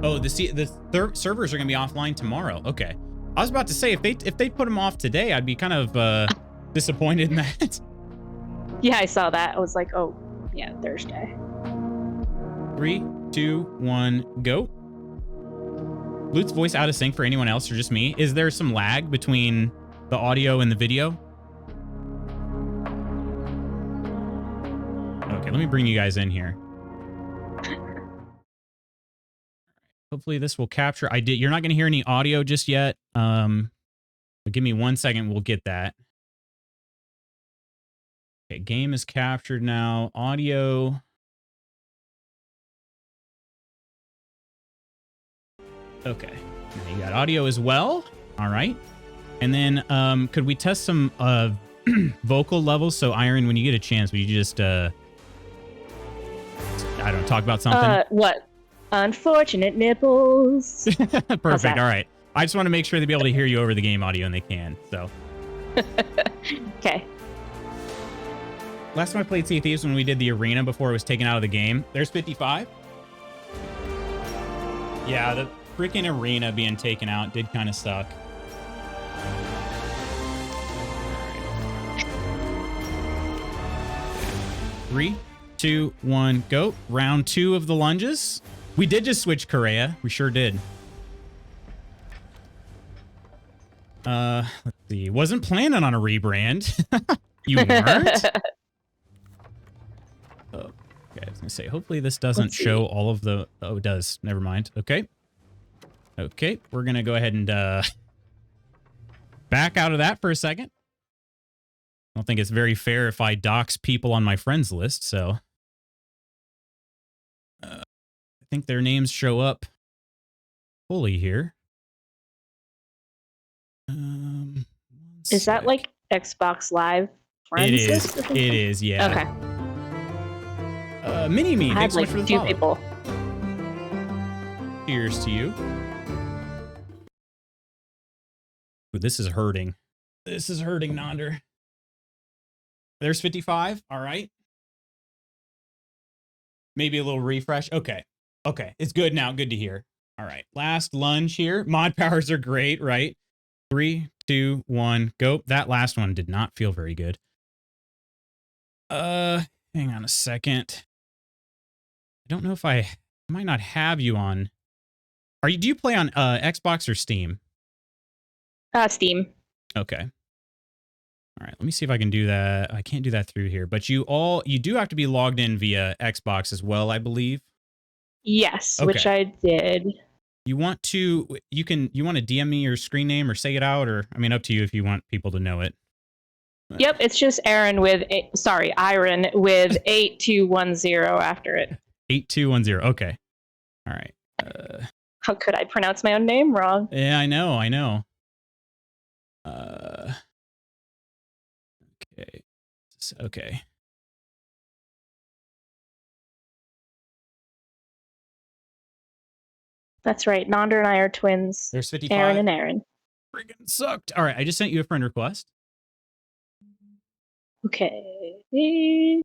Oh, the servers are gonna be offline tomorrow. Okay, I was about to say if they put them off today, I'd be kind of disappointed in that. Yeah, I saw that. I was like, oh, yeah, Thursday. 3, 2, 1, go. Lute's voice out of sync for anyone else or just me? Is there some lag between the audio and the video? Okay, let me bring you guys in here. Hopefully this will capture. You're not going to hear any audio just yet. But give me 1 second. We'll get that. Okay, game is captured now. Audio. Okay, now you got audio as well. All right. And then could we test some vocal levels? So Iron, when you get a chance, would you just I don't know, talk about something? What? Unfortunate nipples. Perfect. All right. I just want to make sure they'll be able to hear you over the game audio, and they can. So. Okay. Last time I played Sea of Thieves when we did the arena before it was taken out of the game. There's 55. Yeah, the freaking arena being taken out did kind of suck. Three, 2, 1, go. Round 2 of the lunges. We did just switch Correa. We sure did. Let's see. Wasn't planning on a rebrand. You weren't? Oh, okay, I was gonna say, hopefully this doesn't show all of the... Oh, it does. Never mind. Okay. Okay, we're gonna go ahead and back out of that for a second. I don't think it's very fair if I dox people on my friends list, so... I think their names show up fully here. Is that like Xbox Live friends? It is. It is, yeah. Okay. Mini-Me, I thanks had so much like for the 2 follow. people. Cheers to you. Ooh, this is hurting. This is hurting, Nonder. There's 55. All right. Maybe a little refresh. Okay. Okay. It's good now. Good to hear. All right. Last lunge here. Mod powers are great, right? 3, 2, 1, go. That last one did not feel very good. Hang on a second. I don't know if I might not have you on. Do you play on Xbox or Steam? Steam. Okay. All right, let me see if I can do that. I can't do that through here, but you do have to be logged in via Xbox as well, I believe. Yes, Okay. which I did. You want to DM me your screen name or say it out, or I mean, up to you if you want people to know it. Yep, it's just Iron with 8210 after it. 8210. Okay. All right. How could I pronounce my own name wrong? Yeah, I know. Okay. Okay. That's right. Nonder and I are twins. There's 55. Aaron and Aaron. Friggin' sucked. All right, I just sent you a friend request. Okay. I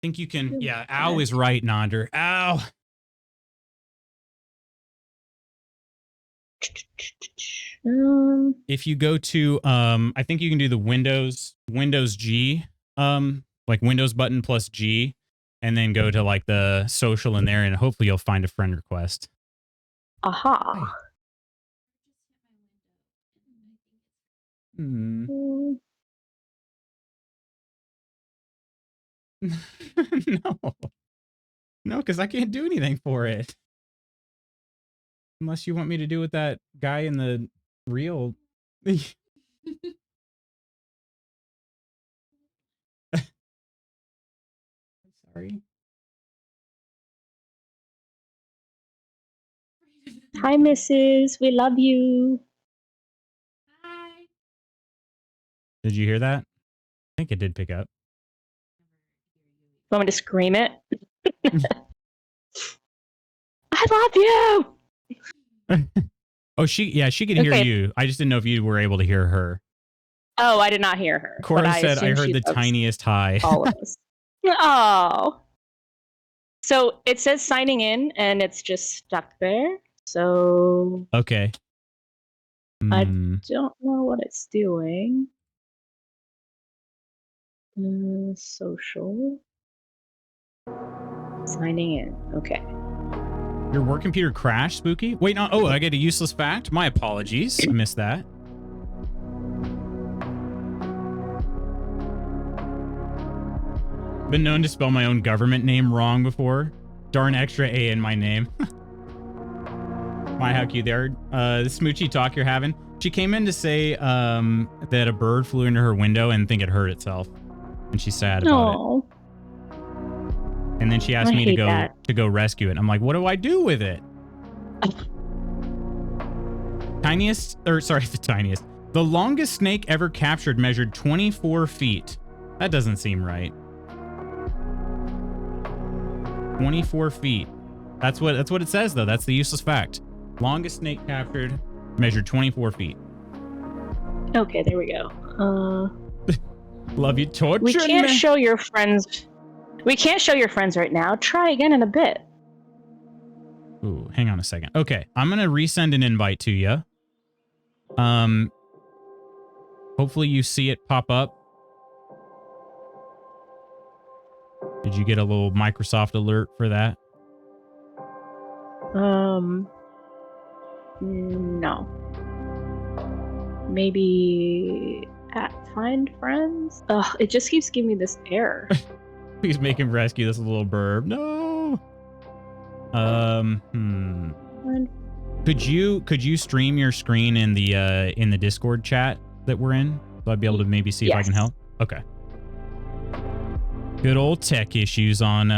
think you can. Yeah, ow is right, Nonder. Ow. If you go to, I think you can do the Windows G, like Windows button plus G, and then go to like the social in there, and hopefully you'll find a friend request. Aha. No. No, because I can't do anything for it. Unless you want me to do what that guy in the real... Sorry. Hi, Mrs. We love you. Did you hear that? I think it did pick up. Want me to scream it? I love you. Oh, she could hear you. I just didn't know if you were able to hear her. Oh, I did not hear her. Cora said, I assume heard she the loves tiniest hi. all of us. Oh. So it says signing in and it's just stuck there. So Okay. I don't know what it's doing. Social. Signing in. Okay. Your work computer crashed, Spooky? Wait, no. Oh, I get a useless fact? My apologies. I missed that. Been known to spell my own government name wrong before. Darn extra A in my name. My, how cute they are. The smoochy talk you're having. She came in to say that a bird flew into her window and think it hurt itself. And she's sad about it. And then she asked me to go rescue it. I'm like, what do I do with it? The longest snake ever captured measured 24 feet. That doesn't seem right. 24 feet. That's what it says, though. That's the useless fact. Longest snake captured measured 24 feet. Okay, there we go. Love you, torture. We can't show your friends. We can't show your friends right now. Try again in a bit. Ooh, hang on a second. Okay, I'm gonna resend an invite to you. Hopefully you see it pop up. Did you get a little Microsoft alert for that? No. Maybe at Find Friends? Ugh, it just keeps giving me this error. Please make him rescue this little burb. No. Could you stream your screen in the Discord chat that we're in? So I'd be able to maybe see if I can help. Okay. Good old tech issues on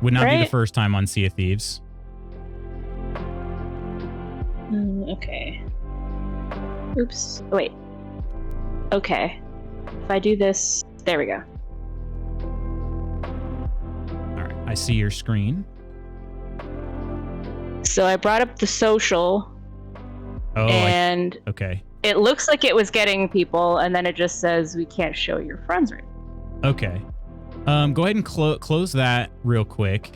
would not be the first time on Sea of Thieves. Okay. Oops. Wait. Okay. If I do this, there we go. All right, I see your screen. So I brought up the social. Oh, and okay. It looks like it was getting people, and then it just says we can't show your friends right now. Okay. Go ahead and close that real quick.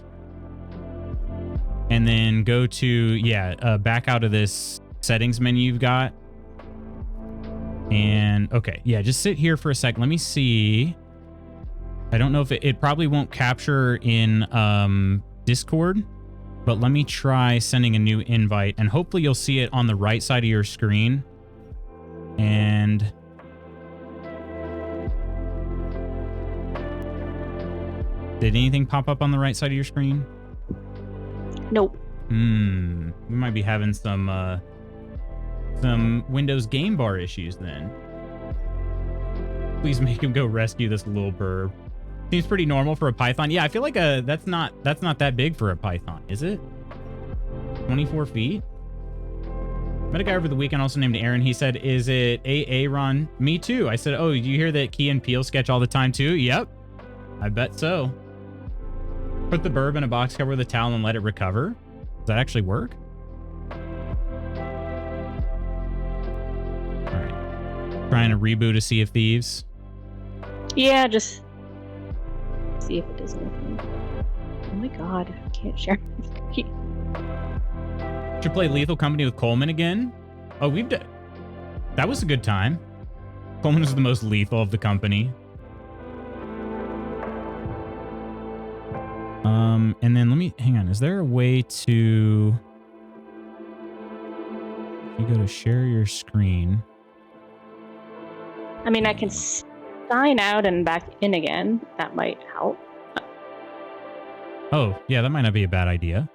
And then go to, back out of this settings menu you've got. And, okay, yeah, just sit here for a sec. Let me see. I don't know if it probably won't capture in Discord, but let me try sending a new invite, and hopefully you'll see it on the right side of your screen. And... did anything pop up on the right side of your screen? Nope. We might be having some Windows game bar issues then. Please make him go rescue this little burb. Seems pretty normal for a python. Yeah, I feel like that's not that big for a python, is it? 24 feet? Met a guy over the weekend also named Aaron. He said, is it Aaron? Me too. I said, oh, do you hear that Key and Peele sketch all the time too? Yep. I bet so. Put the burb in a box cover with a towel and let it recover. Does that actually work? All right. Trying to reboot a Sea of Thieves. Yeah, just see if it does anything. Oh my god, I can't share. Should play Lethal Company with Coleman again. Oh, we've done. That was a good time. Coleman was the most lethal of the company. And then let me hang on. Is there a way to? If you go to share your screen. I mean, I can sign out and back in again. That might help. Oh, yeah, that might not be a bad idea.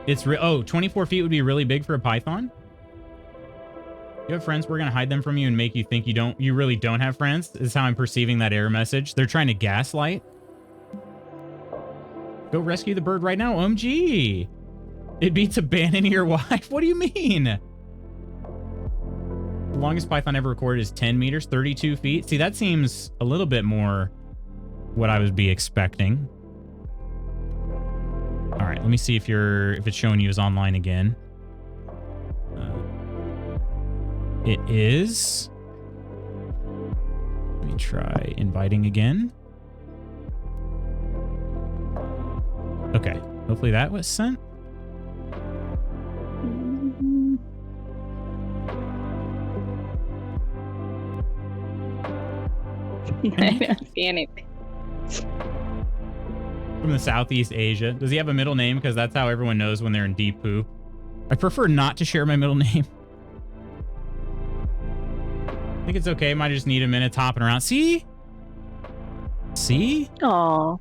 It's 24 feet would be really big for a python? You have friends, we're going to hide them from you and make you think you really don't have friends? This is how I'm perceiving that error message. They're trying to gaslight. Go rescue the bird right now, OMG. It beats abandoning your wife. What do you mean? The longest python ever recorded is 10 meters, 32 feet. See, that seems a little bit more what I would be expecting. All right, let me see if it's showing you as online again. It is. Let me try inviting again. Okay, hopefully that was sent. I don't see anything. From the Southeast Asia. Does he have a middle name? Because that's how everyone knows when they're in deep poo. I prefer not to share my middle name. I think it's okay. Might just need a minute hopping around. See? See? Aw.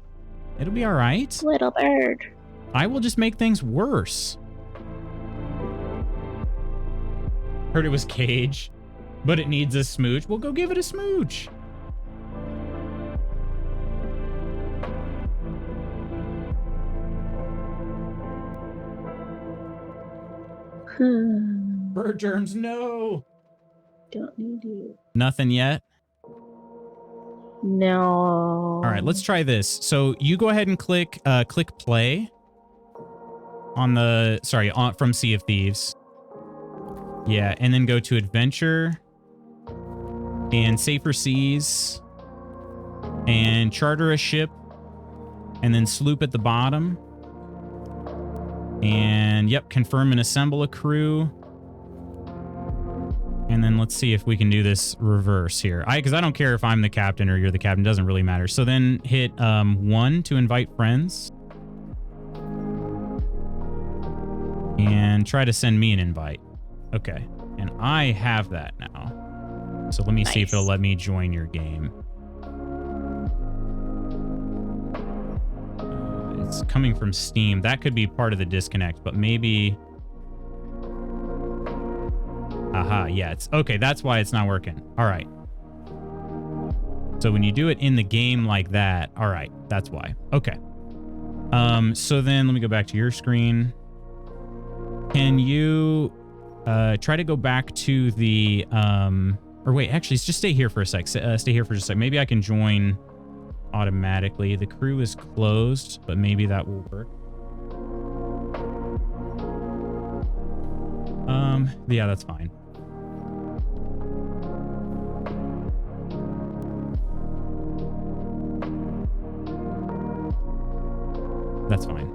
It'll be all right. Little bird. I will just make things worse. Heard it was cage, but it needs a smooch. Well, go give it a smooch. Bird germs, no. Don't need you. Nothing yet? No. All right, let's try this. So you go ahead and click play on the, from Sea of Thieves. Yeah, and then go to adventure and safer seas and charter a ship and then sloop at the bottom. And yep, confirm and assemble a crew. And then let's see if we can do this reverse here. Because I don't care if I'm the captain or you're the captain. Doesn't really matter. So then hit 1 to invite friends. And try to send me an invite. Okay. And I have that now. So let me see if it'll let me join your game. It's coming from Steam. That could be part of the disconnect, but maybe... Aha, yeah, it's okay. That's why it's not working. All right. So when you do it in the game like that, all right, that's why. Okay. So then let me go back to your screen. Can you try to go back to the or wait, actually, just stay here for a sec. Stay here for just a sec. Maybe I can join automatically. The crew is closed, but maybe that will work. Yeah, that's fine. That's fine.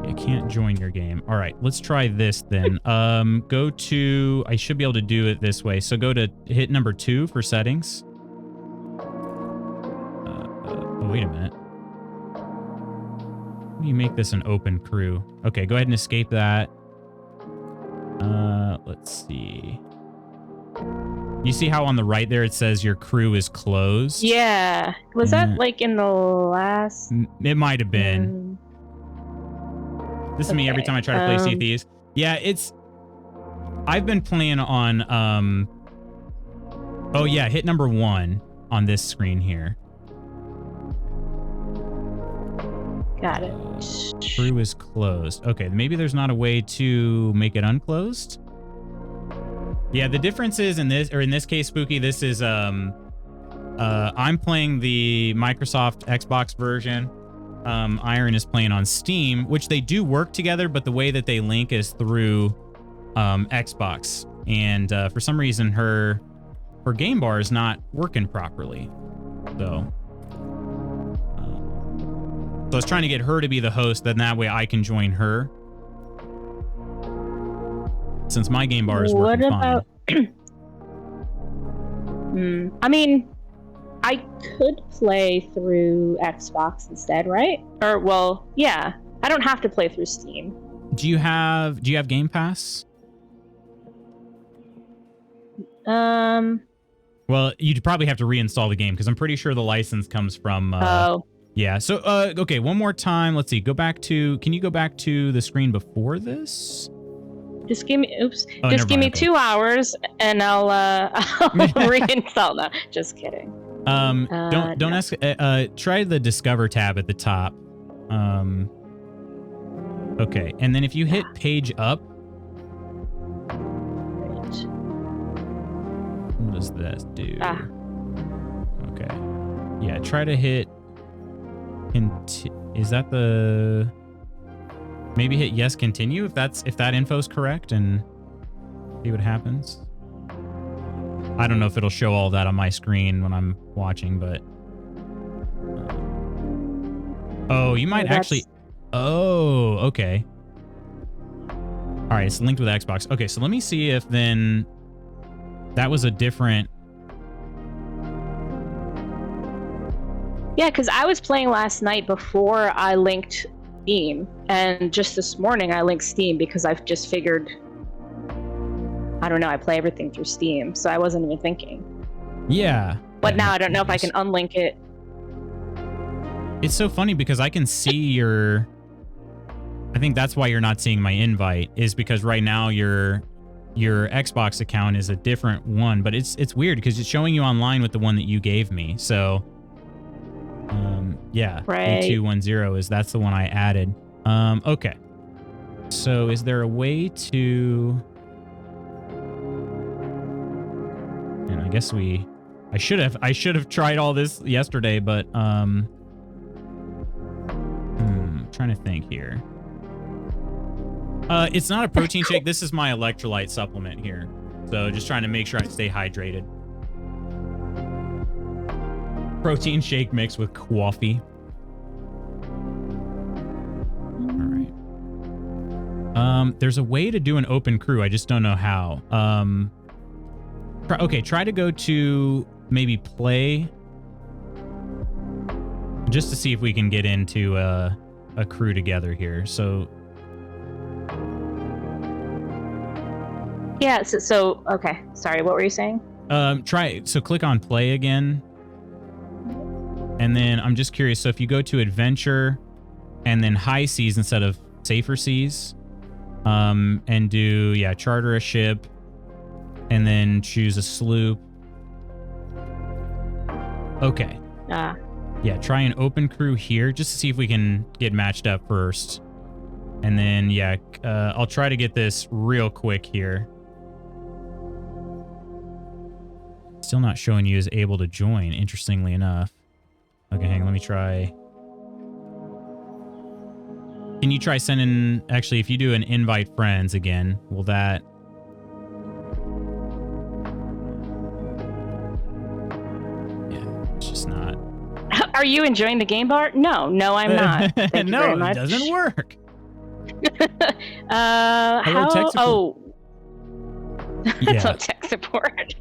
I can't join your game. All right, let's try this then. Go to, I should be able to do it this way. So go to hit number 2 for settings. Oh, wait a minute. How do you make this an open crew? Okay, go ahead and escape that. Let's see. You see how on the right there it says your crew is closed? Yeah. Was that like in the last? It might have been. This is me every time I try to play Sea of Thieves. Yeah, it's... I've been playing on... Oh, yeah, hit number 1 on this screen here. Got it. Crew is closed. Okay, maybe there's not a way to make it unclosed? Yeah, the difference is in this case, Spooky, this is... I'm playing the Microsoft Xbox version. Iron is playing on Steam, which they do work together, but the way that they link is through Xbox. And for some reason, her game bar is not working properly. So I was trying to get her to be the host, then that way I can join her. Since my game bar is working fine. I mean... I could play through Xbox instead, right? Or, well, yeah. I don't have to play through Steam. Do you have Game Pass? Well, you'd probably have to reinstall the game because I'm pretty sure the license comes from. Yeah. So, okay, one more time. Let's see. Can you go back to the screen before this? Just give me. Oops. Oh, just give mind, me okay. 2 hours, and I'll reinstall. No, just kidding. Don't no. ask. Try the Discover tab at the top. Okay, and then if you hit Page Up. What does that do? Okay. Yeah, try to hit. Is that the? Maybe hit yes, continue if that info's correct, and see what happens. I don't know if it'll show all that on my screen when I'm watching, but oh, you might actually. Oh, okay. All right, it's linked with Xbox. Okay, so let me see if then that was a different. Yeah, because I was playing last night before I linked Steam, and just this morning I linked Steam because I've just figured, I don't know, I play everything through Steam, so I wasn't even thinking. Yeah. But now I don't know if I can unlink it. It's so funny because I can see your. I think that's why you're not seeing my invite, is because right now your Xbox account is a different one, but it's weird because it's showing you online with the one that you gave me. So yeah, right. A210 that's the one I added. Okay. So is there a way to? And I guess I should have tried all this yesterday, but trying to think here. It's not a protein shake. This is my electrolyte supplement here. So just trying to make sure I stay hydrated. Protein shake mixed with coffee. All right. There's a way to do an open crew. I just don't know how. Try to go to maybe play. Just to see if we can get into a crew together here. So. Yeah, so okay. Sorry, what were you saying? Click on play again. And then I'm just curious, so if you go to adventure and then high seas instead of safer seas, and do charter a ship and then choose a sloop. Okay. Yeah, try an open crew here just to see if we can get matched up first. And then I'll try to get this real quick here. Still not showing you as able to join, interestingly enough. Okay, hang on, let me try. Can you try sending, actually, if you do an invite friends again, will that? Yeah, it's just not. Are you enjoying the game bar? No, I'm not. Thank you very much. No, it doesn't work. Hello, tech support. Oh. That's not tech support.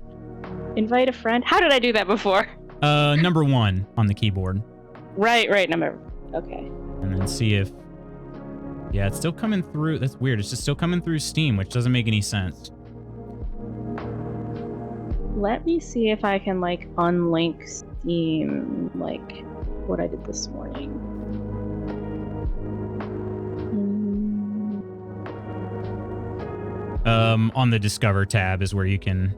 Invite a friend. How did I do that before? Number 1 on the keyboard. Right, number. Okay. And then see if. Yeah, it's still coming through. That's weird. It's just still coming through Steam, which doesn't make any sense. Let me see if I can unlink Steam, what I did this morning. On the Discover tab is where you can.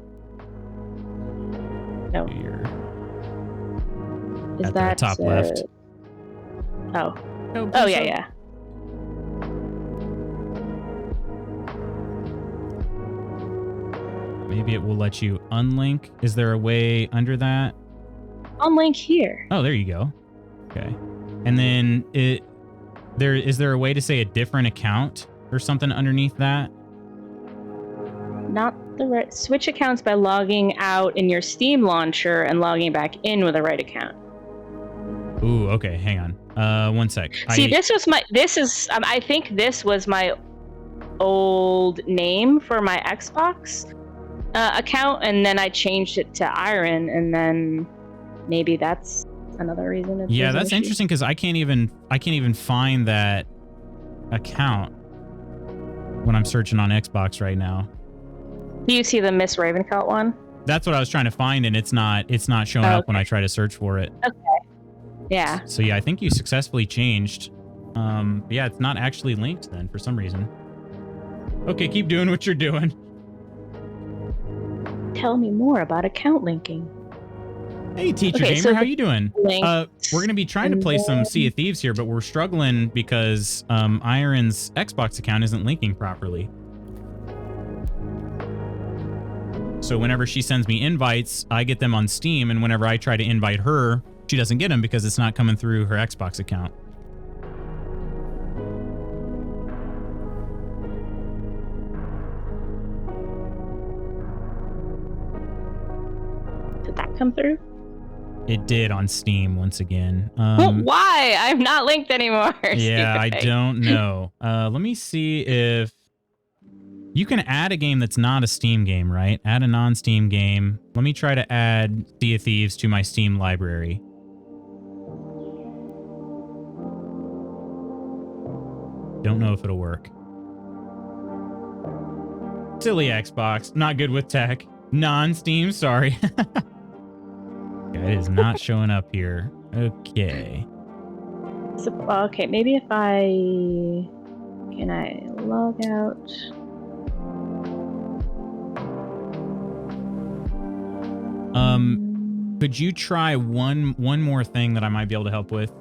No. Is at that the top left? Oh, yeah. Maybe it will let you unlink. Is there a way under that? Unlink here. Oh, there you go. Okay. And then is there a way to say a different account or something underneath that? Not the right. Switch accounts by logging out in your Steam launcher and logging back in with the right account. Ooh, okay. Hang on. 1 sec. See, I think this was my old name for my Xbox account, and then I changed it to Iron, and then maybe that's another reason. Yeah, that's interesting because I can't even find that account when I'm searching on Xbox right now. Do you see the Miss Ravenfelt one? That's what I was trying to find, and it's not showing up when I try to search for it. Okay. Yeah. So yeah, I think you successfully changed. But yeah, it's not actually linked then for some reason. Okay, keep doing what you're doing. Tell me more about account linking. Hey, Teacher Okay, Gamer, so how you doing? linked, We're gonna be trying to play some Sea of Thieves here, but we're struggling because Iron's Xbox account isn't linking properly. So whenever she sends me invites, I get them on Steam, and whenever I try to invite her, she doesn't get them because it's not coming through her Xbox account. Did that come through? It did on Steam once again. Why? I'm not linked anymore. Yeah, I don't know. Let me see if you can add a game that's not a Steam game, right? Add a non-Steam game. Let me try to add Sea of Thieves to my Steam library. Don't know if it'll work. Silly Xbox. Not good with tech. Non-Steam, sorry. Okay, it is not showing up here. Okay. So, okay, maybe if can I log out? Could you try one more thing that I might be able to help with?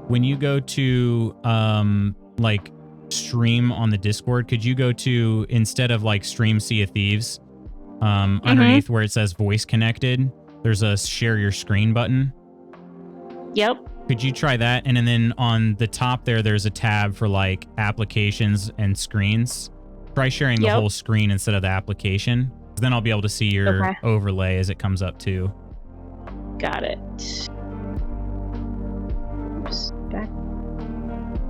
When you go to like stream on the Discord, could you go to, instead of like stream Sea of Thieves, underneath where it says voice connected, there's a share your screen button. Yep. Could you try that? And then on the top there's a tab for like applications and screens. Try sharing the whole screen instead of the application. Then I'll be able to see your overlay as it comes up too. Got it. Oops, back.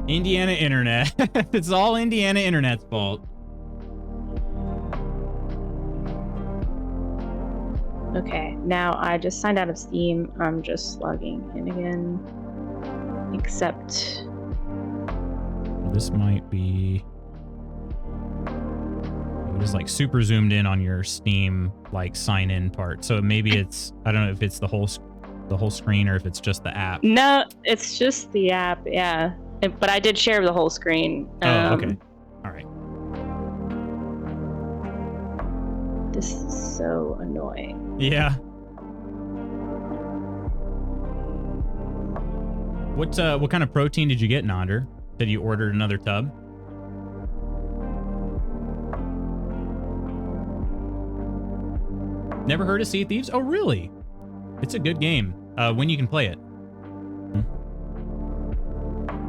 Indiana Internet. It's all Indiana Internet's fault. Okay, now I just signed out of Steam. I'm just logging in again. Except this might be... It is like super zoomed in on your Steam like sign in part. So maybe it's, I don't know if it's the whole screen or if it's just the app. No, it's just the app. Yeah, but I did share the whole screen. Oh, okay. All right. This is so annoying. Yeah. What kind of protein did you get, Nonder? Did you order another tub? Never heard of Sea of Thieves? Oh, really? It's a good game. When you can play it.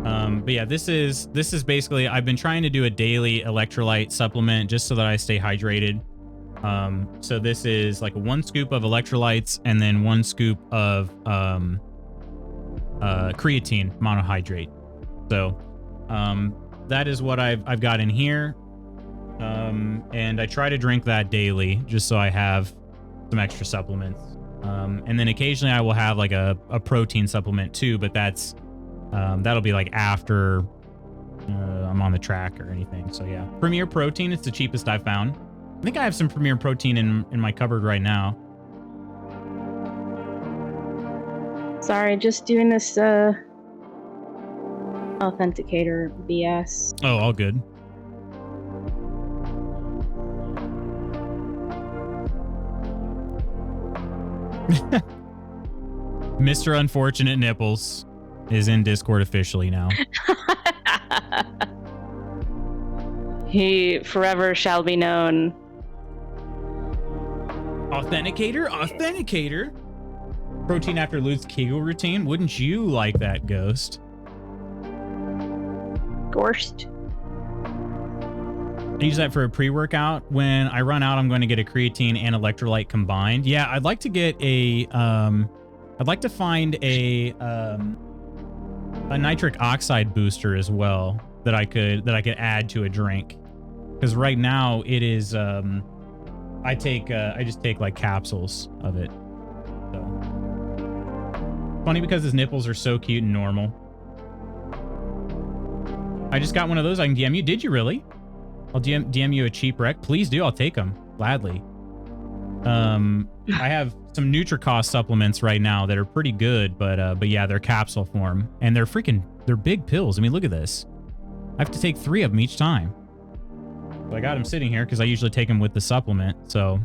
But yeah, this is basically, I've been trying to do a daily electrolyte supplement just so that I stay hydrated. So this is like 1 scoop of electrolytes and then 1 scoop of creatine monohydrate. So that is what I've got in here. And I try to drink that daily just so I have some extra supplements. And then occasionally I will have like a protein supplement too, but that's that'll be like after I'm on the track or anything. So yeah, Premier Protein, it's the cheapest I've found. I think I have some Premier Protein in my cupboard right now. Sorry, just doing this authenticator BS. Oh, all good. Mr. Unfortunate Nipples is in Discord officially now. He forever shall be known. Authenticator? Authenticator? Protein after Lude's Kegel routine? Wouldn't you like that, Ghost? Gorst. I use that for a pre-workout. When I run out, I'm going to get a creatine and electrolyte combined. Yeah, I'd like to get a I'd like to find a nitric oxide booster as well that I could add to a drink. Because right now it is I just take like capsules of it. So funny because his nipples are so cute and normal. I just got one of those. I can DM you. Did you really? I'll DM you a cheap rec. Please do. I'll take them. Gladly. I have some Nutricost supplements right now that are pretty good, but yeah, they're capsule form and they're big pills. I mean, look at this. I have to take 3 of them each time. So I got them sitting here because I usually take them with the supplement. So.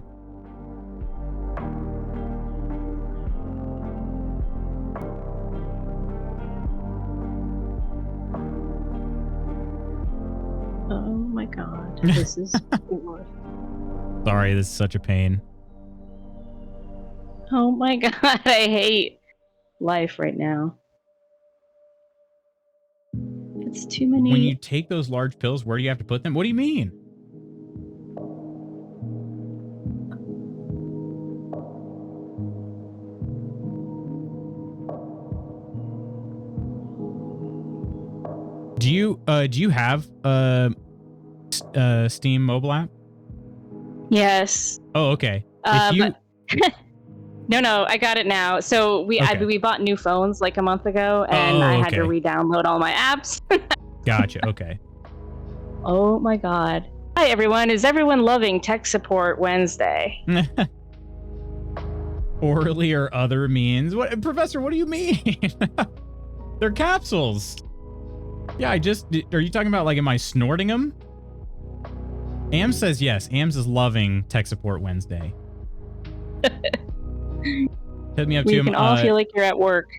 Oh my god, this is poor. Sorry, this is such a pain. Oh my god, I hate life right now. It's too many. When you take those large pills, where do you have to put them? What do you mean? Do you have Steam mobile app? Yes. Oh, okay. If you No, I got it now. So we bought new phones like a month ago, and I had to re-download all my apps. Gotcha. Okay. Oh my god. Hi everyone. Is everyone loving Tech Support Wednesday? Orally or other means. What, Professor? What do you mean? They're capsules. Yeah, are you talking about like, am I snorting them? Am says yes. Ams is loving Tech Support Wednesday. Hit me up too. You can all feel like you're at work.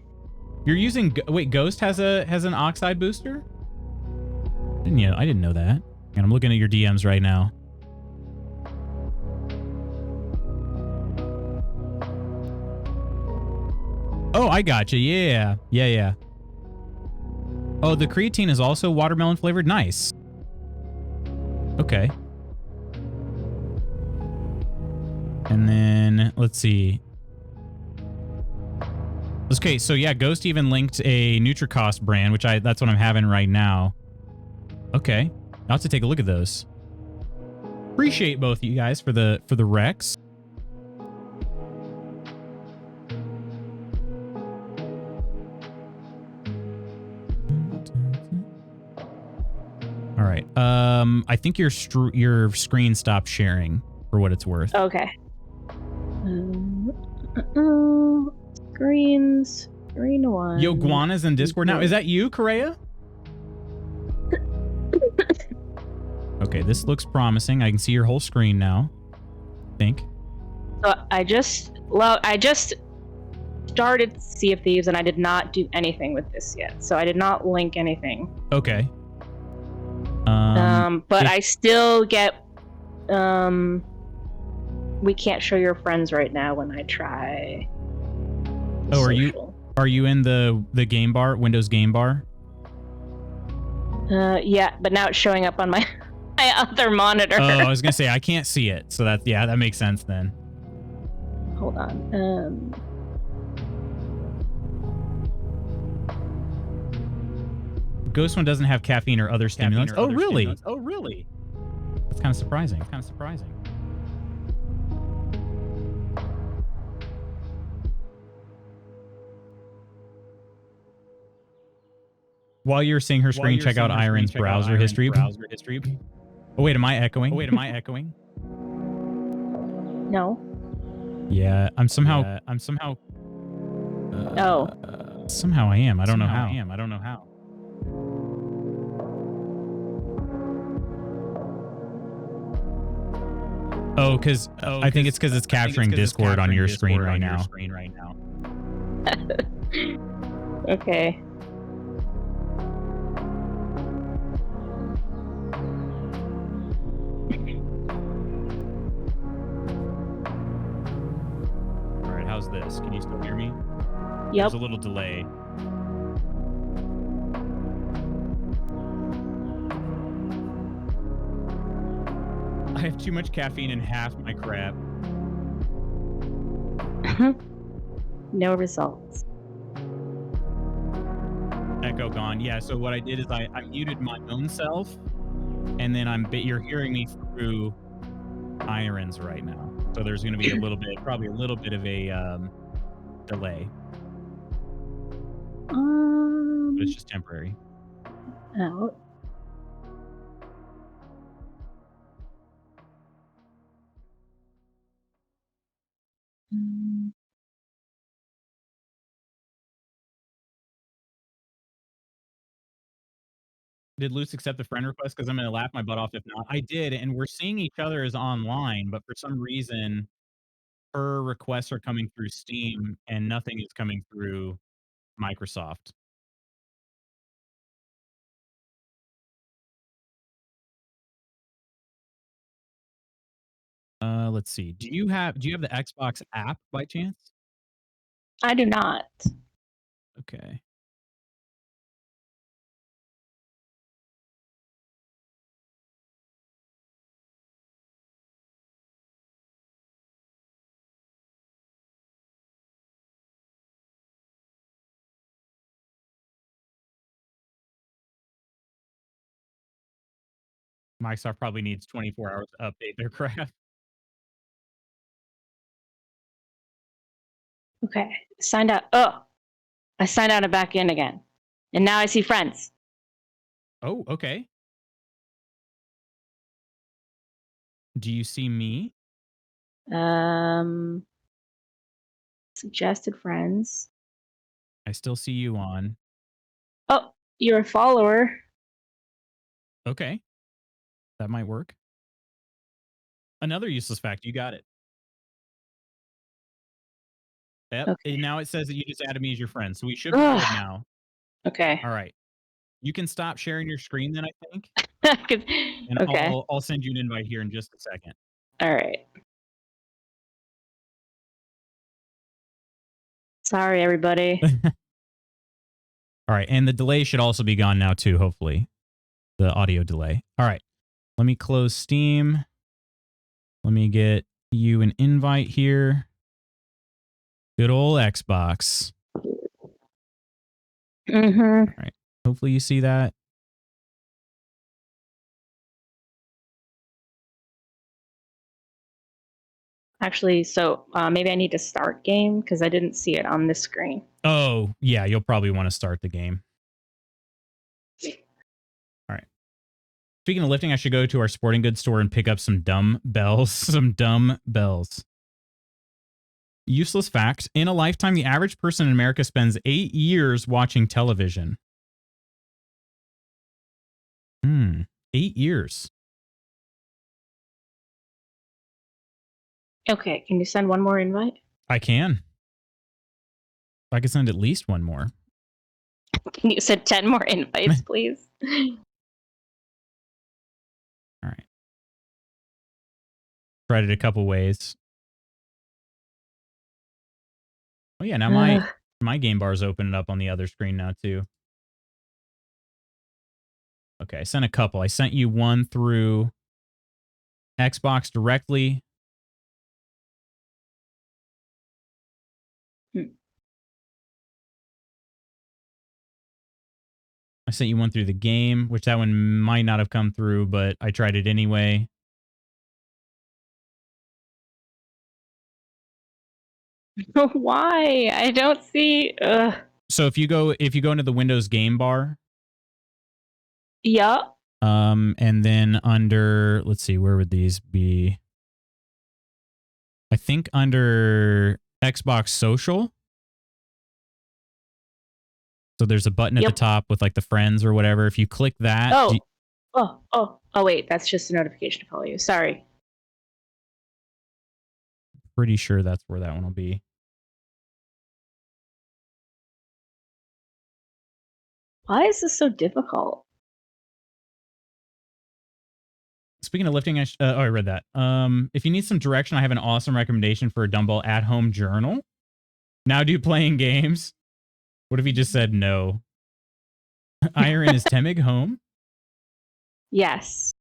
You're using Ghost has an oxide booster? I didn't know that. And I'm looking at your DMs right now. Oh, I gotcha. Yeah. Oh, the creatine is also watermelon flavored. Nice. Okay. And then let's see. Okay, so yeah, Ghost even linked a Nutricost brand, which that's what I'm having right now. Okay, I'll have to take a look at those. Appreciate both of you guys for the Rex. All right. I think your screen stopped sharing for what it's worth. Okay. Screen 1. Yo, Guana's in Discord now. Is that you, Correa? Okay, this looks promising. I can see your whole screen now. I think. So I just started Sea of Thieves and I did not do anything with this yet. So I did not link anything. Okay. But I still get we can't show your friends right now when I try. Oh, are you in the game bar, Windows game bar? Yeah, but now it's showing up on my other monitor. Oh, I was gonna say I can't see it, so that makes sense then. Hold on. Ghost one doesn't have caffeine or other stimulants. Oh, really? That's kind of surprising. While you're seeing her screen, check out Iron's browser history. Oh, wait, am I echoing? No. Yeah, I'm somehow. Somehow I am. I don't know how. Oh, I think it's because it's capturing Discord on your screen right now. Okay. All right, how's this? Can you still hear me? Yep. There's a little delay. I have too much caffeine in half my crap. No results. Echo gone. Yeah, so what I did is I muted my own self, and then you're hearing me through Irons right now. So there's going to be probably a little bit of a delay. But it's just temporary. Oh. Did Luce accept the friend request? Because I'm going to laugh my butt off if not. I did, and we're seeing each other as online, but for some reason, her requests are coming through Steam, and nothing is coming through Microsoft. Let's see. Do you have the Xbox app by chance? I do not. Okay. Microsoft probably needs 24 hours to update their crap. Okay. Signed out. Oh, I signed out and back in again. And now I see friends. Oh, okay. Do you see me? Suggested friends. I still see you on. Oh, you're a follower. Okay. That might work. Another useless fact. You got it. Yep. Okay. And now it says that you just added me as your friend. So we should be good now. Okay. All right. You can stop sharing your screen then, I think. And Okay. I'll send you an invite here in just a second. All right. Sorry, everybody. All right. And the delay should also be gone now too, hopefully. The audio delay. All right. Let me close Steam. Let me get you an invite here. Good old Xbox. Mm-hmm. All right. Hopefully you see that. Actually, so maybe I need to start game because I didn't see it on this screen. Oh, yeah. You'll probably want to start the game. All right. Speaking of lifting, I should go to our sporting goods store and pick up some dumbbells. Some dumbbells. Useless fact. In a lifetime, the average person in America spends 8 years watching television. 8 years. Okay, can you send one more invite? I can. I can send at least one more. Can you send 10 more invites, please? All right. Tried it a couple ways. Oh yeah, now my game bar's opening up on the other screen now too. Okay, I sent a couple. I sent you one through Xbox directly. I sent you one through the game, which that one might not have come through, but I tried it anyway. Why? I don't see. So if you go into the Windows game bar, yeah. And then under, let's see, where would these be? I think under Xbox Social. So there's a button at the top with like the friends or whatever. If you click that. Oh, wait, that's just a notification to follow you. Sorry. Pretty sure that's where that one will be. Why is this so difficult? Speaking of lifting, I read that. If you need some direction, I have an awesome recommendation for a dumbbell at-home journal. Now do playing games. What if he just said no? Iron is Temig home? Yes.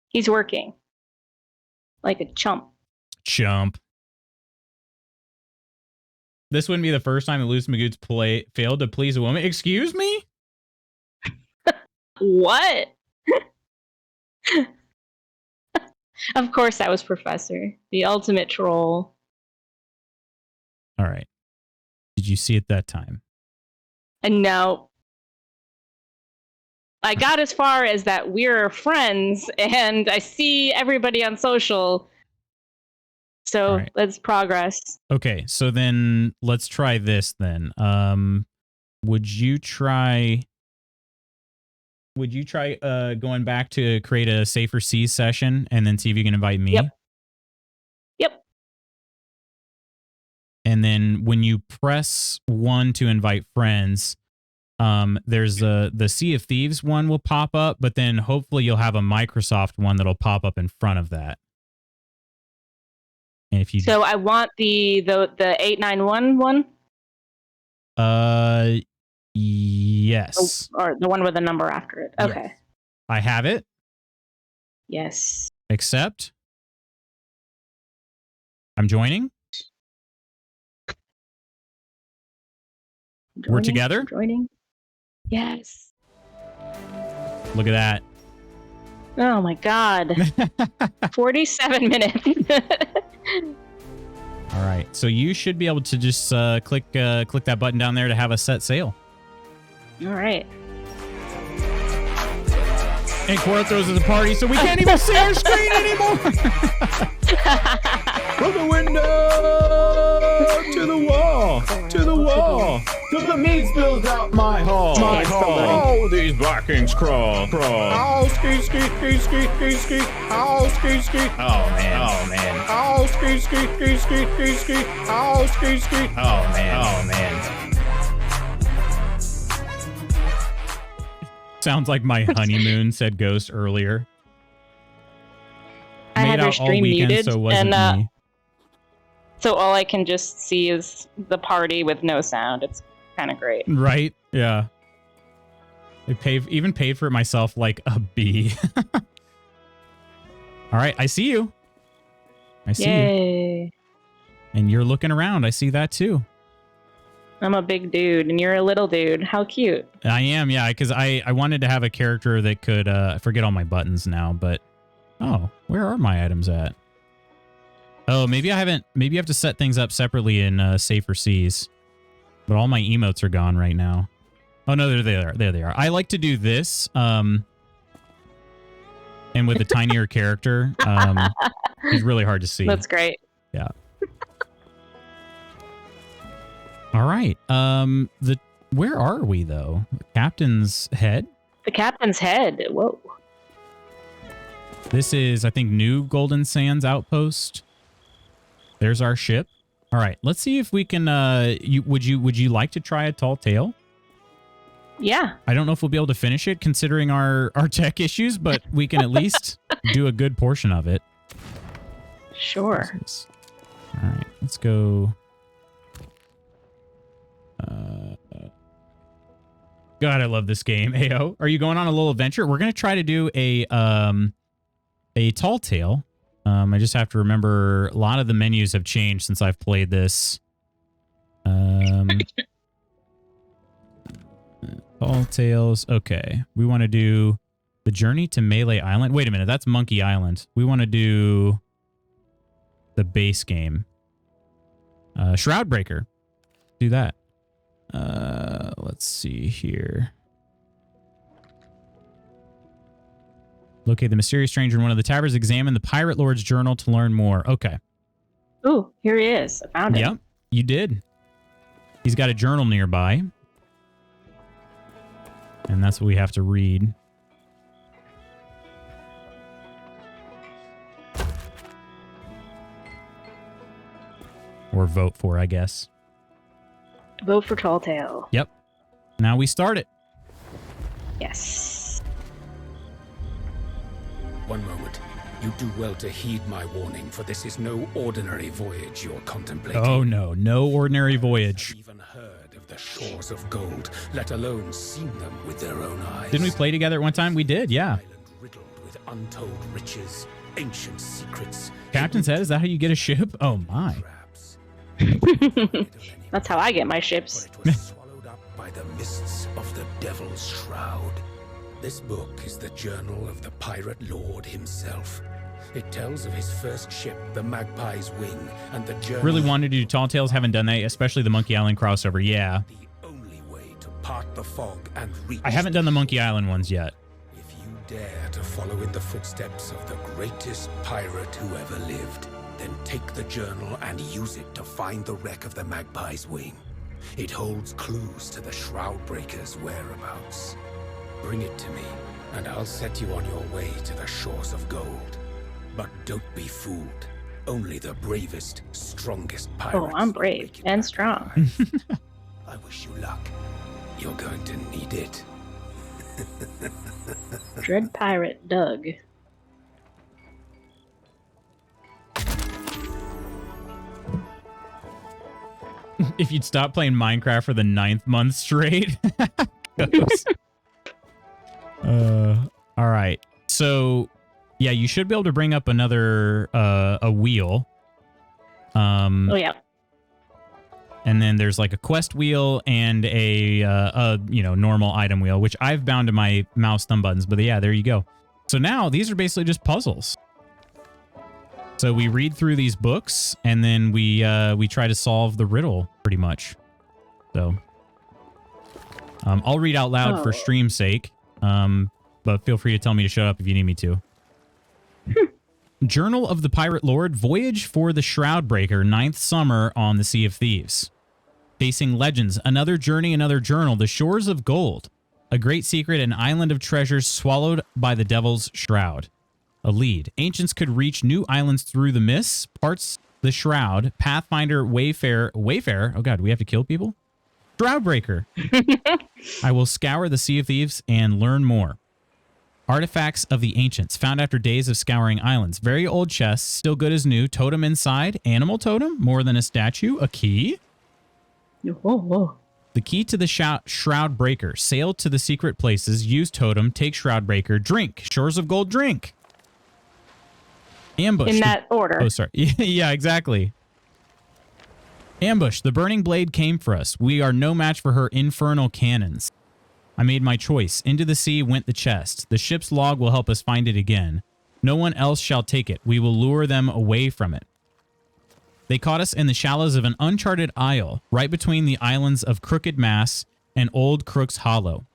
He's working. Like a chump. Chump. This wouldn't be the first time that Luce Magoots failed to please a woman. Excuse me? What? Of course that was Professor. The ultimate troll. All right. Did you see it that time? No. I got as far as that we're friends and I see everybody on social. So let's progress. Okay, so then let's try this then. Would you try would you try going back to create a Safer Seas session and then see if you can invite me? Yep. And then when you press 1 to invite friends, there's the Sea of Thieves one will pop up, but then hopefully you'll have a Microsoft one that'll pop up in front of that. And if you So I want the 891 one. Yes. Or the one with a number after it. Okay. Yes. I have it. Yes. Accept. I'm joining. We're together. Joining. Yes. Look at that. Oh my God. 47 minutes. All right. So you should be able to just click that button down there to have us set sail. All right. And Cuarto's at the party, so we can't even see our screen anymore. From the window to the wall, to the wall. Till the meat spills out my hall. My hall. Oh, these Vikings crawl. Oh, ski, ski, ski, ski, ski, ski. Oh, ski, ski. Oh man. Oh, ski, ski, ski, ski, ski, ski. Oh, ski, ski. Oh man. Sounds like my honeymoon, said Ghost earlier. I had your stream muted, so it wasn't me. So all I can just see is the party with no sound. It's kind of great. Right? Yeah. I even paid for it myself like a bee. All right, I see you. I see you. And you're looking around. I see that too. I'm a big dude, and you're a little dude. How cute. I am, yeah, because I wanted to have a character that could, I forget all my buttons now, but, oh, where are my items at? Oh, maybe you have to set things up separately in Safer Seas. But all my emotes are gone right now. Oh, no, there they are. I like to do this, and with a tinier character, it's really hard to see. That's great. Yeah. All right. Where are we though? The captain's head? The captain's head. Whoa. This is, I think, New Golden Sands Outpost. There's our ship. All right. Let's see if we can. Would you like to try a tall tale? Yeah. I don't know if we'll be able to finish it considering our tech issues, but we can at least do a good portion of it. Sure. All right. Let's go. God, I love this game. Ayo, are you going on a little adventure? We're gonna try to do a tall tale. I just have to remember a lot of the menus have changed since I've played this. Tall tales. Okay, we want to do the journey to Melee Island. Wait a minute, that's Monkey Island. We want to do the base game. Shroudbreaker. Do that. Let's see here. Locate the mysterious stranger in one of the taverns. Examine the pirate lord's journal to learn more. Okay. Ooh, here he is. I found him. Yep, you did. He's got a journal nearby. And that's what we have to read. Or vote for, I guess. Vote for Tall Tale. Yep. Now we start it. Yes. One moment. You do well to heed my warning, for this is no ordinary voyage you're contemplating. Oh no, no ordinary voyage. I've even heard of the shores of gold, let alone seen them with their own eyes. Didn't we play together at one time? We did, yeah. Island riddled with untold riches, ancient secrets. Captain's head, is that how you get a ship? Oh my. That's how I get my ships. But it was swallowed up by the mists of the Devil's Shroud. This book is the journal of the pirate lord himself. It tells of his first ship, the Magpie's Wing, and the journey... Really wanted to do Tall Tales, haven't done that, especially the Monkey Island crossover, yeah. The only way to part the fog and reach... I haven't done the Monkey Island ones yet. If you dare to follow in the footsteps of the greatest pirate who ever lived, then take the journal and use it to find the wreck of the Magpie's Wing. It holds clues to the Shroudbreaker's whereabouts. Bring it to me, and I'll set you on your way to the shores of gold. But don't be fooled. Only the bravest, strongest pirates. Oh, I'm brave and strong. I wish you luck. You're going to need it. Dread Pirate Doug. If you'd stop playing Minecraft for the 9th month straight. All right. So, yeah, you should be able to bring up another a wheel. Oh yeah. And then there's like a quest wheel and a normal item wheel, which I've bound to my mouse thumb buttons. But yeah, there you go. So now these are basically just puzzles. So we read through these books and then we try to solve the riddle pretty much. So I'll read out loud for stream's sake. But feel free to tell me to shut up if you need me to. Journal of the Pirate Lord, Voyage for the Shroudbreaker, 9th Summer on the Sea of Thieves. Facing legends, another journey, another journal, the shores of gold. A great secret, an island of treasures swallowed by the devil's shroud. A lead. Ancients could reach new islands through the mists, parts the shroud, Pathfinder, Wayfarer. Oh god, do we have to kill people? Shroudbreaker. I will scour the Sea of Thieves and learn more. Artifacts of the ancients, found after days of scouring islands. Very old chests, still good as new. Totem inside. Animal totem, more than a statue. A key. Whoa. The key to the Shroudbreaker. Sail to the secret places. Use totem. Take Shroudbreaker. Drink. Shores of Gold. Drink. Ambush. In that order. Oh, sorry. Yeah, exactly. Ambush. The burning blade came for us. We are no match for her infernal cannons. I made my choice. Into the sea went the chest. The ship's log will help us find it again. No one else shall take it. We will lure them away from it. They caught us in the shallows of an uncharted isle, right between the islands of Crooked Mass and Old Crook's Hollow.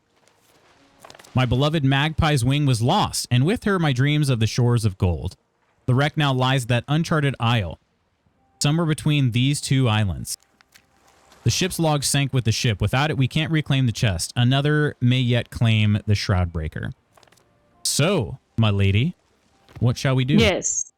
My beloved Magpie's wing was lost, and with her my dreams of the shores of gold. The wreck now lies that uncharted isle, somewhere between these two islands. The ship's log sank with the ship. Without it, we can't reclaim the chest. Another may yet claim the Shroudbreaker. So, my lady, what shall we do? Yes.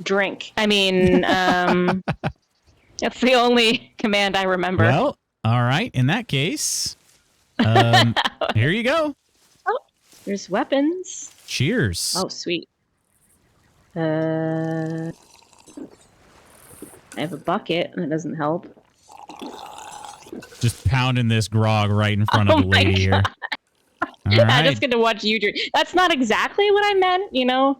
Drink. I mean, that's the only command I remember. Well, all right. In that case, here you go. Oh, there's weapons. Cheers. Oh, sweet. I have a bucket, and it doesn't help. Just pounding this grog right in front of the lady here. All right. I'm just going to watch you drink. That's not exactly what I meant, you know?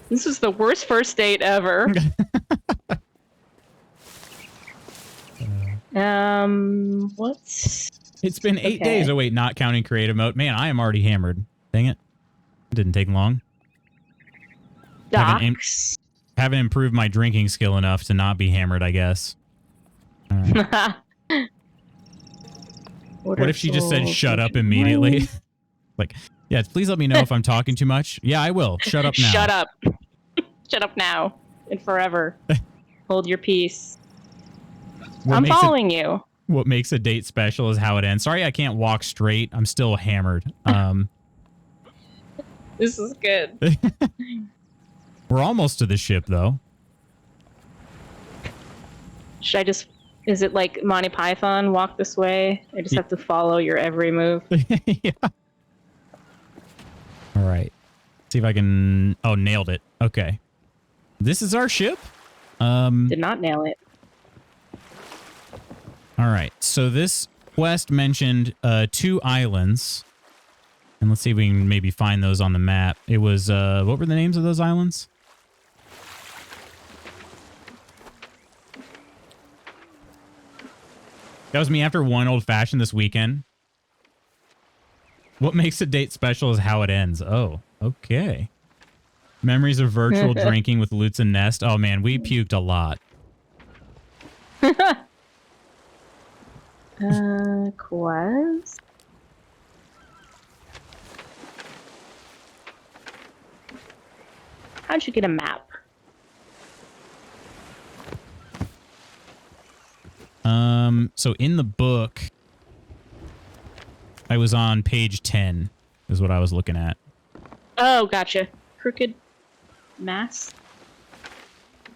This is the worst first date ever. What's... It's been 8 days. Oh, wait, not counting creative mode. Man, I am already hammered. Dang it. It didn't take long. Docs. Haven't improved my drinking skill enough to not be hammered, I guess. Right. What if she just said shut up immediately? Like, yes, please let me know if I'm talking too much. Yeah, I will. Shut up now. Shut up. Shut up now and forever. Hold your peace. I'm following you. What makes a date special is how it ends. Sorry I can't walk straight. I'm still hammered. This is good. We're almost to the ship, though. Should I just... Is it like Monty Python, walk this way? I just have to follow your every move. Yeah. All right. See if I can... Oh, nailed it. Okay. This is our ship. Did not nail it. All right. So this quest mentioned 2 islands. And let's see if we can maybe find those on the map. It was... what were the names of those islands? That was me after one old fashioned this weekend. What makes a date special is how it ends. Oh, okay. Memories of virtual drinking with Lutz and Nest. Oh man, we puked a lot. Quest? How'd you get a map? So in the book, I was on page 10 is what I was looking at. Oh, gotcha. Crooked Mass?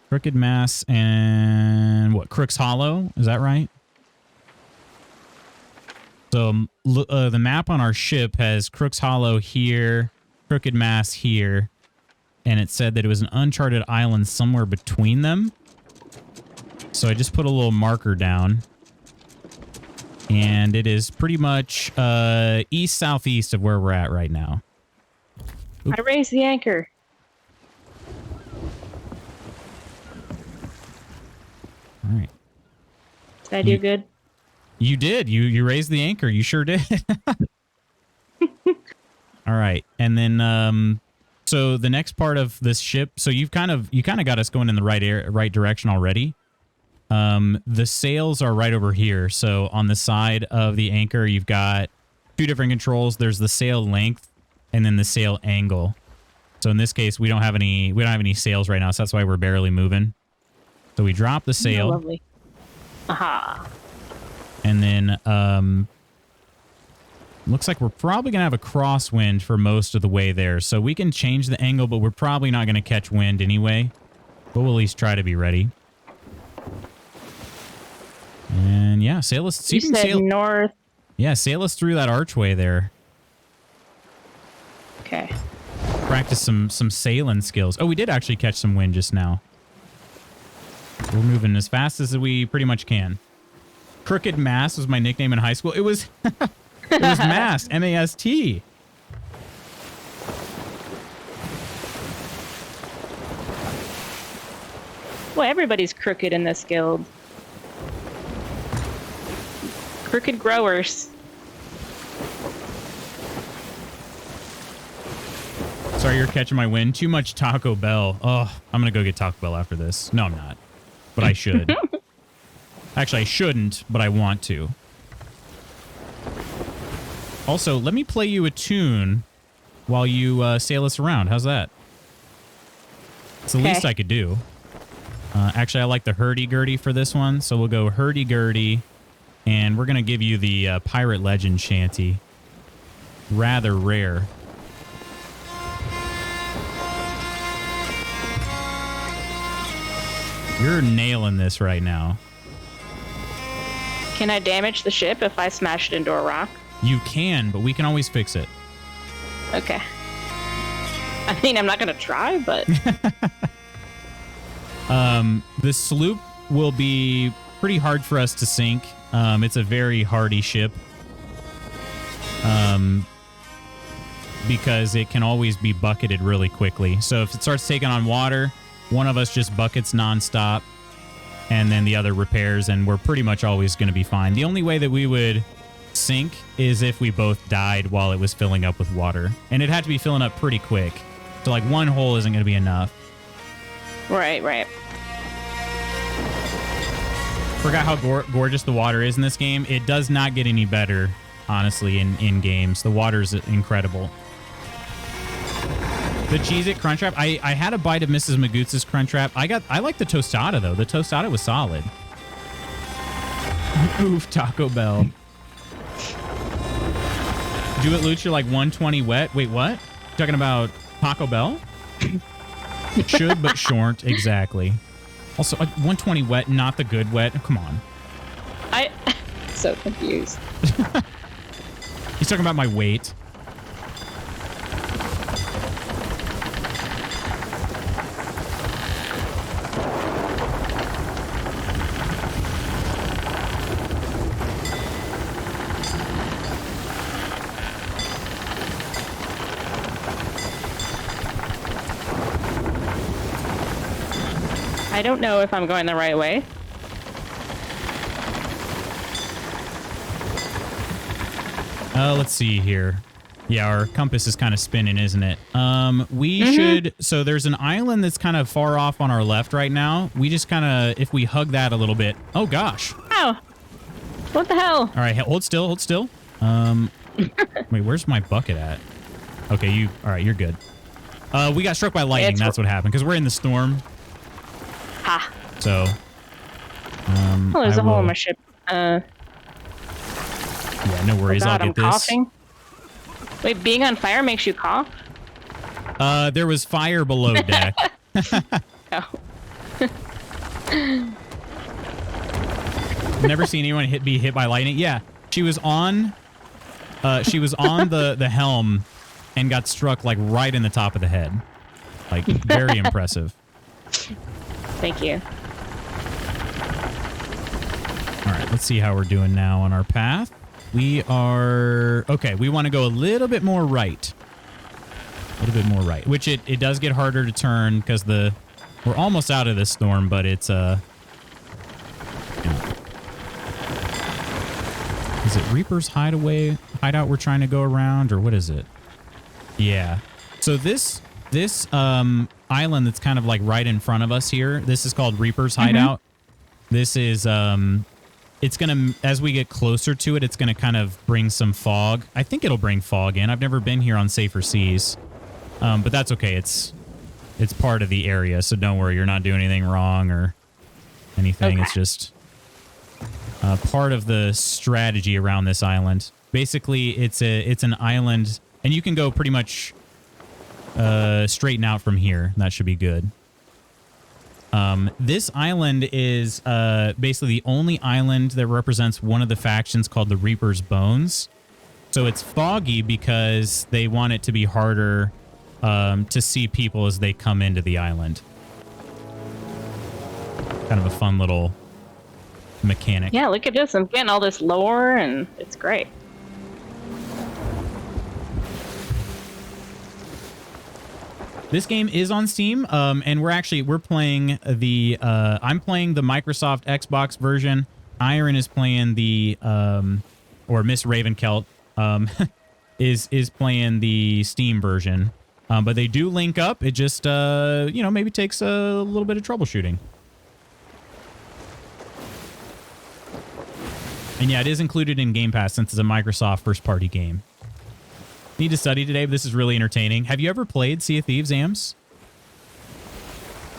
Crooked Mass and what? Crook's Hollow? Is that right? So the map on our ship has Crook's Hollow here, Crooked Mass here, and it said that it was an uncharted island somewhere between them. So I just put a little marker down. And it is pretty much east-southeast of where we're at right now. Oop. I raised the anchor. All right. Did I do good? You did. You raised the anchor. You sure did. All right. And then so the next part of this ship, so you kind of got us going in the right direction already. The sails are right over here. So on the side of the anchor, you've got two different controls. There's the sail length and then the sail angle. So in this case, we don't have any sails right now. So that's why we're barely moving. So we drop the sail. Oh, lovely. Aha. And then, looks like we're probably going to have a crosswind for most of the way there. So we can change the angle, but we're probably not going to catch wind anyway. But we'll at least try to be ready. And yeah, sail us. You said north. Yeah, sail us through that archway there. Okay. Practice some sailing skills. Oh, we did actually catch some wind just now. We're moving as fast as we pretty much can. Crooked Mass was my nickname in high school. It was it was Mast, M-A-S-T. Well, everybody's crooked in this guild. Crooked growers. Sorry, you're catching my wind. Too much Taco Bell. Oh, I'm going to go get Taco Bell after this. No, I'm not. But I should. Actually, I shouldn't, but I want to. Also, let me play you a tune while you sail us around. How's that? It's the least I could do. Actually, I like the hurdy-gurdy for this one, so we'll go hurdy-gurdy, and we're going to give you the Pirate Legend shanty. Rather rare. You're nailing this right now. Can I damage the ship if I smash it into a rock? You can, but we can always fix it. Okay. I mean, I'm not going to try, but... The sloop will be pretty hard for us to sink. It's a very hardy ship. Because it can always be bucketed really quickly. So if it starts taking on water, one of us just buckets nonstop, and then the other repairs, and we're pretty much always going to be fine. The only way that we would sink is if we both died while it was filling up with water. And it had to be filling up pretty quick. So like one hole isn't going to be enough. Right, right. Forgot how gorgeous the water is in this game. It does not get any better, honestly, in games. The water's incredible. The Cheez-It Crunchwrap. I had a bite of Mrs. Magootz's Crunchwrap. I like the tostada, though. The tostada was solid. Oof, Taco Bell. Do it, Luch. You're like 120 wet. Wait, what? Talking about Taco Bell? Should, but short. Exactly. Also, 120 wet, not the good wet. Come on. I'm so confused. He's talking about my weight. I don't know if I'm going the right way. Let's see here. Yeah, our compass is kind of spinning, isn't it? We should... So there's an island that's kind of far off on our left right now. We just kind of... If we hug that a little bit... Oh, gosh. Ow! What the hell? All right, hold still, hold still. Wait, where's my bucket at? Okay, you... All right, you're good. We got struck by lightning. That's what happened, because we're in the storm. Ha. So... Oh, there's a hole in my ship. Yeah, no worries. Oh God, I'll I'm get this. coughing. Wait, being on fire makes you cough? There was fire below deck. Oh. Never seen anyone be hit by lightning. Yeah, she was on the helm and got struck like right in the top of the head. Like very impressive. Thank you. All right, let's see how we're doing now on our path. We are okay. We want to go a little bit more right. A little bit more right, which it does get harder to turn because we're almost out of this storm, but it's Is it Reaper's hideout we're trying to go around, or what is it? Yeah. So this island that's kind of like right in front of us here, this is called Reaper's hideout. This is it's gonna, as we get closer to it, it's gonna kind of bring some fog. I think it'll bring fog in. I've never been here on safer seas, but that's okay. It's part of the area, so don't worry. You're not doing anything wrong or anything. Okay. It's just part of the strategy around this island. Basically, it's an island, and you can go pretty much straighten out from here. That should be good. This island is basically the only island that represents one of the factions called the Reaper's Bones. So it's foggy because they want it to be harder to see people as they come into the island. Kind of a fun little mechanic. Yeah, look at this. I'm getting all this lore, and it's great. This game is on Steam, and we're playing the I'm playing the Microsoft Xbox version. Iron is playing the or Miss Ravenkelt is playing the Steam version. But they do link up. It just maybe takes a little bit of troubleshooting. And yeah, it is included in Game Pass since it's a Microsoft first-party game. Need to study today, but this is really entertaining. Have you ever played Sea of Thieves, Ams?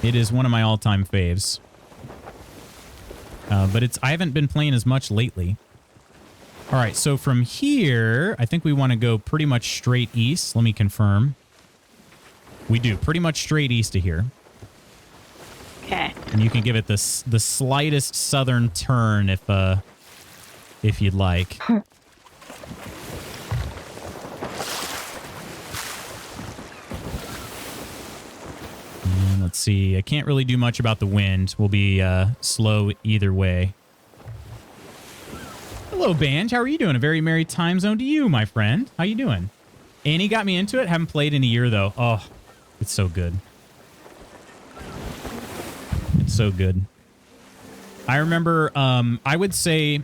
It is one of my all-time faves. But I haven't been playing as much lately. All right, so from here, I think we want to go pretty much straight east. Let me confirm. We do, pretty much straight east of here. Okay. And you can give it the slightest southern turn if you'd like. And let's see. I can't really do much about the wind. We'll be slow either way. Hello, Banj. How are you doing? A very merry time zone to you, my friend. How you doing? Annie got me into it. Haven't played in a year, though. Oh, it's so good. It's so good. I remember, I would say...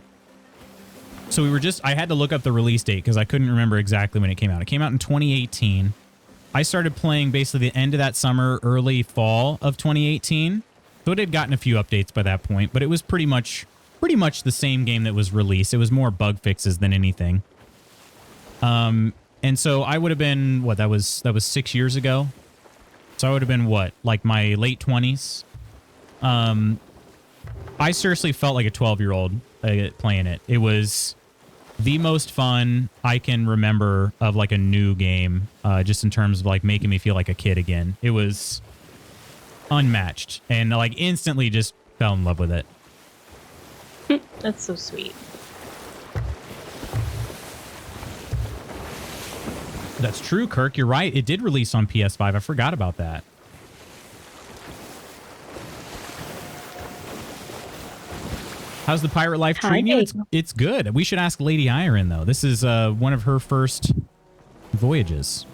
So I had to look up the release date because I couldn't remember exactly when it came out. It came out in 2018. I started playing basically the end of that summer, early fall of 2018. So it had gotten a few updates by that point, but it was pretty much the same game that was released. It was more bug fixes than anything. And so I would have been, that was 6 years ago. So I would have been like my late 20s. I seriously felt like a 12-year-old playing it. It was the most fun I can remember of like a new game, just in terms of like making me feel like a kid again. It was unmatched and like instantly just fell in love with it. That's so sweet. That's true, Kirk. You're right. It did release on PS5. I forgot about that. How's the pirate life treating you? It's good. We should ask Lady Iron, though. This is one of her first voyages.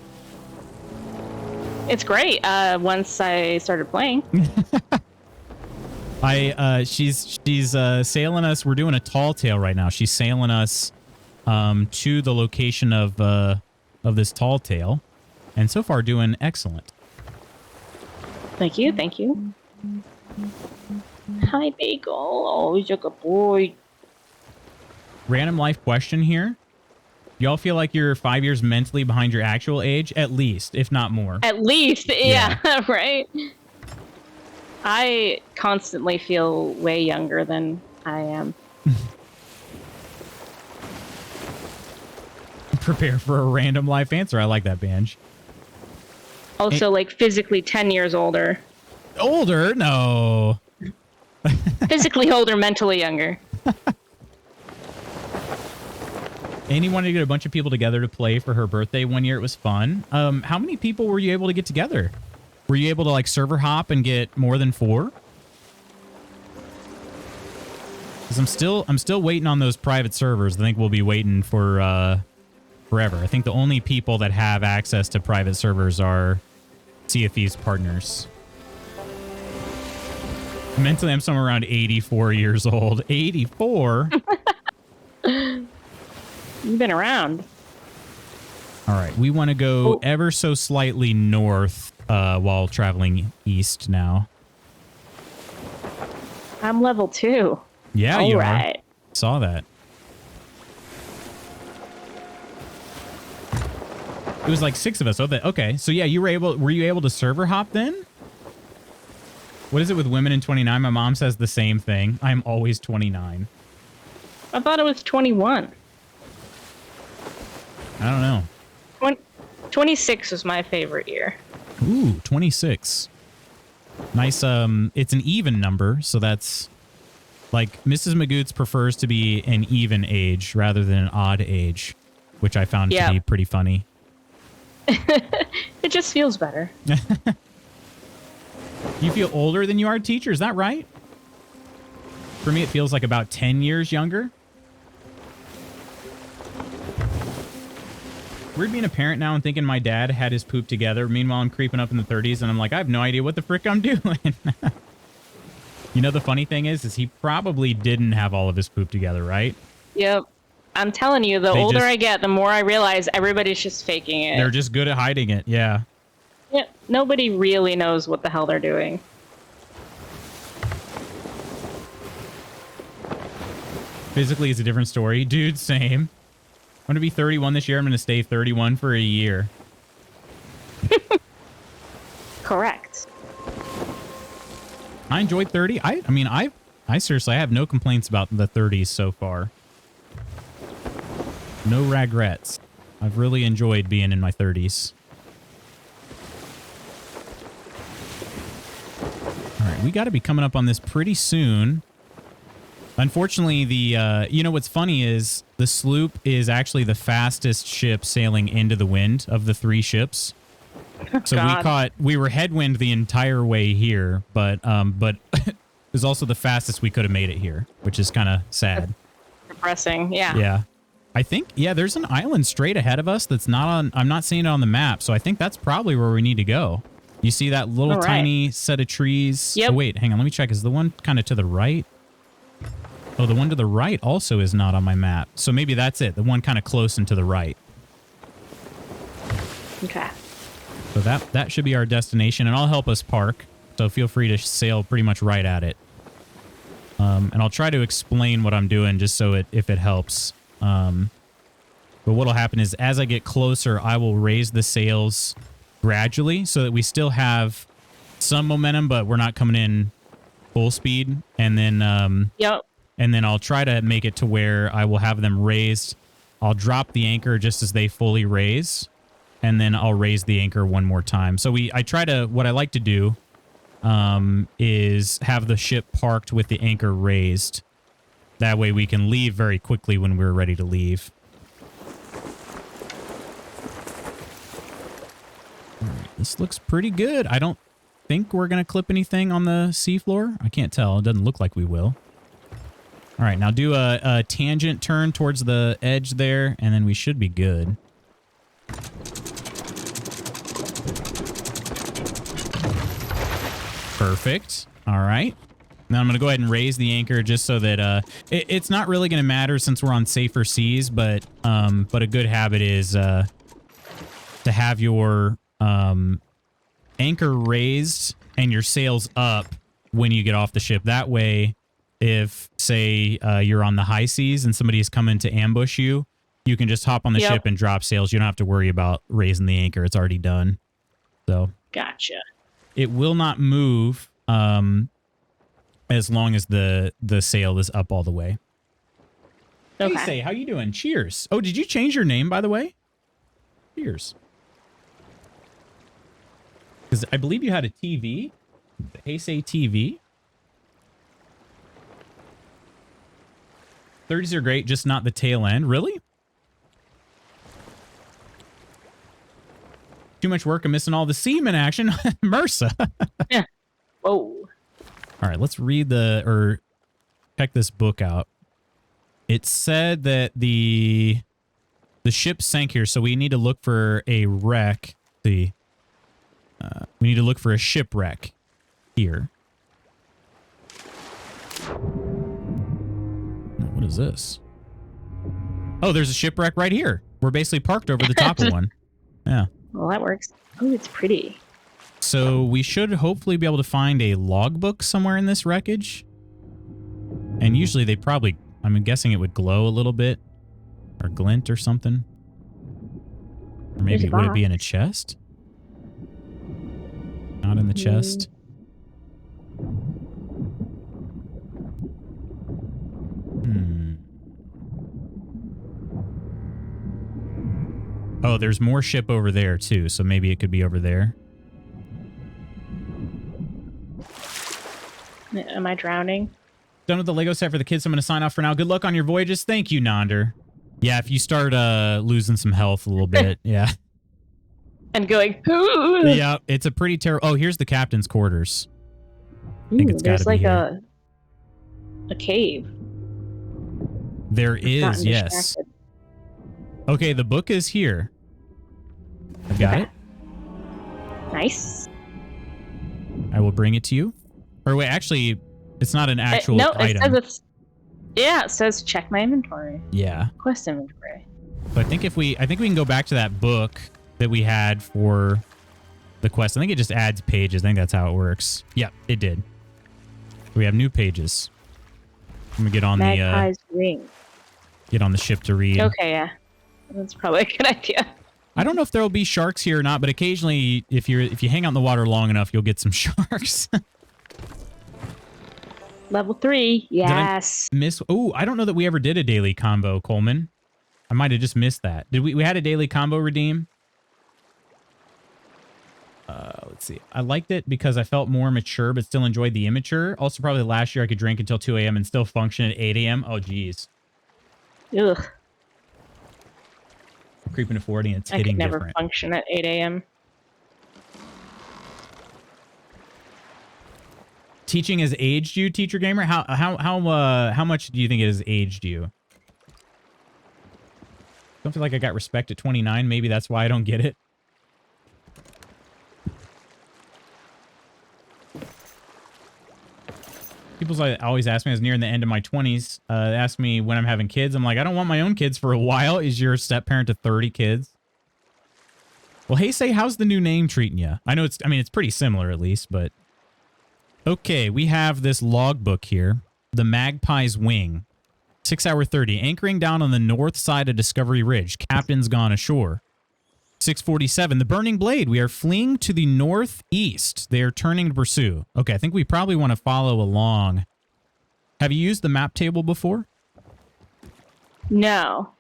It's great. Once I started playing. She's sailing us. We're doing a tall tale right now. She's sailing us to the location of this tall tale, and so far doing excellent. Thank you. Thank you. Hi, Bagel. Oh, you're a good boy. Random life question here. Y'all feel like you're 5 years mentally behind your actual age? At least, if not more. At least, yeah. Right? I constantly feel way younger than I am. Prepare for a random life answer. I like that, Banj. Also, like, physically 10 years older. Older? No. Physically older, mentally younger. Annie wanted to get a bunch of people together to play for her birthday one year. It was fun. How many people were you able to get together? Were you able to, like, server hop and get more than 4? Because I'm still waiting on those private servers. I think we'll be waiting for forever. I think the only people that have access to private servers are CFE's partners. Mentally, I'm somewhere around 84 years old. 84? You've been around. All right, we want to go ever so slightly north while traveling east now. I'm level 2. Yeah, All you right. are. Saw that. It was like 6 of us. Okay, so yeah, were you able to server hop then? What is it with women in 29? My mom says the same thing. I'm always 29. I thought it was 21. I don't know. 26 was my favorite year. Ooh, 26. Nice. It's an even number, so that's like Mrs. Magoots prefers to be an even age rather than an odd age, which I found to be pretty funny. It just feels better. You feel older than you are, teacher? Is that right? For me, it feels like about 10 years younger. Weird being a parent now and thinking my dad had his poop together. Meanwhile, I'm creeping up in the 30s and I'm like, I have no idea what the frick I'm doing. You know, the funny thing is he probably didn't have all of his poop together, right? Yep. I'm telling you, the older I get, the more I realize everybody's just faking it. They're just good at hiding it, yeah. Yeah, nobody really knows what the hell they're doing. Physically is a different story. Dude, same. I'm going to be 31 this year. I'm going to stay 31 for a year. Correct. I enjoyed 30. I mean, I seriously, I have no complaints about the 30s so far. No regrets. I've really enjoyed being in my 30s. All right, we got to be coming up on this pretty soon. Unfortunately, you know what's funny is the sloop is actually the fastest ship sailing into the wind of the 3 ships. So we were headwind the entire way here, but it was also the fastest we could have made it here, which is kind of sad. Depressing, yeah. Yeah. I think, yeah, there's an island straight ahead of us that's not on, I'm not seeing it on the map, so I think that's probably where we need to go. You see that little tiny set of trees? Yep. Oh, wait, hang on, let me check. Is the one kind of to the right? Oh, the one to the right also is not on my map. So maybe that's it. The one kind of close and to the right. Okay. So that should be our destination, and I'll help us park. So feel free to sail pretty much right at it. And I'll try to explain what I'm doing just so if it helps. But what'll happen is as I get closer, I will raise the sails gradually so that we still have some momentum, but we're not coming in full speed. And then and then I'll try to make it to where I will have them raised. I'll drop the anchor just as they fully raise, and then I'll raise the anchor one more time. So what I like to do is have the ship parked with the anchor raised. That way we can leave very quickly when we're ready to leave. All right, this looks pretty good. I don't think we're going to clip anything on the seafloor. I can't tell. It doesn't look like we will. All right, now do a tangent turn towards the edge there, and then we should be good. Perfect. All right. Now I'm going to go ahead and raise the anchor just so that it's not really going to matter since we're on safer seas, but a good habit is to have your anchor raised and your sails up when you get off the ship. That way, if, say, you're on the high seas and somebody is coming to ambush you, you can just hop on the ship and drop sails. You don't have to worry about raising the anchor. It's already done. So Gotcha. It will not move as long as the sail is up all the way. Okay. Hey, Say, how you doing? Cheers. Oh, did you change your name, by the way? Cheers. Because I believe you had a TV. The Hey Say TV. 30s are great, just not the tail end. Really? Too much work. I'm missing all the semen action. MRSA. Yeah. Whoa. All right, let's read or check this book out. It said that the ship sank here, so we need to look for a wreck. We need to look for a shipwreck here. What is this? Oh, there's a shipwreck right here. We're basically parked over the top of one. Yeah. Well, that works. Oh, it's pretty. So we should hopefully be able to find a logbook somewhere in this wreckage. And usually they probably, I'm guessing it would glow a little bit. Or glint or something. Or maybe would it be in a chest? Not in the chest. Oh, there's more ship over there too, so maybe it could be over there. Am I drowning? Done with the Lego set for the kids. So I'm going to sign off for now. Good luck on your voyages. Thank you, Nonder. Yeah, if you start losing some health a little bit, yeah. And going, yeah, it's a pretty terrible. Oh, here's the captain's quarters. I think it's there's gotta be like here. a cave. There I've is, gotten yes. distracted. Okay, the book is here. I've got it. Nice. I will bring it to you. Or wait, actually, it's not an actual no, item. it says check my inventory. Yeah. Quest inventory. But I think we can go back to that book that we had for the quest. I think it just adds pages. I think that's how it works. Yep, it did. We have new pages. Let me get on Magpie's wing. Get on the ship to read. Okay, yeah. That's probably a good idea. I don't know if there will be sharks here or not, but occasionally, if you hang out in the water long enough, you'll get some sharks. Level 3, yes. Oh, I don't know that we ever did a daily combo, Coleman. I might have just missed that. Did we had a daily combo redeem? Let's see. I liked it because I felt more mature, but still enjoyed the immature. Also, probably last year I could drink until 2 a.m. and still function at 8 a.m. Oh, geez. Ugh. I'm creeping to 40 and it's I hitting could never different. function at 8 a.m. Teaching has aged you, Teacher Gamer? How much do you think it has aged you? Don't feel like I got respect at 29. Maybe that's why I don't get it. People always ask me, I was nearing the end of my 20s, ask me when I'm having kids. I'm like, I don't want my own kids for a while. Is your step parent to 30 kids? Well, hey, Say, how's the new name treating you? I know it's pretty similar at least, but... Okay, we have this logbook here. The Magpie's Wing. 6 hour 30. Anchoring down on the north side of Discovery Ridge. Captain's gone ashore. 6:47. The Burning Blade. We are fleeing to the northeast. They are turning to pursue. Okay, I think we probably want to follow along. Have you used the map table before? No.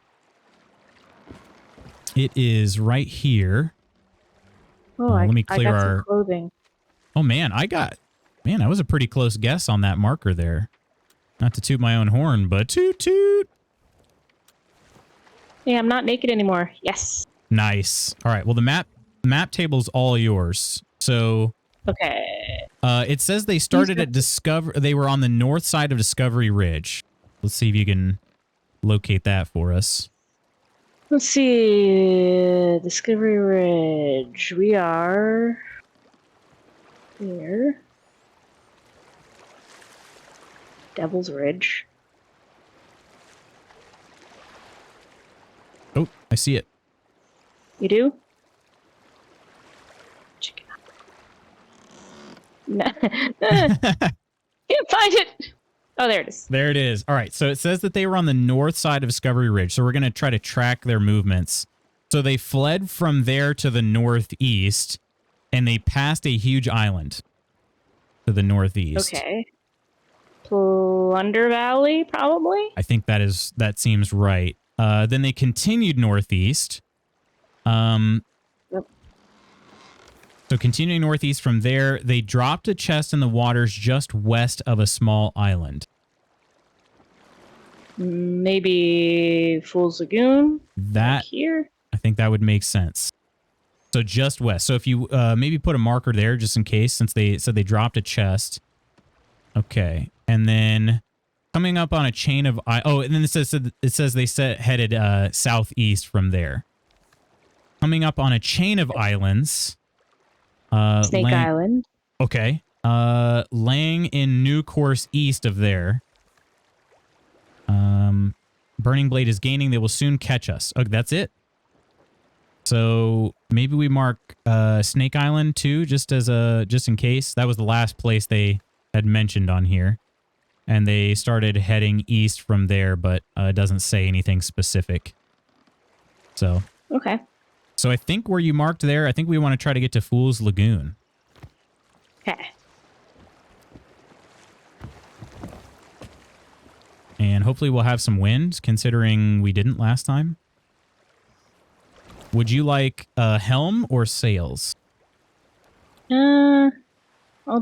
It is right here. Oh, let me I clear got our some clothing. Oh man, that was a pretty close guess on that marker there. Not to toot my own horn, but toot toot. Yeah, I'm not naked anymore. Yes. Nice. All right. Well, the map table's all yours. So okay. It says they started at they were on the north side of Discovery Ridge. Let's see if you can locate that for us. Let's see. Discovery Ridge. We are here. Devil's Ridge. Oh, I see it. You do? Check it out. No. Can't find it. Oh, there it is. There it is. All right. So it says that they were on the north side of Discovery Ridge. So we're going to try to track their movements. So they fled from there to the northeast, and they passed a huge island to the northeast. Okay. Plunder Valley, probably. I think that seems right. Then they continued northeast. Yep. So continuing northeast from there, they dropped a chest in the waters just west of a small island. Maybe Fool's Lagoon. That here. I think that would make sense. So just west. So if you maybe put a marker there just in case, since they said they dropped a chest. Okay, and then coming up on a chain of and then it says they headed southeast from there. Coming up on a chain of islands. Snake Island. Okay. Laying in new course east of there. Burning Blade is gaining. They will soon catch us. Okay, that's it. So maybe we mark Snake Island too, just in case. That was the last place they had mentioned on here. And they started heading east from there, but it doesn't say anything specific. So. Okay. So I think where you marked there, I think we want to try to get to Fool's Lagoon. Okay. And hopefully we'll have some wind, considering we didn't last time. Would you like a helm or sails? I'll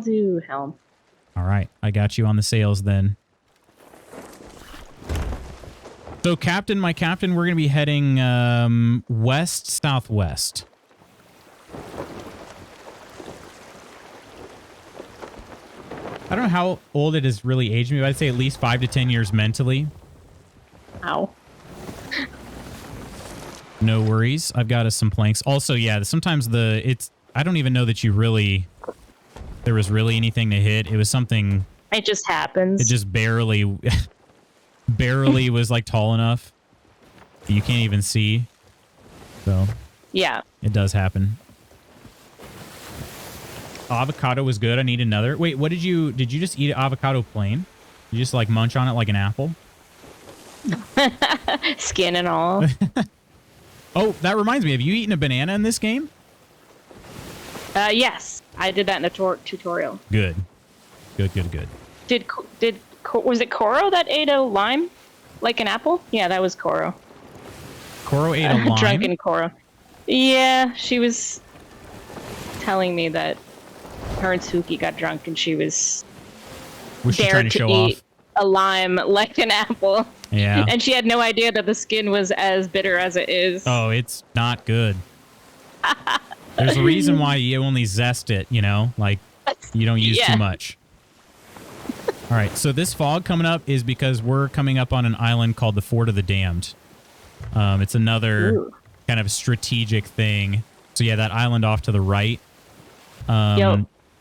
do helm. All right, I got you on the sails then. So, my captain, we're going to be heading west-southwest. I don't know how old it has really aged me, but I'd say at least 5 to 10 years mentally. Ow. No worries. I've got us some planks. Also, yeah, sometimes I don't even know that there was really anything to hit. It was something. It just happens. It just barely was like tall enough. You can't even see. So. Yeah. It does happen. Avocado was good. I need another. Wait, what did you just eat avocado plain? You just like munch on it like an apple? Skin and all. Oh, that reminds me. Have you eaten a banana in this game? Yes. I did that in a tutorial. Good. Good. Was it Koro that ate a lime like an apple? Yeah, that was Koro. Koro ate a lime? Drunken Koro. Yeah, she was telling me that her and Suki got drunk and she was she trying to show eat off? A lime like an apple. Yeah. And she had no idea that the skin was as bitter as it is. Oh, it's not good. There's a reason why you only zest it, like you don't use too much. All right, so this fog coming up is because we're coming up on an island called the Fort of the Damned. It's another kind of strategic thing. So yeah, that island off to the right.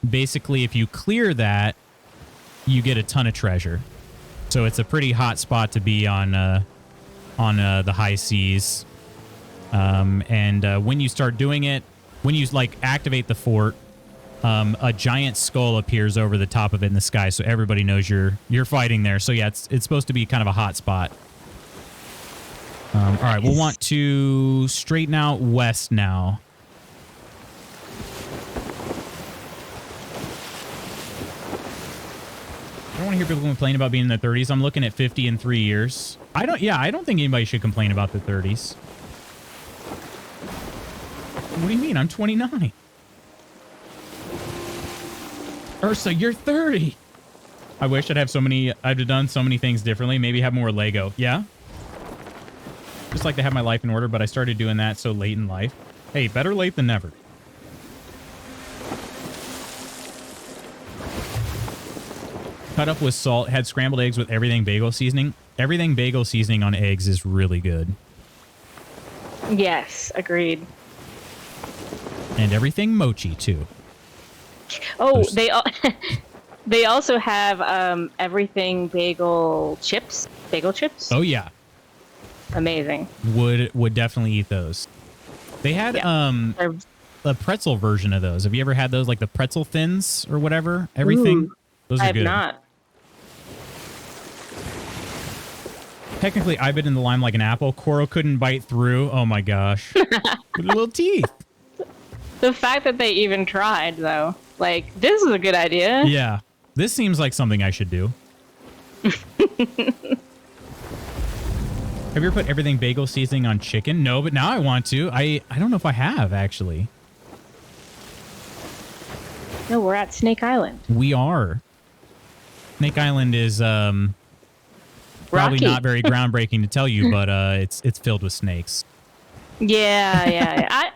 Basically, if you clear that, you get a ton of treasure. So it's a pretty hot spot to be on the high seas. And when you start doing it, when you activate the fort, a giant skull appears over the top of it in the sky, so everybody knows you're fighting there. So yeah, it's supposed to be kind of a hot spot. All right, we'll want to straighten out west now. I don't want to hear people complain about being in their 30s. I'm looking at 50 in 3 years. I don't think anybody should complain about the 30s. What do you mean? I'm 29. Ursa, you're 30. I wish I'd have done so many things differently. Maybe have more Lego. Yeah? Just like to have my life in order, but I started doing that so late in life. Hey, better late than never. Cut up with salt, had scrambled eggs with everything bagel seasoning. Everything bagel seasoning on eggs is really good. Yes, agreed. And everything mochi too. Oh, they also have everything bagel chips. Bagel chips. Oh yeah. Amazing. Would definitely eat those. They had a pretzel version of those. Have you ever had those, like the pretzel thins or whatever? Everything. Ooh, those are good. I have not. Technically, I bit in the lime like an apple. Koro couldn't bite through. Oh my gosh. Little teeth. The fact that they even tried, though. Like, this is a good idea. Yeah. This seems like something I should do. Have you ever put everything bagel seasoning on chicken? No, but now I want to. I don't know if I have, actually. No, we're at Snake Island. We are. Snake Island is probably Rocky. not very groundbreaking to tell you, but it's filled with snakes. Yeah.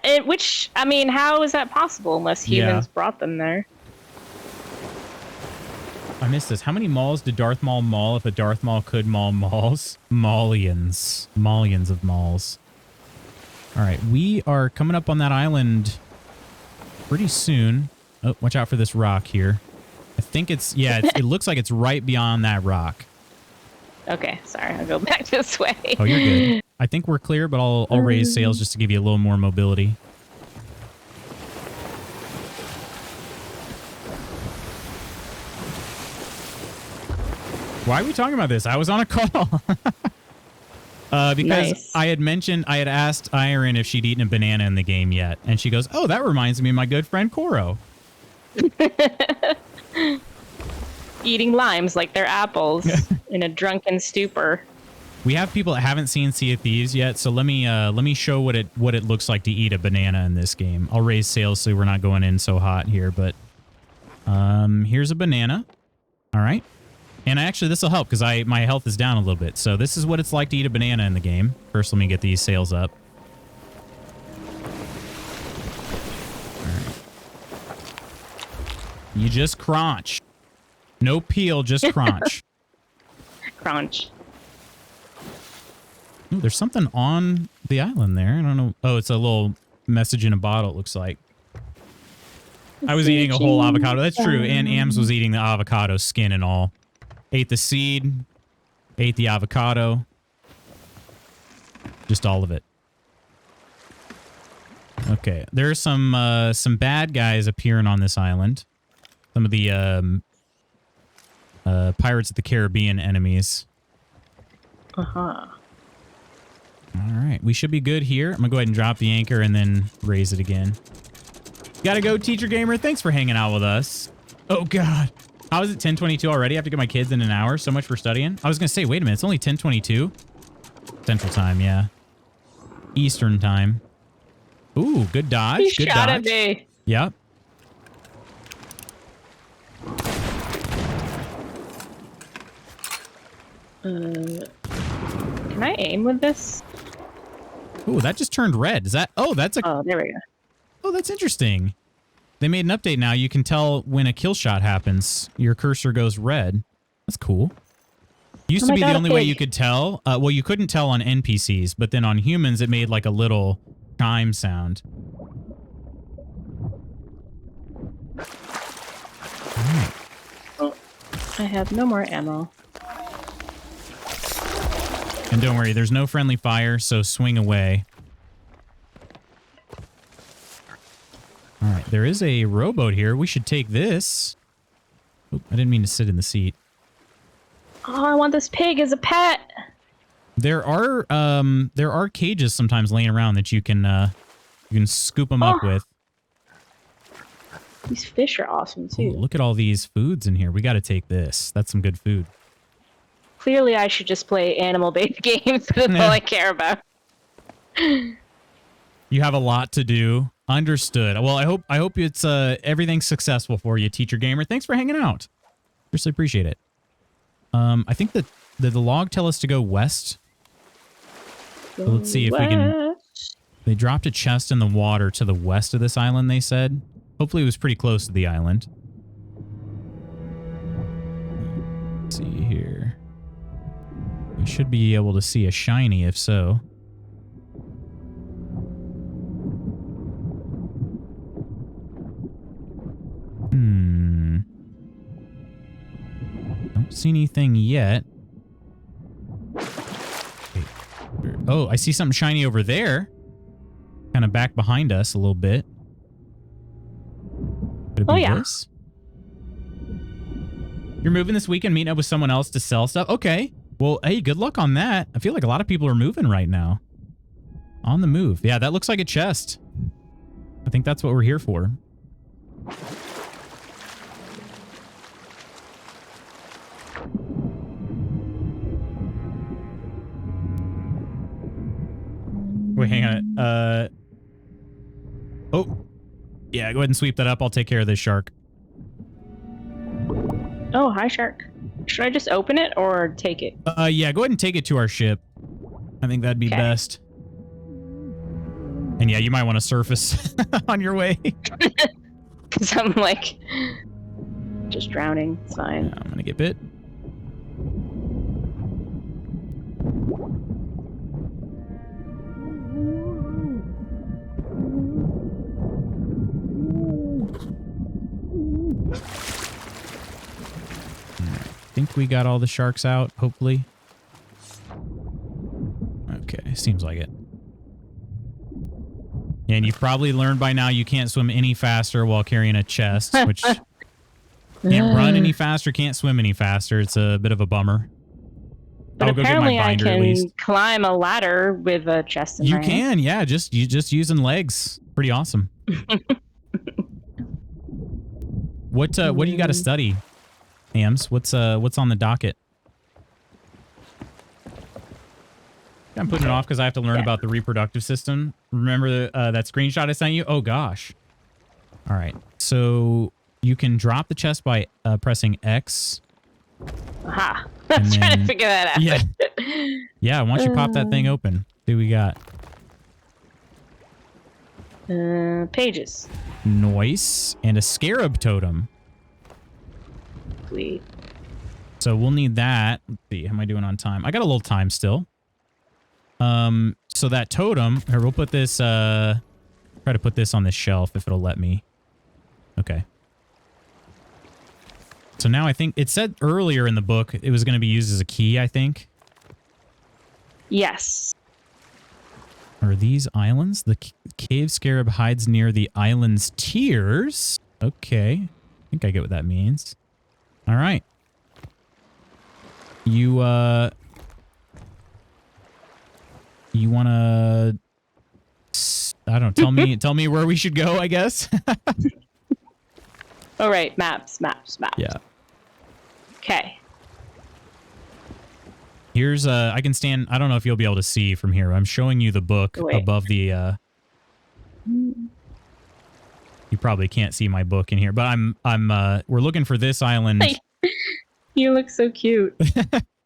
I mean, how is that possible unless humans brought them there? I missed this. How many malls did Darth Maul maul if a Darth Maul could maul malls? Maulians. Maulians of malls. All right, we are coming up on that island pretty soon. Oh, watch out for this rock here. I think it's, it looks like it's right beyond that rock. Okay, sorry, I'll go back this way. Oh, you're good. I think we're clear, but I'll raise sails just to give you a little more mobility. Why are we talking about this? I was on a call. Because Nice. I had asked Iron if she'd eaten a banana in the game yet. And she goes, oh, that reminds me of my good friend Koro. Eating limes like they're apples in a drunken stupor. We have people that haven't seen Sea of Thieves yet, so let me show what it looks like to eat a banana in this game. I'll raise sails so we're not going in so hot here, but here's a banana. All right. And actually, this will help because my health is down a little bit. So this is what it's like to eat a banana in the game. First, let me get these sails up. All right. You just crunch. No peel, just crunch. Crunch. Ooh, there's something on the island there. I don't know. Oh, it's a little message in a bottle, it looks like. I was eating a whole avocado. That's true. And Ams was eating the avocado skin and all. Ate the seed, ate the avocado, just all of it. Okay, there's some bad guys appearing on this island. Some of the Pirates of the Caribbean enemies. Uh-huh. All right, we should be good here. I'm gonna go ahead and drop the anchor and then raise it again. Gotta go, Teacher Gamer. Thanks for hanging out with us. Oh, God. How is it 10:22 already? I have to get my kids in an hour. So much for studying. I was going to say, wait a minute. It's only 10:22. Central time, yeah. Eastern time. Ooh, good dodge. He good shot dodge. at me. Yep. Can I aim with this? Ooh, that just turned red. Is that... Oh, that's a... Oh, there we go. Oh, that's interesting. They made an update now. You can tell when a kill shot happens. Your cursor goes red. That's cool. Used to be the only way you could tell. Well, you couldn't tell on NPCs, but then on humans, it made like a little chime sound. All right. Oh, I have no more ammo. And don't worry, there's no friendly fire, so swing away. All right, there is a rowboat here. We should take this. Oh, I didn't mean to sit in the seat. Oh, I want this pig as a pet. There are cages sometimes laying around that you can scoop them up with. These fish are awesome too. Ooh, look at all these foods in here. We got to take this. That's some good food. Clearly, I should just play animal-based games. That's all I care about. You have a lot to do. Understood. Well, I hope it's everything's successful for you, Teacher Gamer. Thanks for hanging out. Seriously appreciate it. I think that the log tell us to go west. So let's see if we can. They dropped a chest in the water to the west of this island, they said. Hopefully it was pretty close to the island. Let's see here. We should be able to see a shiny if so. Don't see anything yet. Wait. Oh, I see something shiny over there. Kind of back behind us a little bit. Could it be this? You're moving this weekend, meeting up with someone else to sell stuff? Okay. Well, hey, good luck on that. I feel like a lot of people are moving right now. On the move. Yeah, that looks like a chest. I think that's what we're here for. Wait, hang on. Oh. Yeah, go ahead and sweep that up. I'll take care of this shark. Oh, hi, shark. Should I just open it or take it? Yeah, go ahead and take it to our ship. I think that'd be best. And yeah, you might want to surface on your way. Because I'm like, just drowning. It's fine. Yeah, I'm gonna get bit. I think we got all the sharks out, hopefully. Okay, seems like it. And you've probably learned by now you can't swim any faster while carrying a chest, which can't run any faster, can't swim any faster. It's a bit of a bummer. But apparently I can climb a ladder with a chest in my hand. You can, yeah, just using legs. Pretty awesome. What do you got to study, Hams? What's on the docket? I'm putting it off because I have to learn about the reproductive system. Remember that screenshot I sent you? Oh gosh. All right. So you can drop the chest by pressing X. Aha. I was trying to figure that out. Yeah. Yeah, why don't you pop that thing open? See what we got. Pages. Noise. And a scarab totem. Sweet. So we'll need that. Let's see. How am I doing on time? I got a little time still. So that totem, here, we'll put this, try to put this on this shelf if it'll let me. Okay. So now I think it said earlier in the book it was going to be used as a key, I think. Yes. Are these islands? The cave scarab hides near the island's tiers. Okay. I think I get what that means. All right. You want to, I don't know, tell me where we should go, I guess. All right, maps. Yeah. Okay. Here's, I can stand, I don't know if you'll be able to see from here. I'm showing you the book above the, you probably can't see my book in here, but we're looking for this island. You look so cute.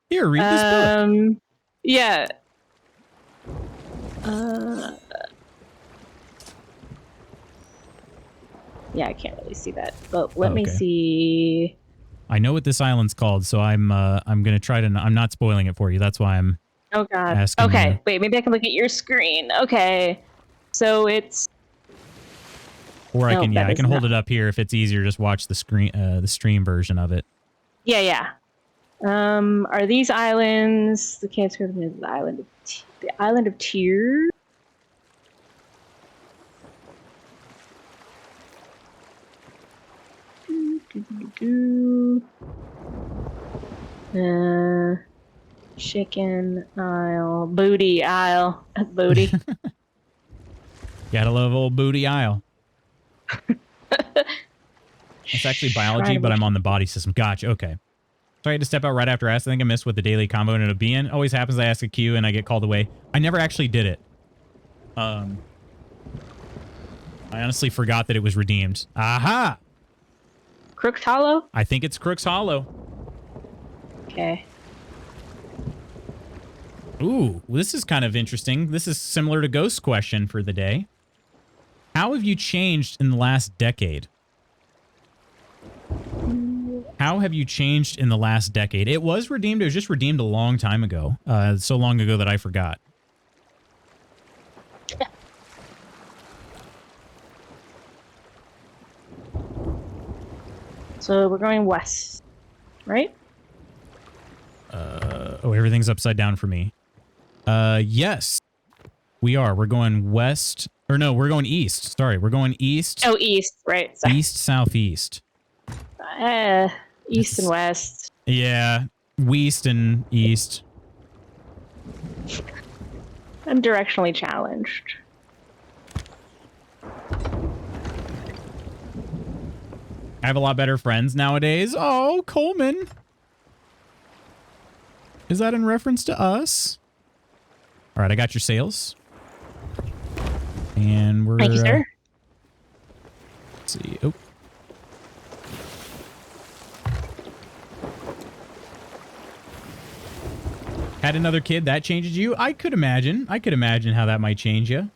Here, read this book. Yeah. Yeah, I can't really see that, but let me see. I know what this island's called, so I'm gonna try to. I'm not spoiling it for you. That's why I'm. Oh God. Asking Okay, wait. Maybe I can look at your screen. Okay, so it's. Or I can hold it up here if it's easier. Just watch the screen, the stream version of it. Yeah. Are these islands the cave scarab is the island of Tears? Chicken Isle, Booty Isle, Booty. Gotta love old Booty Isle. It's actually biology, but I'm on the body system. Gotcha. Okay. So I had to step out right after I asked. I think I missed what the daily combo ended up being. Always happens. I ask a queue and I get called away. I never actually did it. I honestly forgot that it was redeemed. Aha! Crook's Hollow? I think it's Crook's Hollow. Okay. Ooh, this is kind of interesting. This is similar to Ghost's question for the day. How have you changed in the last decade? How have you changed in the last decade? It was redeemed. It was just redeemed a long time ago. So long ago that I forgot. So we're going west, right? Oh, everything's upside down for me. Yes, we are. We're going west. Or no, we're going east. Sorry, we're going east. Oh, east, right. Sorry. East, southeast. East and west. Yeah, west and east. I'm directionally challenged. I have a lot better friends nowadays. Oh, Coleman. Is that in reference to us? All right, I got your sails. we're... Thank you, sir. Let's see. Oh. Had another kid, that changes you? I could imagine. I could imagine how that might change you.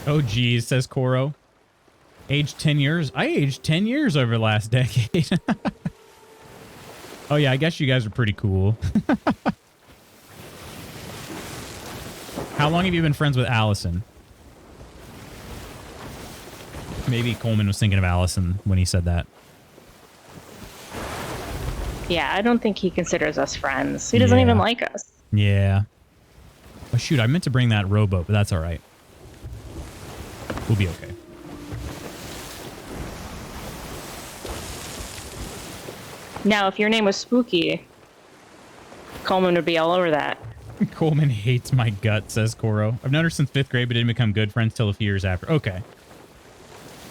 Oh, geez, says Koro. Aged 10 years? I aged 10 years over the last decade. Oh, yeah, I guess you guys are pretty cool. How long have you been friends with Allison? Maybe Coleman was thinking of Allison when he said that. Yeah, I don't think he considers us friends. He doesn't even like us. Yeah. Oh, shoot, I meant to bring that rowboat, but that's all right. We'll be okay. Now, if your name was Spooky, Coleman would be all over that. Coleman hates my gut, says Koro. I've known her since 5th grade, but didn't become good friends till a few years after. Okay.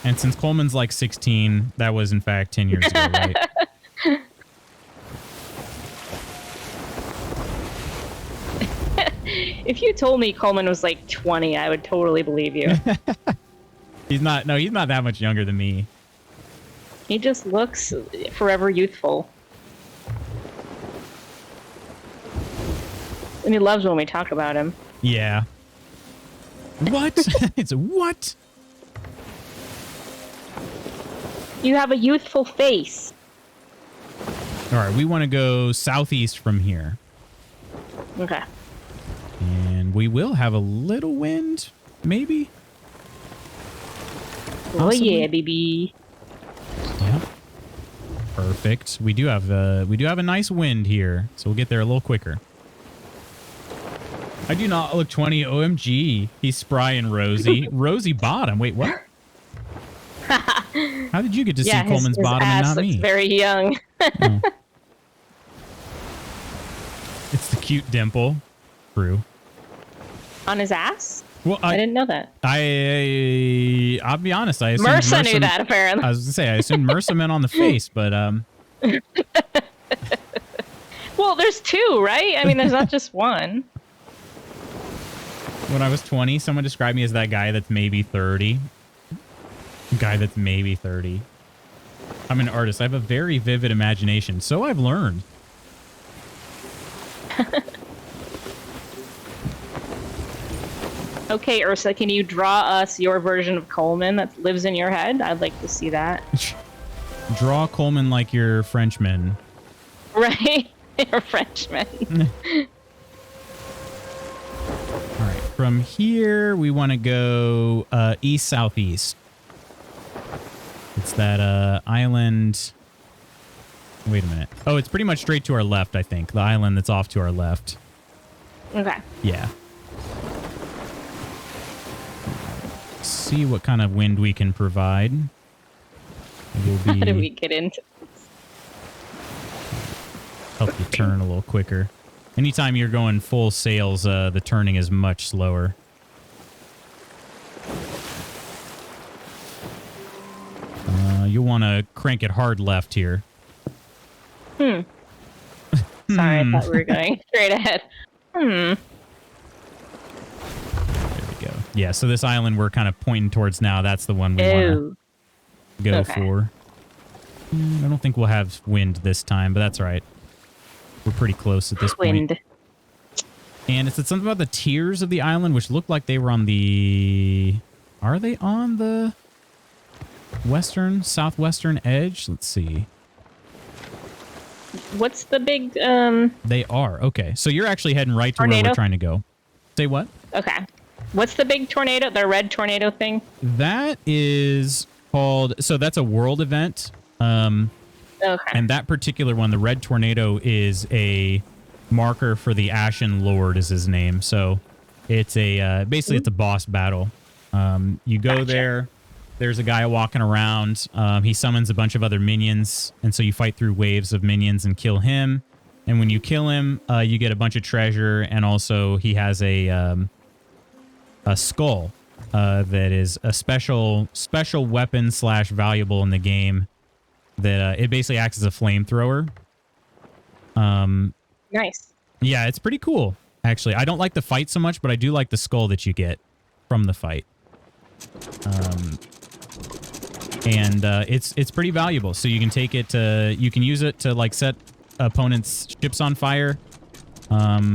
And since Coleman's like 16, that was in fact 10 years ago, right? If you told me Coleman was like 20, I would totally believe you. He's not that much younger than me. He just looks forever youthful. And he loves when we talk about him. Yeah. What? It's a what? You have a youthful face. All right, we want to go southeast from here. Okay. And we will have a little wind, maybe? Oh yeah, baby. Yeah. Perfect. We do have a nice wind here, so we'll get there a little quicker. I do not look 20. OMG. He's spry and rosy. Rosy bottom. Wait, what? How did you get to see Coleman's his bottom and ass not looks me? very young. Oh. It's the cute dimple. True. On his ass? Well, I didn't know that. I'll be honest. I assumed Marissa knew that, apparently. I was gonna say I assumed Marissa meant on the face, but Well, there's two, right? I mean, there's not just one. When I was 20, someone described me as that guy that's maybe 30. Guy that's maybe 30. I'm an artist. I have a very vivid imagination. So I've learned. Okay, Ursa, can you draw us your version of Coleman that lives in your head? I'd like to see that. Draw Coleman like you're Frenchman. Right? You're Frenchman. All right. From here, we want to go east-southeast. It's that island. Wait a minute. Oh, it's pretty much straight to our left, I think. The island that's off to our left. Okay. Yeah. See what kind of wind we can provide. How do we get into this? Help you turn a little quicker. Anytime you're going full sails, the turning is much slower. You'll want to crank it hard left here. Sorry, I thought we were going straight ahead. There we go. Yeah, so this island we're kind of pointing towards now, that's the one we want to go for. I don't think we'll have wind this time, but that's all right. We're pretty close at this point. And it said something about the tiers of the island, which looked like they were on the... Are they on the western, southwestern edge? Let's see. What's the big... They are. Okay. So you're actually heading right to where we're trying to go. Say what? Okay. What's the big tornado? The red tornado thing? That is called... So that's a world event. Okay. And that particular one, the red tornado, is a marker for the Ashen Lord is his name. So it's a... basically, it's a boss battle. You go there... There's a guy walking around. He summons a bunch of other minions, and so you fight through waves of minions and kill him. And when you kill him, you get a bunch of treasure, and also he has a skull that is a special weapon / valuable in the game. That it basically acts as a flamethrower. Nice. Yeah, it's pretty cool. Actually, I don't like the fight so much, but I do like the skull that you get. from the fight. And it's pretty valuable. So you can take it to, you can use it to like set opponents' ships on fire.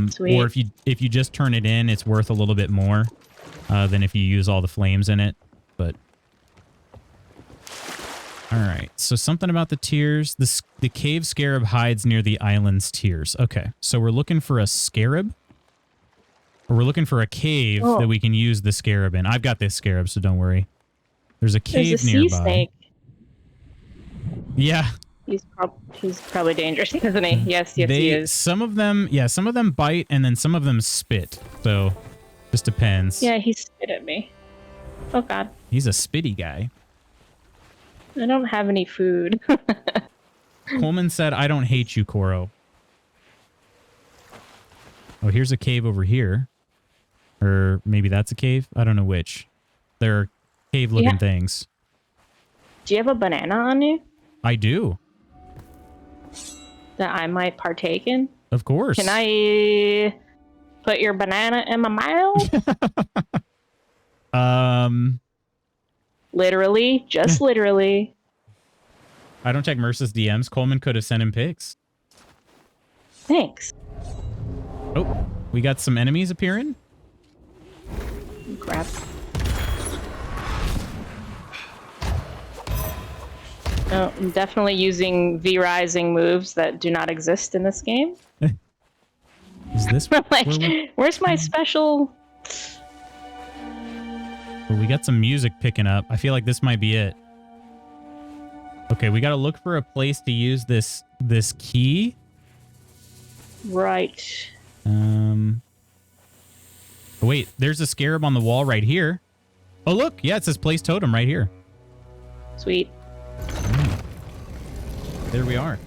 Sweet. Or if you just turn it in, it's worth a little bit more than if you use all the flames in it. But all right, so something about the tears. The cave scarab hides near the island's tears. Okay, so we're looking for a scarab. Or we're looking for a cave that we can use the scarab in. I've got this scarab, so don't worry. There's a cave There's a nearby. sea snake. Yeah. He's probably dangerous, isn't he? Yes, he is. Some of them bite, and then some of them spit. So, just depends. Yeah, he spit at me. Oh, God. He's a spitty guy. I don't have any food. Coleman said, I don't hate you, Koro. Oh, here's a cave over here. Or maybe that's a cave? I don't know which. There are cave-looking things. Do you have a banana on you I do. that I might partake in? Of course. Can I put your banana in my mouth? Literally. Just literally. I don't check Merce's DMs. Coleman could have sent him pics. Thanks. Oh, we got some enemies appearing. Crap. Oh, I'm definitely using V-Rising moves that do not exist in this game. Is this like, where's my special? Well, we got some music picking up. I feel like this might be it. Okay, we got to look for a place to use this key. Right. Oh, wait, there's a scarab on the wall right here. Oh, look. Yeah, it says place totem right here. Sweet. There we are.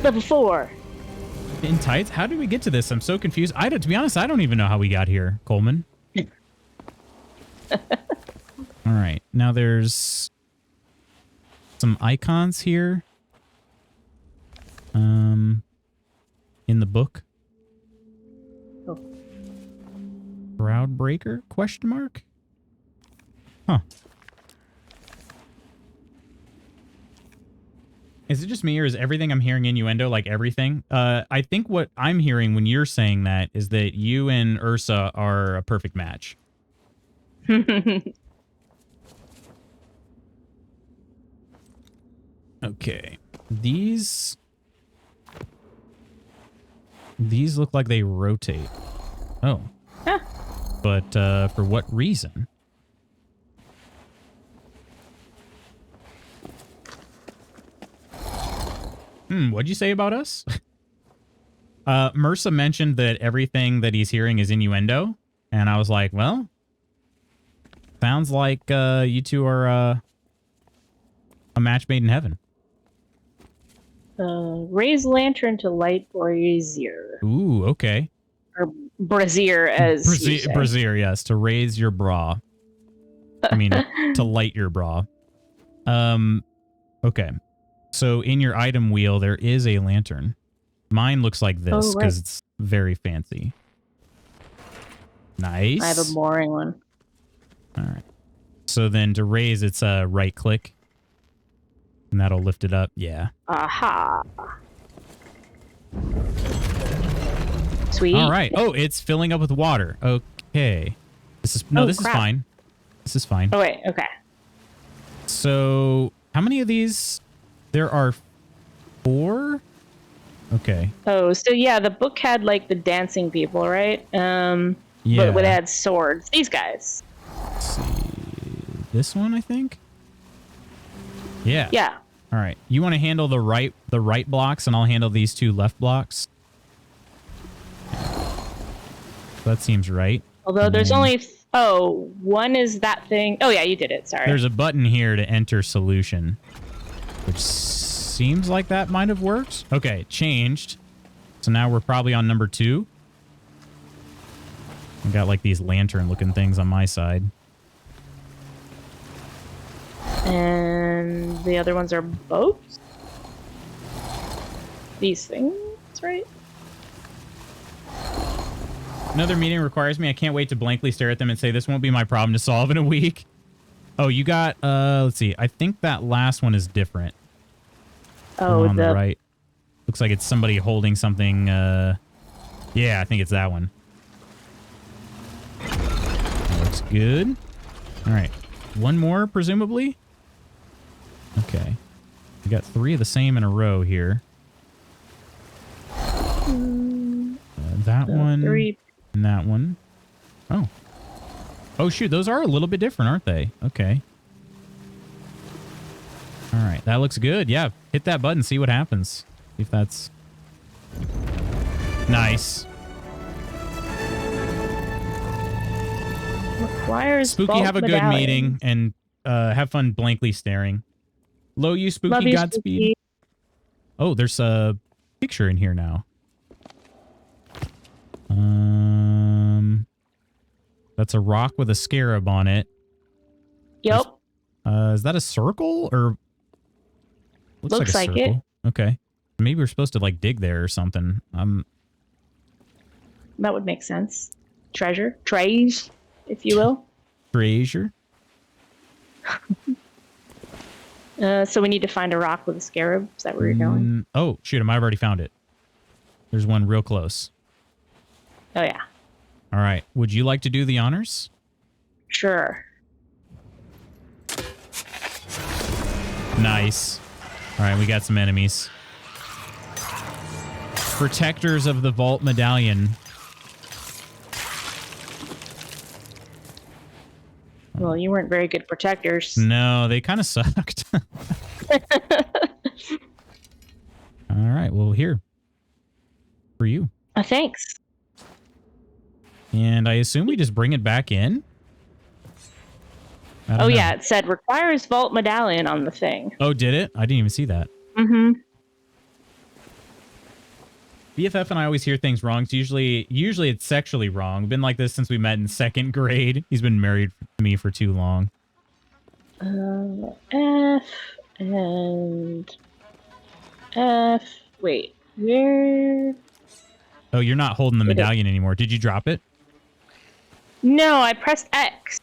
Level 4. In tights? How did we get to this? I'm so confused. To be honest, I don't even know how we got here, Coleman. All right. Now there's some icons here. In the book. Oh. Crowd breaker? Question mark? Huh. Is it just me, or is everything I'm hearing innuendo, like everything? I think what I'm hearing when you're saying that is that you and Ursa are a perfect match. Okay. These look like they rotate. Oh. Huh. But for what reason? What'd you say about us? Mersa mentioned that everything that he's hearing is innuendo. And I was like, well, sounds like you two are a match made in heaven. Raise lantern to light brazier. Ooh, okay. Or brazier, as you say. Brazier, yes. To raise your bra. I mean, to light your bra. Okay. So in your item wheel, there is a lantern. Mine looks like this because it's very fancy. Nice. I have a boring one. All right. So then to raise, it's a right click. And that'll lift it up. Yeah. Aha. Sweet. All right. Oh, it's filling up with water. Okay. This is is fine. This is fine. Oh, wait. Okay. So how many of these? There are 4? Okay. Oh, so yeah, the book had like the dancing people, right? Yeah. But it had swords. These guys. Let's see. This one, I think? Yeah. Yeah. All right. You want to handle the right blocks, and I'll handle these 2 left blocks. That seems right. Although there's only... one is that thing. Oh, yeah, you did it. Sorry. There's a button here to enter solution. Which seems like that might have worked. Okay, changed. So now we're probably on number 2. I got like these lantern-looking things on my side. And the other ones are boats? These things, right? Another meeting requires me. I can't wait to blankly stare at them and say this won't be my problem to solve in a week. Oh, you got, let's see. I think that last one is different. Oh, on the right. Looks like it's somebody holding something. Yeah, I think it's that one. That looks good. All right. One more, presumably. Okay. We got 3 of the same in a row here. That one. 3. And that one. Oh. Oh, shoot. Those are a little bit different, aren't they? Okay. All right. That looks good. Yeah. Hit that button. See what happens. See if that's... Nice. Requires Spooky, vault have a good medallion. meeting and have fun blankly staring. Low, you Spooky, Love you, Godspeed. Spooky. Oh, there's a picture in here now. That's a rock with a scarab on it. Yep. Is that a circle or Looks like a it. circle? Okay. Maybe we're supposed to like dig there or something. That would make sense. Treasure. Trays, if you will. Treasure. So we need to find a rock with a scarab. Is that where you're going? Oh, shoot. I might have already found it. There's one real close. Oh, yeah. All right. Would you like to do the honors? Sure. Nice. All right. We got some enemies. Protectors of the Vault Medallion. Well, you weren't very good protectors. No, they kind of sucked. All right. Well, here. For you. Thanks. And I assume we just bring it back in? I don't Oh, know. yeah. It said requires vault medallion on the thing. Oh, did it? I didn't even see that. Mm-hmm. BFF and I always hear things wrong. It's usually it's sexually wrong. We've been like this since we met in 2nd grade. He's been married to me for too long. F and F. Wait, where? Oh, you're not holding the medallion anymore. Did you drop it? No, I pressed X,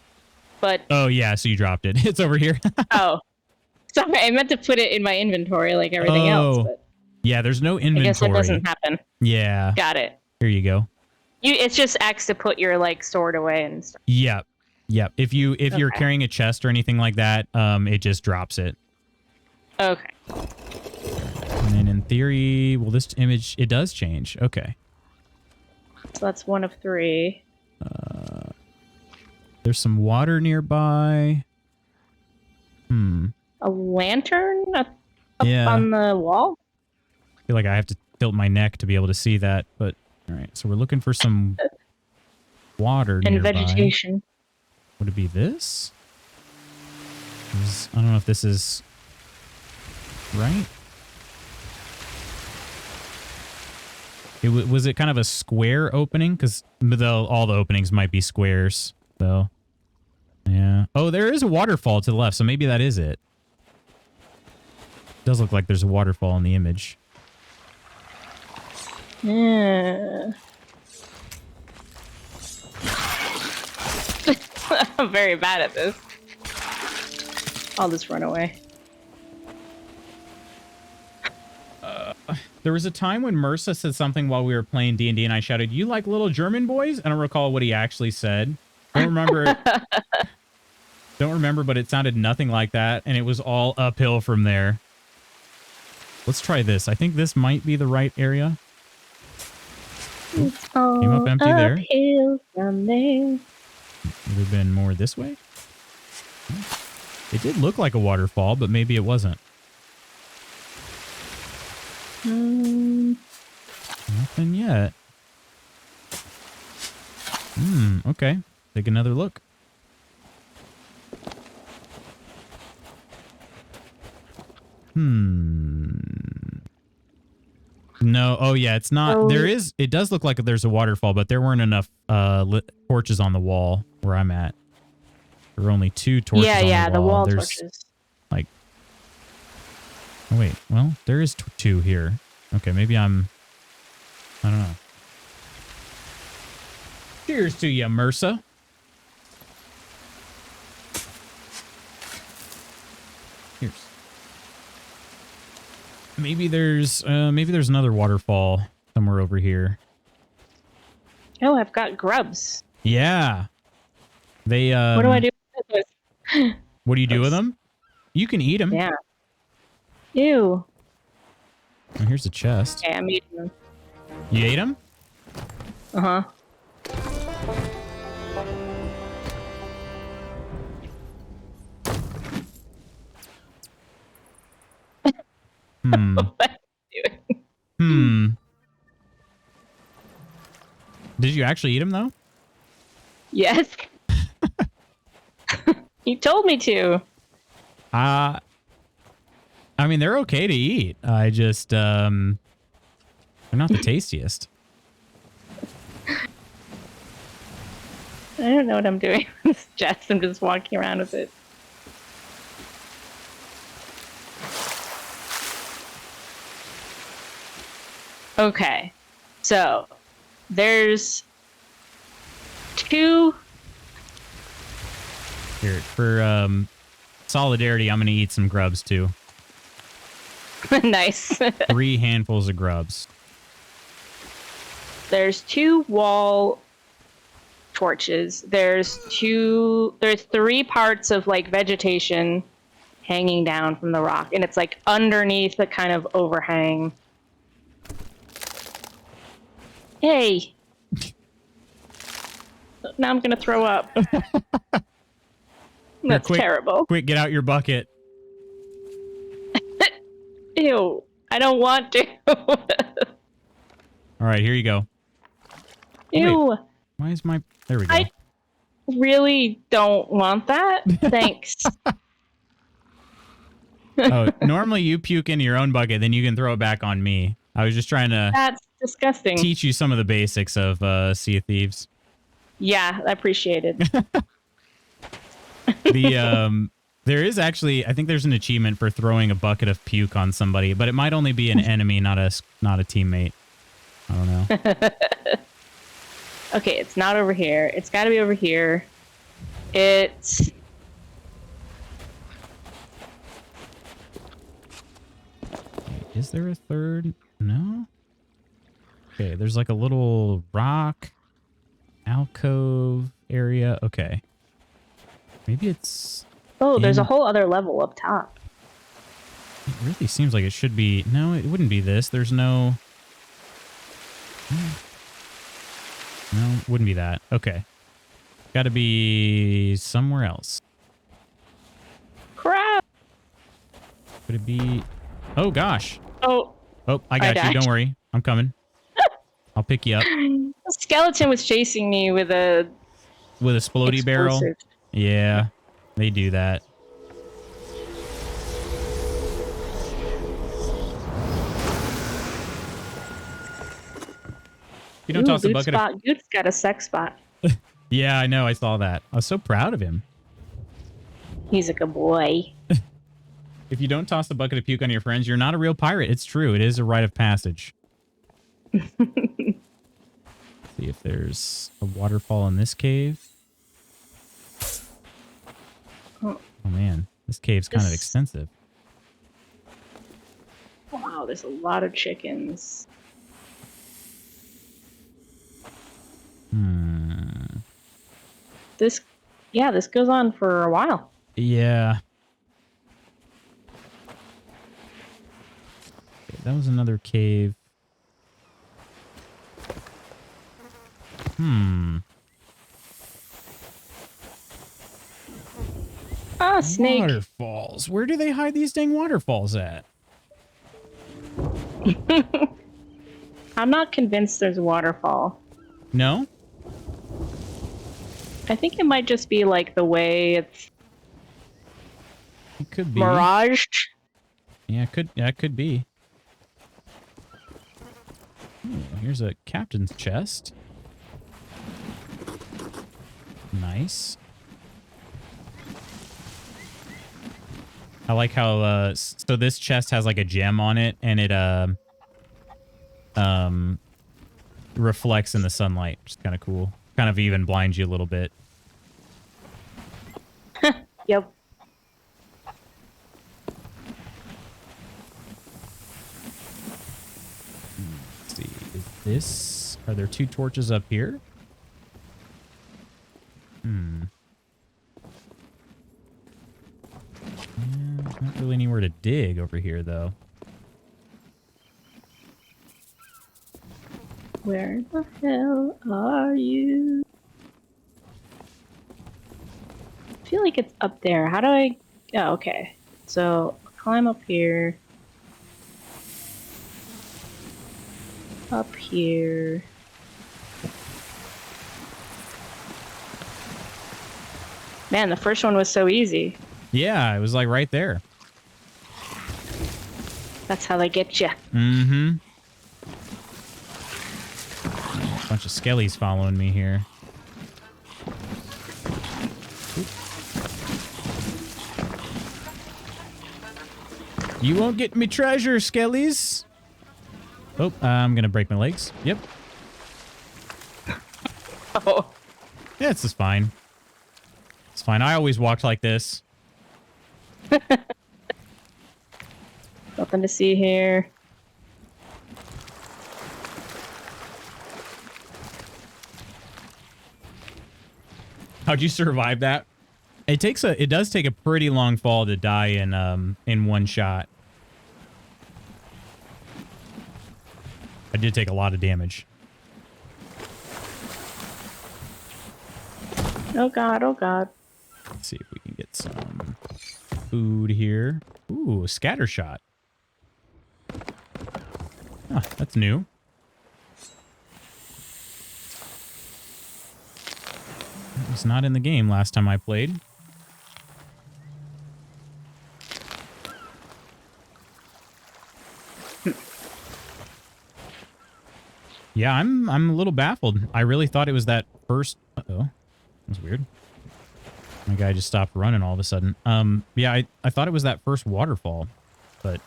but... Oh, yeah, so you dropped it. It's over here. Oh. Sorry, I meant to put it in my inventory like everything else, but... Yeah, there's no inventory. I guess that doesn't happen. Yeah. Got it. Here you go. It's just X to put your, like, sword away and stuff. Yep. Yep. If you're carrying a chest or anything like that, it just drops it. Okay. And then in theory, well, this image, it does change. Okay. So that's 1 of 3. There's some water nearby. A lantern up Yeah. on the wall? I feel like I have to tilt my neck to be able to see that, but all right. So we're looking for some water And nearby. vegetation. Would it be this? I don't know if this is right. Was it kind of a square opening? Because all the openings might be squares, though. Yeah. Oh, there is a waterfall to the left, so maybe that is it. Does look like there's a waterfall in the image. Yeah. I'm very bad at this. I'll just run away. There was a time when Mursa said something while we were playing D&D, and I shouted, "You like little German boys?" I don't recall what he actually said. Don't remember. Don't remember, but it sounded nothing like that, and it was all uphill from there. Let's try this. I think this might be the right area. Came up empty there. From there. Would have been more this way. It did look like a waterfall, but maybe it wasn't. Nothing yet. Okay. Take another look. No. Oh, yeah. It's not. It does look like there's a waterfall, but there weren't enough torches on the wall where I'm at. There were only 2 torches on the wall. Yeah, the wall There's torches. like... Oh, wait. Well, there is 2 here. Okay, maybe I don't know. Cheers to you, Mersa. Cheers. Maybe there's another waterfall somewhere over here. Oh, I've got grubs. Yeah. They What do I do with those? What do you do with them? You can eat them. Yeah. Ew. Oh, here's the chest. Okay, I'm eating them. You ate them? Uh-huh. Hmm. What am I doing? Hmm. Did you actually eat them though? Yes. You told me to. I mean, they're okay to eat. I just, they're not the tastiest. I don't know what I'm doing with this chest. I'm just walking around with it. Okay. So, there's 2... Here, for, solidarity, I'm gonna eat some grubs too. Nice. 3 handfuls of grubs. There's 2 wall torches. There's 3 parts of like vegetation hanging down from the rock, and it's like underneath the kind of overhang. Hey. Now I'm gonna throw up. That's quick, terrible. Quick, get out your bucket. Ew. I don't want to. All right, here you go. Ew. Wait, why is my... There we go. I really don't want that. Thanks. Oh, normally you puke into your own bucket, then you can throw it back on me. I was just trying to That's disgusting. teach you some of the basics of Sea of Thieves. Yeah, I appreciate it. There is actually, I think there's an achievement for throwing a bucket of puke on somebody, but it might only be an enemy, not a teammate. I don't know. Okay, it's not over here. It's got to be over here. It's... Is there a third? No? Okay, there's like a little rock alcove area. Okay. Maybe it's... Oh, there's a whole other level up top. It really seems like it should be... No, it wouldn't be this. There's no... No, wouldn't be that. Okay. Got to be somewhere else. Crap! Could it be... Oh, gosh. Oh. Oh, I got you. died. Don't worry. I'm coming. I'll pick you up. The skeleton was chasing me with a... With a splody barrel? explosive. Yeah, they do that. You don't toss a bucket of... Goot's got a sex spot. Yeah, I know. I saw that. I was so proud of him. He's a good boy. If you don't toss a bucket of puke on your friends, you're not a real pirate. It's true. It is a rite of passage. See if there's a waterfall in this cave. Oh man, this cave's kind of extensive. Wow, there's a lot of chickens. This goes on for a while. Yeah. Okay, that was another cave. Ah, snake. Waterfalls. Where do they hide these dang waterfalls at? I'm not convinced there's a waterfall. No? I think it might just be like the way it's It could be. miraged. Yeah, it could be. Here's a captain's chest. Nice. I like how so this chest has like a gem on it and it reflects in the sunlight, which is kind of cool. kind of even blinds you a little bit. Yep. Let's see. Is this... Are there 2 torches up here? There's not really anywhere to dig over here, though. Where the hell are you? I feel like it's up there. How do I... Oh, okay. So, climb up here. Up here. Man, the first one was so easy. Yeah, it was like right there. That's how they get you. Mm-hmm. Bunch of skellies following me here. You won't get me treasure, skellies. Oh, I'm gonna break my legs. Yep. Oh. Yeah, it's just fine. It's fine. I always walked like this. Nothing to see here. How'd you survive that? It does take a pretty long fall to die in one shot. I did take a lot of damage. Oh god, oh god. Let's see if we can get some food here. Ooh, a scatter shot. Huh, that's new. It was not in the game last time I played. Yeah, I'm a little baffled. I really thought it was that first... Uh-oh. That was weird. My guy just stopped running all of a sudden. Yeah, I thought it was that first waterfall, but...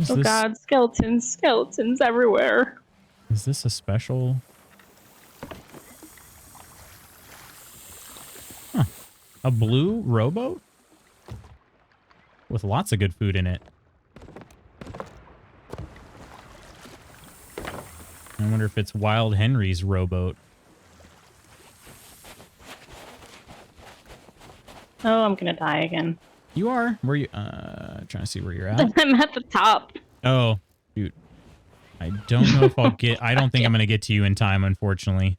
Oh god, skeletons everywhere. Is this a special... Huh. A blue rowboat? With lots of good food in it. I wonder if it's Wild Henry's rowboat. Oh, I'm gonna die again. You are? Where you? Trying to see where you're at. I'm at the top. Oh, shoot. I don't know if I'll get... I don't think I'm going to get to you in time, unfortunately.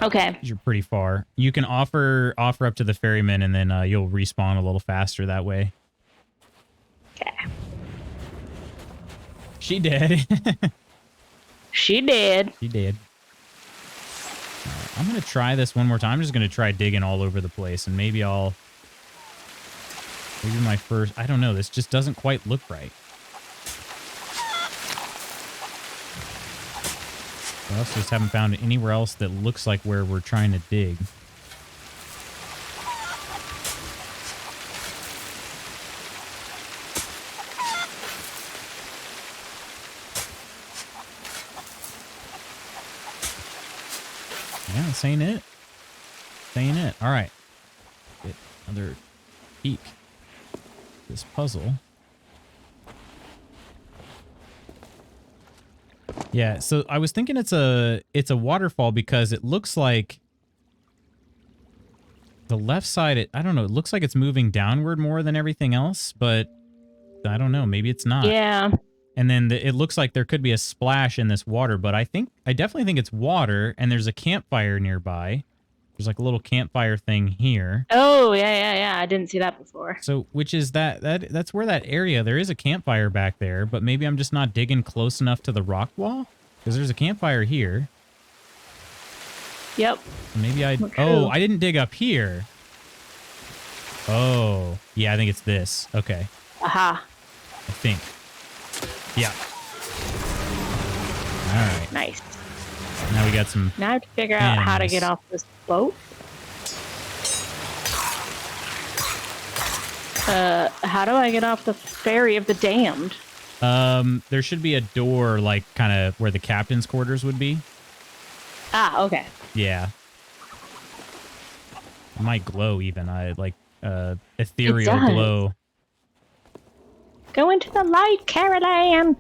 Okay. You're pretty far. You can offer up to the ferryman, and then you'll respawn a little faster that way. Okay. She did. She did. She did. I'm going to try this one more time. I'm just going to try digging all over the place, and maybe I'll... Maybe my first... I don't know. This just doesn't quite look right. I also just haven't found anywhere else that looks like where we're trying to dig. Yeah, this ain't it. This ain't it. All right. Get another peek. This puzzle. Yeah, so I was thinking it's a waterfall because it looks like the left side, I don't know, it looks like it's moving downward more than everything else, but I don't know, maybe it's not. Yeah. And then it looks like there could be a splash in this water, but I definitely think it's water, and there's a campfire nearby. There's like a little campfire thing here. Oh, yeah. I didn't see that before. So, which is that's where that area, there is a campfire back there, but maybe I'm just not digging close enough to the rock wall? Because there's a campfire here. Yep. Maybe I Okay. didn't dig up here. Oh, yeah, I think it's this. Okay. Aha. I think. Yeah. All right. Nice. Now we got some... Now I have to figure out how to animals. get off this boat. How do I get off the ferry of the damned? There should be a door, like, kind of where the captain's quarters would be. Ah, okay. Yeah. It might glow even. Ethereal glow. Go into the light, Caroline!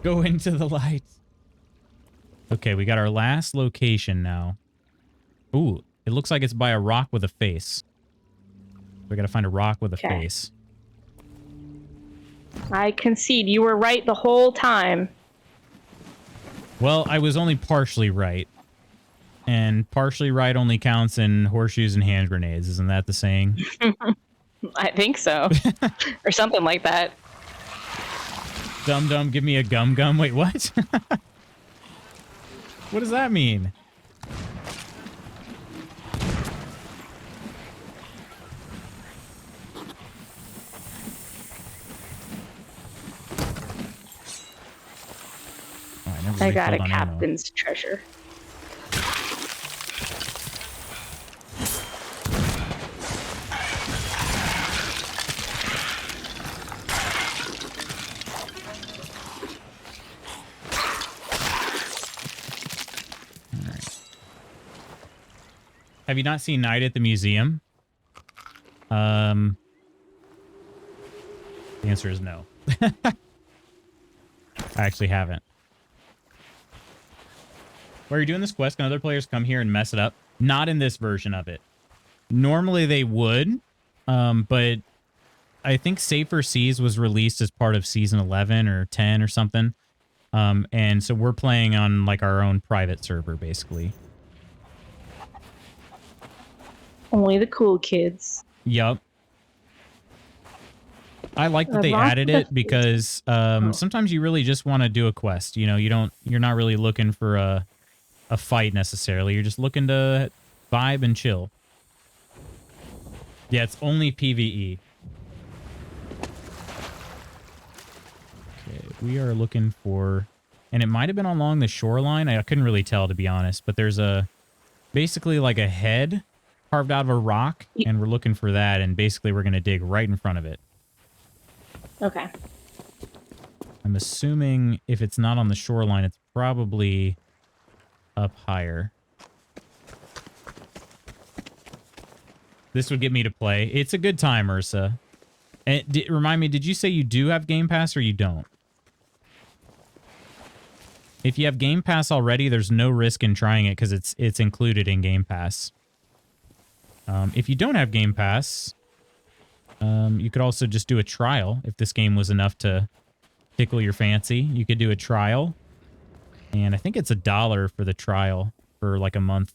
Go into the light. Okay, we got our last location now. Ooh, it looks like it's by a rock with a face. We gotta find a rock with a face. I concede. You were right the whole time. Well, I was only partially right. And partially right only counts in horseshoes and hand grenades. Isn't that the saying? I think so. Or something like that. Dum dum, give me a gum gum. Wait, what? What does that mean? Oh, I got a captain's treasure. Have you not seen Night at the Museum? The answer is no. I actually haven't. While you're doing this quest, can other players come here and mess it up? Not in this version of it. Normally they would, but I think Safer Seas was released as part of Season 11 or 10 or something. And so we're playing on like our own private server, basically. Only the cool kids. Yup. I like that they added it because sometimes you really just want to do a quest. You know, you're not really looking for a fight necessarily. You're just looking to vibe and chill. Yeah, it's only PvE. Okay, we are looking for, and it might have been along the shoreline. I couldn't really tell, to be honest, but there's basically like a head carved out of a rock, and we're looking for that, and basically we're going to dig right in front of it. Okay. I'm assuming if it's not on the shoreline, it's probably up higher. This would get me to play. It's a good time, Ursa. And remind me, did you say you do have Game Pass or you don't? If you have Game Pass already, there's no risk in trying it because it's included in Game Pass. If you don't have Game Pass, you could also just do a trial. If this game was enough to tickle your fancy, you could do a trial. And I think it's $1 for the trial for like a month.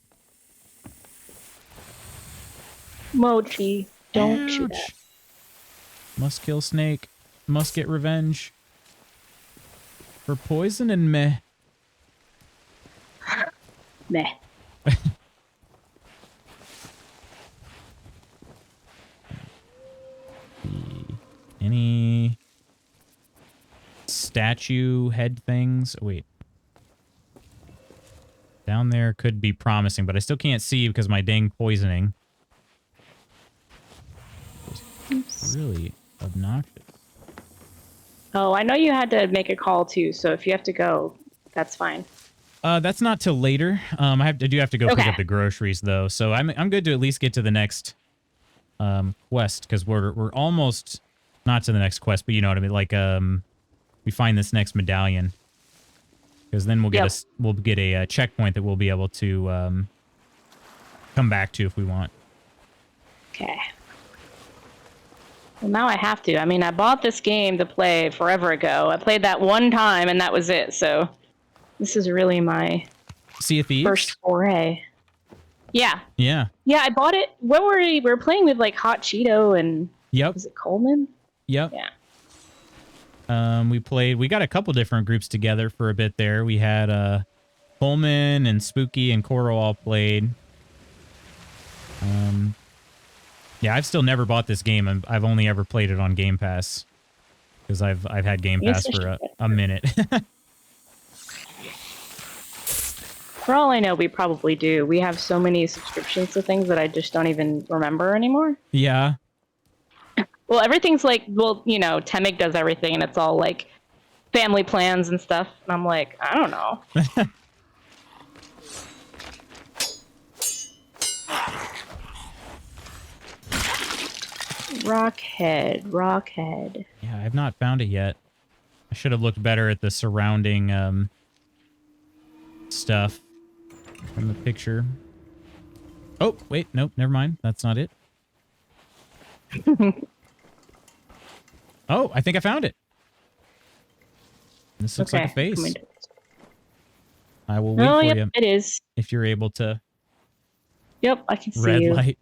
Mochi, don't shoot that. Must kill snake. Must get revenge. For poisoning me. Meh. Any statue head things? Wait. Down there could be promising, but I still can't see because of my dang poisoning. It's really obnoxious. Oh, I know you had to make a call too, so if you have to go, that's fine. That's not till later. I do have to go pick up the groceries though, so I'm good to at least get to the next quest because we're almost not to the next quest, but you know what I mean. Like we find this next medallion because then we'll get a checkpoint that we'll be able to come back to if we want. Okay. Well, now I have to. I mean, I bought this game to play forever ago. I played that one time, and that was it. So this is really my Sea of Thieves? First foray. Yeah. Yeah. Yeah, I bought it. What were we were playing with like Hot Cheeto and was it Coleman? Yep. Yeah. We got a couple different groups together for a bit there. We had Coleman and Spooky and Coro all played. Yeah, I've still never bought this game. I've only ever played it on Game Pass because I've had Game Pass for a minute. For all I know, we probably do. We have so many subscriptions to things that I just don't even remember anymore. Yeah. Well, everything's like, well, you know, Temig does everything, and it's all like family plans and stuff. And I'm like, I don't know. Rockhead. Yeah, I've not found it yet. I should have looked better at the surrounding stuff from the picture. Oh, wait, nope, never mind. That's not it. Oh, I think I found it. This looks like a face. I will wait for you. It is. If you're able to. Yep, I can see Red you. light.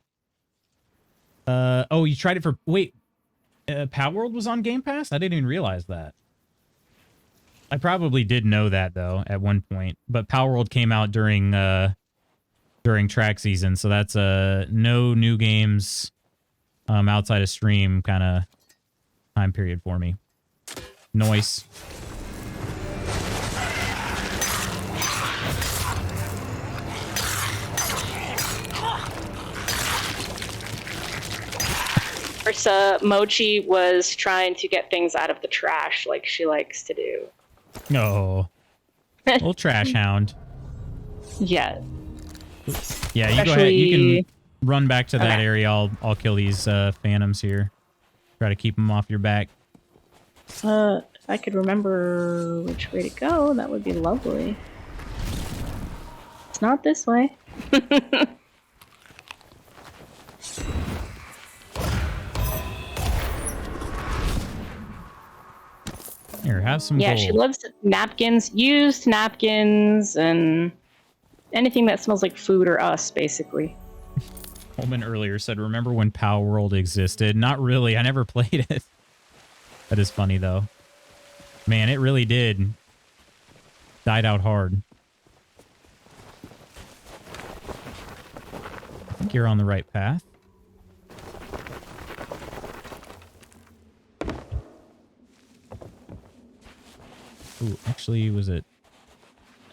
Oh, you tried it for... Wait, Power World was on Game Pass? I didn't even realize that. I probably did know that, though, at one point. But Power World came out during track season, so that's no new games outside of stream kind of time period for me. Noise. Mochi was trying to get things out of the trash like she likes to do. Oh. Little trash hound. Yeah. Yeah, you go ahead. You can run back to that area. I'll kill these phantoms here. Try to keep them off your back. If I could remember which way to go, that would be lovely. It's not this way. Here, have some gold. She loves napkins, used napkins, and anything that smells like food or us, basically. Holman earlier said, remember when Power World existed? Not really. I never played it. That is funny, though. Man, it really did. Died out hard. I think you're on the right path. Ooh, actually, was it?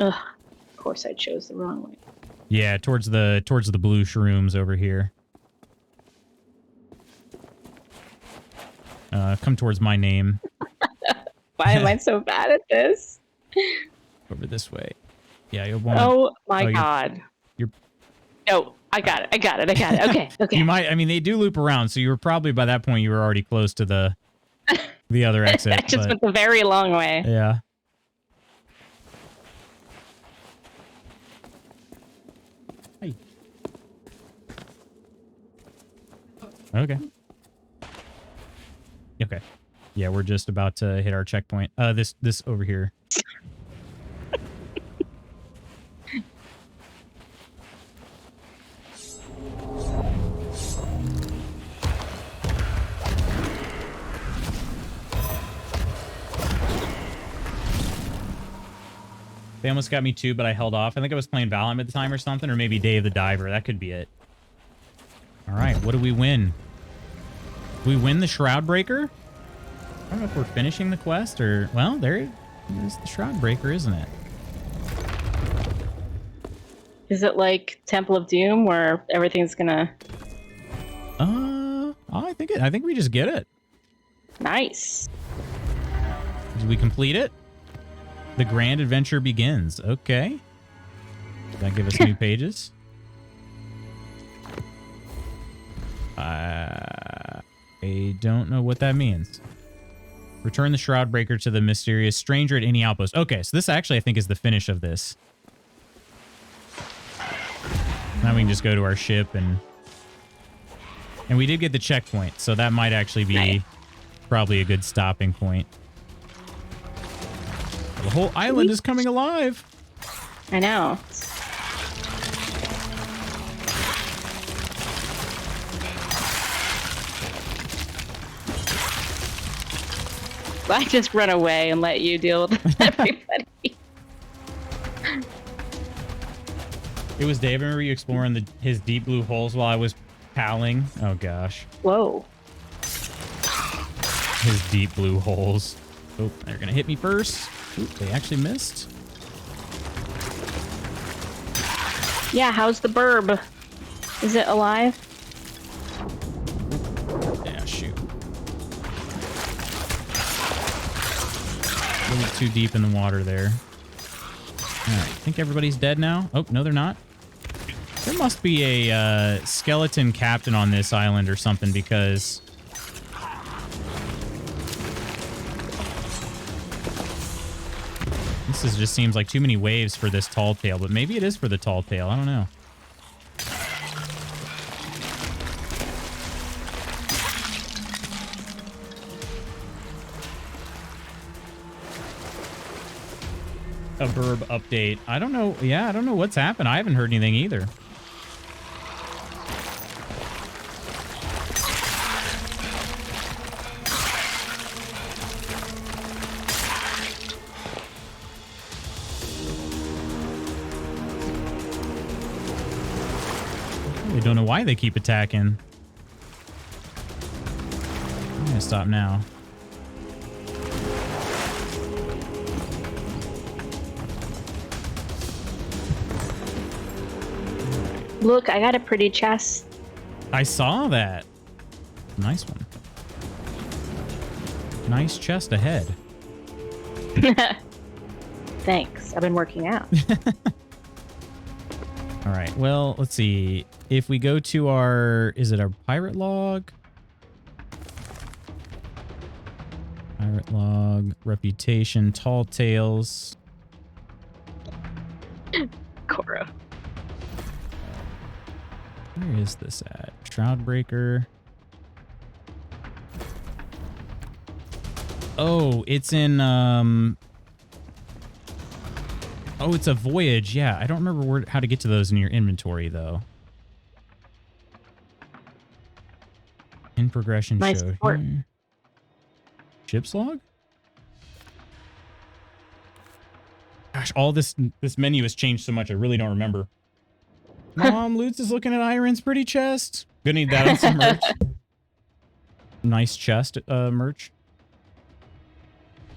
Ugh, of course I chose the wrong way. Yeah, towards the blue shrooms over here. Come towards my name. Why am I so bad at this? Over this way. Yeah, you'll want. Oh my god. You're. Oh, I got it. Okay, okay. You might. I mean, they do loop around, so you were probably by that point you were already close to the other exit. I just went the very long way. Yeah. Hey. Okay. Okay. Yeah, we're just about to hit our checkpoint. This over here. They almost got me too, but I held off. I think I was playing Valheim at the time or something, or maybe Dave the Diver. That could be it. All right, what do we win? We win the Shroud Breaker? I don't know if we're finishing the quest or... Well, there is the Shroud Breaker, isn't it? Is it like Temple of Doom where everything's gonna... I think we just get it. Nice. Did we complete it? The grand adventure begins. Okay. Does that give us new pages? I don't know what that means. Return the Shroud Breaker to the mysterious stranger at any outpost. Okay, so this actually, I think, is the finish of this. Now we can just go to our ship and we did get the checkpoint, so that might actually be probably a good stopping point. The whole island is coming alive. I know. I just run away and let you deal with everybody. It was Dave. I remember you exploring his deep blue holes while I was palling. Oh gosh. Whoa. His deep blue holes. Oh, they're gonna hit me first. Ooh, they actually missed. Yeah, how's the burb? Is it alive? Yeah, shoot. A little too deep in the water there. All right, I think everybody's dead now. Oh, no, they're not. There must be a skeleton captain on this island or something, because just seems like too many waves for this tall tale, but maybe it is for the tall tale. I don't know. A burb update. I don't know. Yeah, I don't know what's happened. I haven't heard anything either. I don't know why they keep attacking. I'm gonna stop now. Look, I got a pretty chest. I saw that. Nice one. Nice chest ahead. Thanks. I've been working out. All right. Well, let's see. If we go to our... Is it our pirate log? Pirate log. Reputation. Tall tales. Cora. Where is this at? Shroudbreaker. Oh, it's in... Oh, it's a voyage. Yeah, I don't remember how to get to those in your inventory, though. In progression Nice show port. here. Ship's log? Gosh, all this menu has changed so much, I really don't remember. Mom, Lutz is looking at Iron's pretty chest. Gonna need that on some merch. Nice chest merch.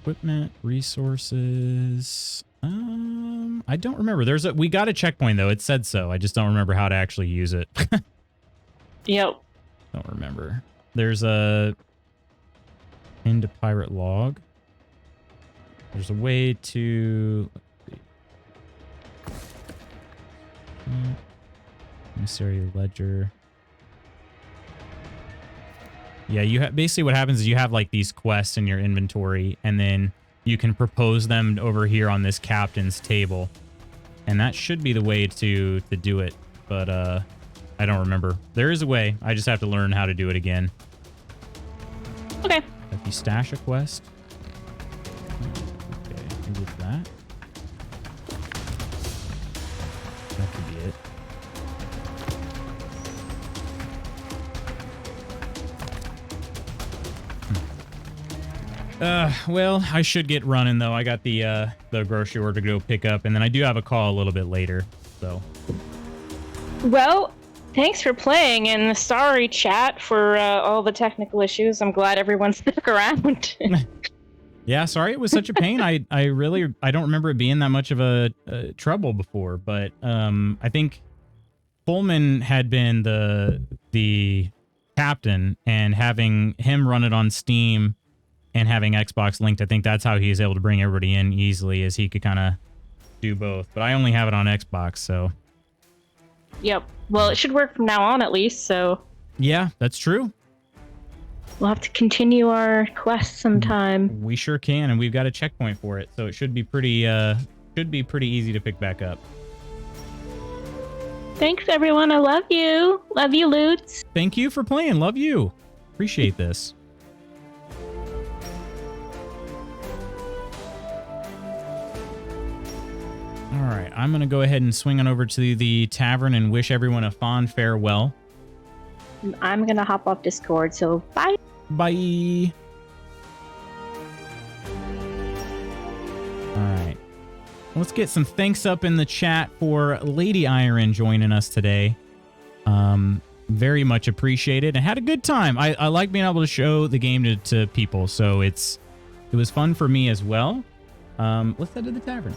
Equipment, resources. I don't remember. We got a checkpoint though. It said so. I just don't remember how to actually use it. Yep. Don't remember. There's a into pirate log. There's a way to. Let's see. Emissary ledger. Yeah, you basically what happens is you have like these quests in your inventory, and then you can propose them over here on this captain's table, and that should be the way to do it. But I don't remember. There is a way. I just have to learn how to do it again. Okay. If you stash a quest. Okay, maybe it's that. That could be it. Well, I should get running though. I got the grocery order to go pick up, and then I do have a call a little bit later. So. Well, thanks for playing, and sorry, chat, for all the technical issues. I'm glad everyone stuck around. Yeah, sorry it was such a pain. I don't remember it being that much of a trouble before, but I think Pullman had been the captain, and having him run it on Steam and having Xbox linked, I think that's how he was able to bring everybody in easily, as he could kind of do both. But I only have it on Xbox, so. Yep. Well, it should work from now on at least, so. Yeah, that's true. We'll have to continue our quest sometime. We sure can, and we've got a checkpoint for it, so it should be pretty easy to pick back up. Thanks, everyone. I love you. Love you, Lutz. Thank you for playing. Love you. Appreciate this. All right, I'm going to go ahead and swing on over to the tavern and wish everyone a fond farewell. I'm going to hop off Discord, so bye. Bye. All right. Let's get some thanks up in the chat for Lady Iron joining us today. Very much appreciated, and had a good time. I like being able to show the game to people, so it was fun for me as well. Let's head to the tavern.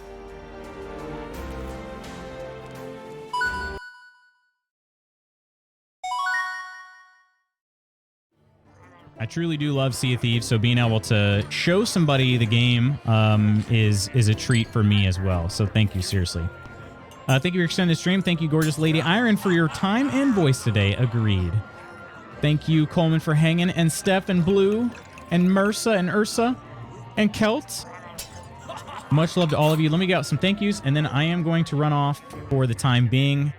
I truly do love Sea of Thieves, so being able to show somebody the game is a treat for me as well. So thank you, seriously. Thank you for your extended stream. Thank you, gorgeous Lady Iron, for your time and voice today. Agreed. Thank you, Coleman, for hanging, and Steph, and Blue, and Mersa, and Ursa, and Kelt. Much love to all of you. Let me get out some thank yous, and then I am going to run off for the time being.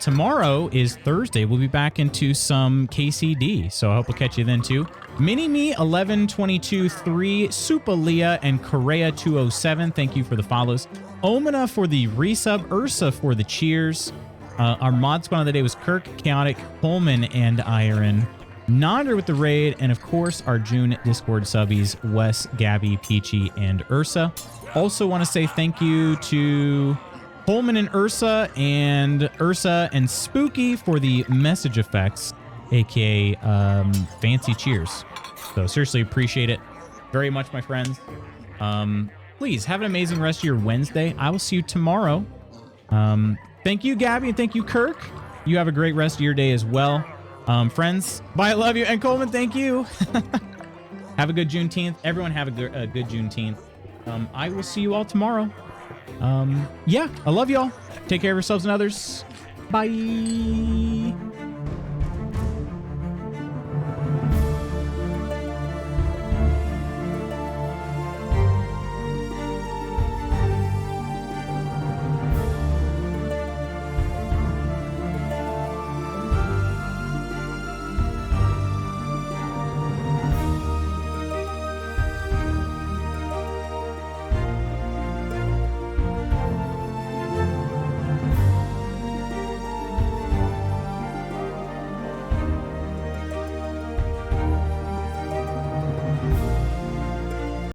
Tomorrow is Thursday. We'll be back into some KCD, so I hope we'll catch you then too. Mini-Me 1122-3, Supa Leah, and Correa 207. Thank you for the follows. Omina for the resub, Ursa for the cheers. Our mod squad of the day was Kirk, Chaotic, Coleman, and Iron. Nonder with the raid, and of course our June Discord subbies, Wes, Gabby, Peachy, and Ursa. Also want to say thank you to Coleman and Ursa and Spooky for the message effects, aka fancy cheers. So seriously appreciate it very much, my friends. Please have an amazing rest of your Wednesday. I will see you tomorrow. Thank you, Gabby, and thank you, Kirk. You have a great rest of your day as well. Friends, bye, I love you. And Coleman, thank you. Have a good Juneteenth. Everyone have a good Juneteenth. I will see you all tomorrow. Yeah, I love y'all. Take care of yourselves and others. Bye.